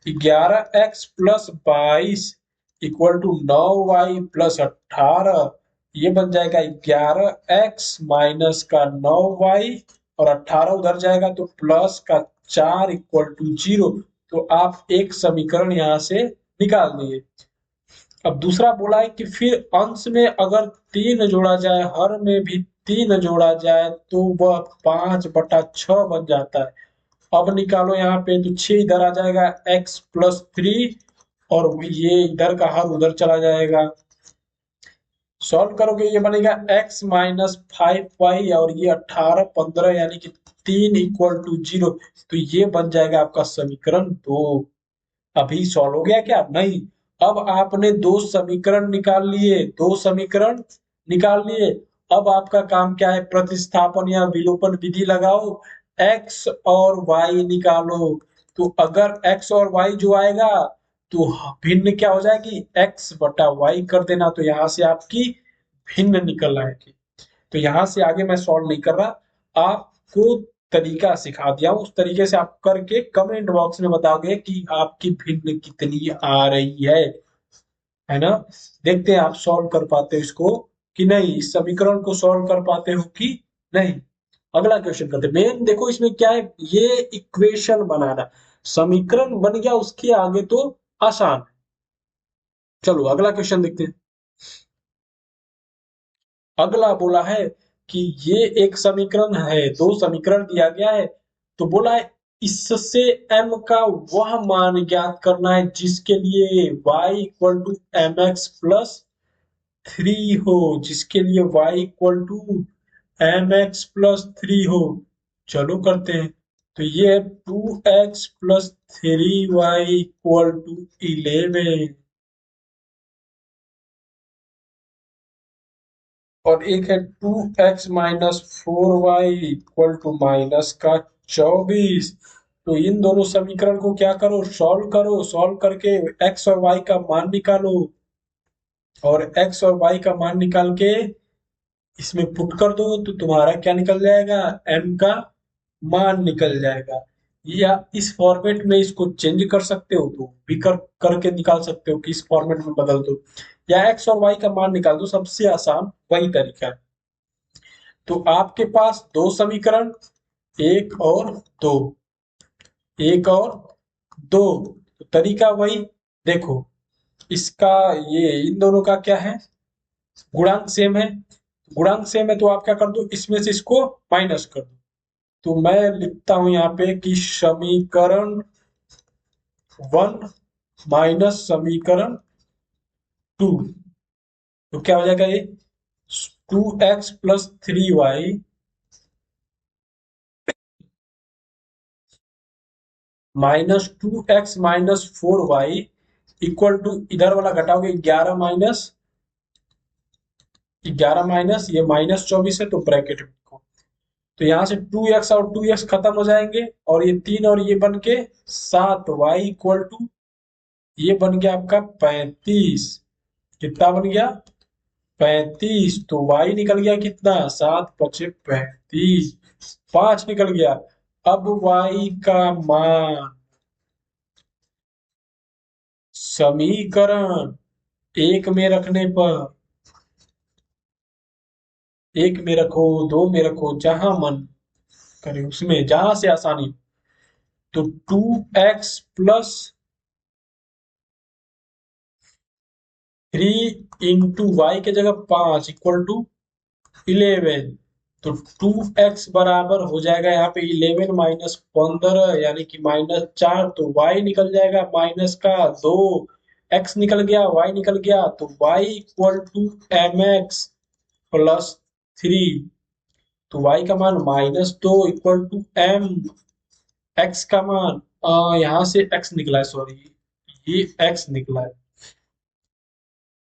11x plus 22 equal to 9y plus 18, ये बन जाएगा 11x माइनस का 9y और 18 उधर जाएगा तो प्लस का 4 इक्वल टू 0। तो आप एक समीकरण यहाँ से निकाल दिए। अब दूसरा बोला है कि फिर अंश में अगर 3 जोड़ा जाए, हर में भी 3 जोड़ा जाए तो वह 5/6 बन जाता है। अब निकालो यहाँ पे तो 6 इधर आ जाएगा x प्लस 3 और ये इधर का हर उधर चला जाएगा। सॉल्व करोगे ये बनेगा x माइनस 5y और ये 18 15 यानी कि 3 इक्वल टू 0। तो ये बन जाएगा आपका समीकरण 2। अभी सॉल्व हो गया क्या, नहीं। अब आपने 2 समीकरण निकाल लिए, 2 समीकरण निकाल लिए। अब आपका काम क्या है, प्रतिस्थापन या विलोपन विधि लगाओ, x और y निकालो। तो अगर x और y जो आएगा तो भिन्न क्या हो जाएगी, x बटा y कर देना, तो यहां से आपकी भिन्न निकल आएगी। तो यहां से आगे मैं सॉल्व नहीं कर रहा, आपको तरीका सिखा दिया, उस तरीके से आप करके कमेंट बॉक्स में बताओगे कि आपकी भिन्न कितनी आ रही है ना। देखते हैं आप सॉल्व कर पाते हो इसको कि नहीं, इस समीकरण को सॉल्व कर पाते हो कि नहीं। अगला क्वेश्चन करते हैं। मेन देखो इसमें क्या है, ये इक्वेशन बनाना, समीकरण बन गया उसके आगे तो आसान। चलो अगला क्वेश्चन देखते हैं। अगला बोला है कि ये एक समीकरण है, 2 समीकरण दिया गया है। तो बोला है इससे m का वह मान ज्ञात करना है जिसके लिए y equal to m x plus 3 हो, जिसके लिए y equal to m x plus 3 हो। चलो करते हैं। तो ये है 2x plus 3y equal to 11। और एक है 2x minus 4y equal to minus का 24। तो इन दोनों समीकरण को क्या करो, सॉल्व करके x और y का मान निकालो, और x और y का मान निकाल के इसमें पुट कर दो तो तुम्हारा क्या निकल जाएगा, m का मान निकल जाएगा। या इस फॉर्मेट में इसको चेंज कर सकते हो तो भी करके निकाल सकते हो कि इस फॉर्मेट में बदल दो, या x और y का मान निकाल दो, सबसे आसान वही तरीका है। तो आपके पास दो समीकरण, एक और दो, एक और दो, तो तरीका वही। देखो इसका, ये इन दोनों का क्या है, गुणांक सेम है, गुणांक सेम है तो आप क्या कर दो, इसमें से इसको माइनस कर दो। तो मैं लिखता हूं यहाँ पे कि समीकरण 1 माइनस समीकरण 2, तो क्या हो जाएगा ये 2x plus 3y minus 2x minus 4y equal to, इधर वाला घटाओगे 11 माइनस ये माइनस 24 है तो ब्रैकेट में लिखो। तो यहाँ से 2x और 2x खत्म हो जाएंगे, और ये 3 और ये बन के 7y इक्वल टू, ये बन गया आपका 35। कितना बन गया, 35। तो y निकल गया कितना, 7×5 = 35, 5 निकल गया। अब y का मान समीकरण एक में रखने पर, एक में रखो, दो में रखो, जहां मन करे उसमें, जहां से आसानी। तो 2x प्लस 3 × y के जगह 5 इक्वल टू 11। तो 2x बराबर हो जाएगा यहाँ पे 11 माइनस 15 यानी कि -4। तो y निकल जाएगा माइनस का 2, x निकल गया, y निकल गया, तो y equal to mx plus 3। तो y का मान -2 इक्वल टू m, x का मान यहाँ से x निकला है, सॉरी ये x निकला है।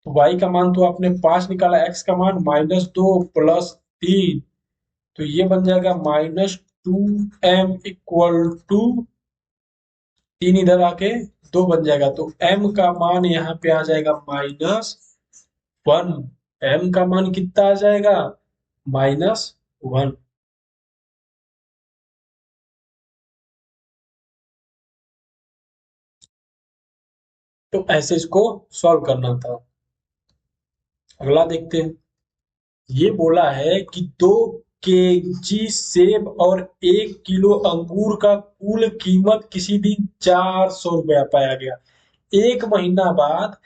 तो y का मान तो आपने 5 निकाला, x का मान -2 प्लस 3, तो ये बन जाएगा -2m इक्वल टू, 3 इधर आके 2 बन जाएगा, तो m का मान यहाँ पे आ जाएगा -1। m का मान कितना आ जाएगा, -1। तो ऐसे इसको सॉल्व करना था। अगला देखते हैं। ये बोला है कि 2 kg सेब और 1 किलो अंगूर का कुल कीमत किसी दिन 400 रुपया पाया गया। एक महीना बाद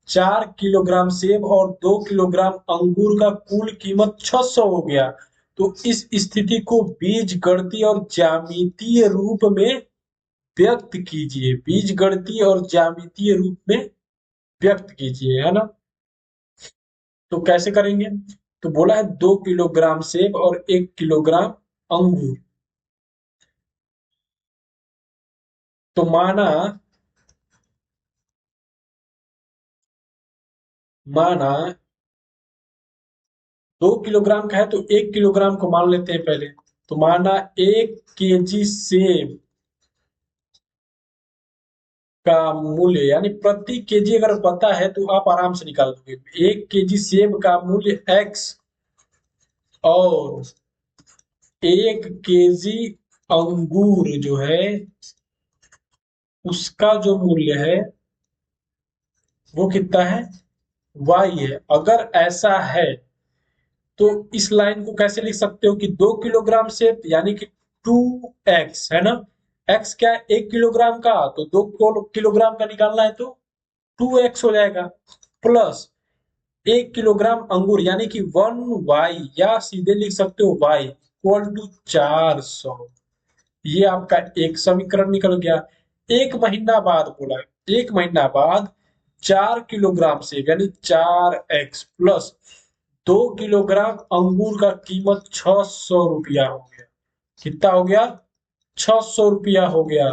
4 किलोग्राम सेब और 2 किलोग्राम अंगूर का कुल कीमत 600 हो गया। तो इस स्थिति को बीज गणितीय और ज्यामितीय रूप में व्यक्त कीजिए, बीज गणितीय और ज्यामितीय रूप में व्यक्त कीजिए, है ना। तो कैसे करेंगे, तो बोला है 2 किलोग्राम सेब और 1 किलोग्राम अंगूर। तो माना माना 2 किलोग्राम का है तो 1 किलोग्राम को मान लेते हैं पहले। तो माना 1 kg सेब का मूल्य, यानी प्रति केजी अगर पता है तो आप आराम से निकाल दोगे। 1 kg सेब का मूल्य x और 1 kg अंगूर जो है उसका जो मूल्य है वो कितना है, y है। अगर ऐसा है तो इस लाइन को कैसे लिख सकते हो कि 2 किलोग्राम सेब यानी कि 2x है ना, x क्या है 1 किलोग्राम का, तो 2 किलोग्राम का निकालना है तो 2x हो जाएगा, प्लस 1 किलोग्राम अंगूर यानी कि 1y, या सीधे लिख सकते हो y इक्वल टू 400। ये आपका एक समीकरण निकल गया। एक महीना बाद बोला, एक महीना बाद 4 किलोग्राम सेब यानी 4x प्लस 2 किलोग्राम अंगूर का कीमत 600 रुपया हो गया। कितना हो गया, 600 रुपया हो गया।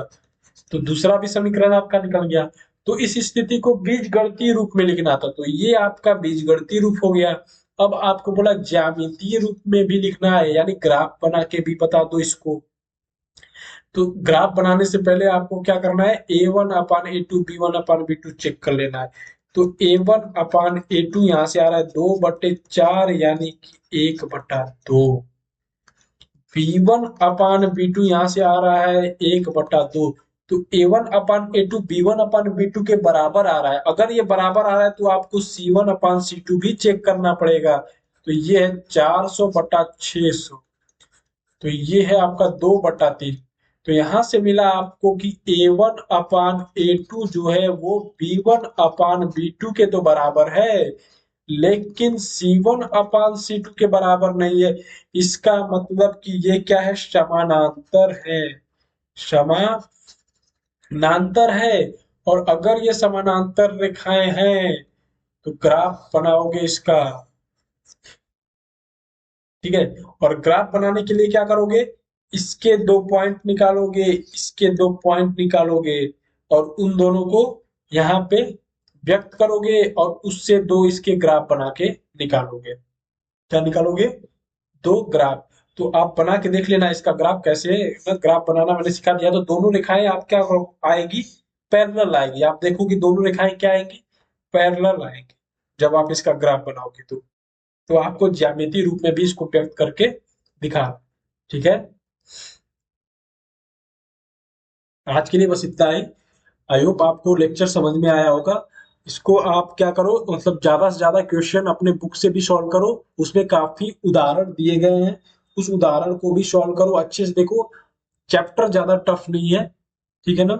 तो दूसरा भी समीकरण आपका निकल गया। तो इस स्थिति को बीजगणितीय रूप में लिखना था, तो ये आपका बीजगणितीय रूप हो गया। अब आपको बोला ज्यामितीय रूप में भी लिखना है, यानी ग्राफ बना के भी बता दो इसको। तो ग्राफ बनाने से पहले आपको क्या करना है, a1/a2 b1/b2 चेक कर लेना है। तो a1/a2 यहां से आ रहा है 2/4 यानी कि 1/2। b1/b2 यहां से आ रहा है 1/2। तो a1/a2 b1/b2 के बराबर आ रहा है। अगर ये बराबर आ रहा है तो आपको c1/c2 भी चेक करना पड़ेगा। तो ये है 400/600। तो ये है आपका 2/3। तो यहां से मिला आपको कि a1/a2 जो है वो b1/b2 के तो बराबर है, लेकिन c1/c2 के बराबर नहीं है। इसका मतलब कि ये क्या है, समानांतर है। समानांतर है। और अगर ये समानांतर रेखाएं हैं तो ग्राफ बनाओगे इसका। ठीक है। और ग्राफ बनाने के लिए क्या करोगे, इसके दो पॉइंट निकालोगे, इसके दो पॉइंट निकालोगे, और उन दोनों को यहाँ पे व्यक्त करोगे, और उससे दो इसके ग्राफ बना के निकालोगे। क्या निकालोगे, दो ग्राफ। तो आप बना के देख लेना इसका ग्राफ कैसे है। ग्राफ बनाना मैंने सिखा दिया। तो दोनों रेखाएं आप क्या आएगी, पैरेलल आएगी। आप देखो कि दोनों रेखाएं क्या आएंगी, पैरेलल आएंगी जब आप इसका ग्राफ बनाओगे। तो आपको ज्यामितीय रूप में भी इसको व्यक्त करके दिखा। ठीक है। आज के लिए बस इतना ही। आई होप आपको लेक्चर समझ में आया होगा। इसको आप क्या करो, मतलब ज्यादा से ज्यादा क्वेश्चन अपने बुक से भी सॉल्व करो। उसमें काफी उदाहरण दिए गए हैं, उस उदाहरण को भी सॉल्व करो अच्छे से। देखो, चैप्टर ज्यादा टफ नहीं है। ठीक है ना।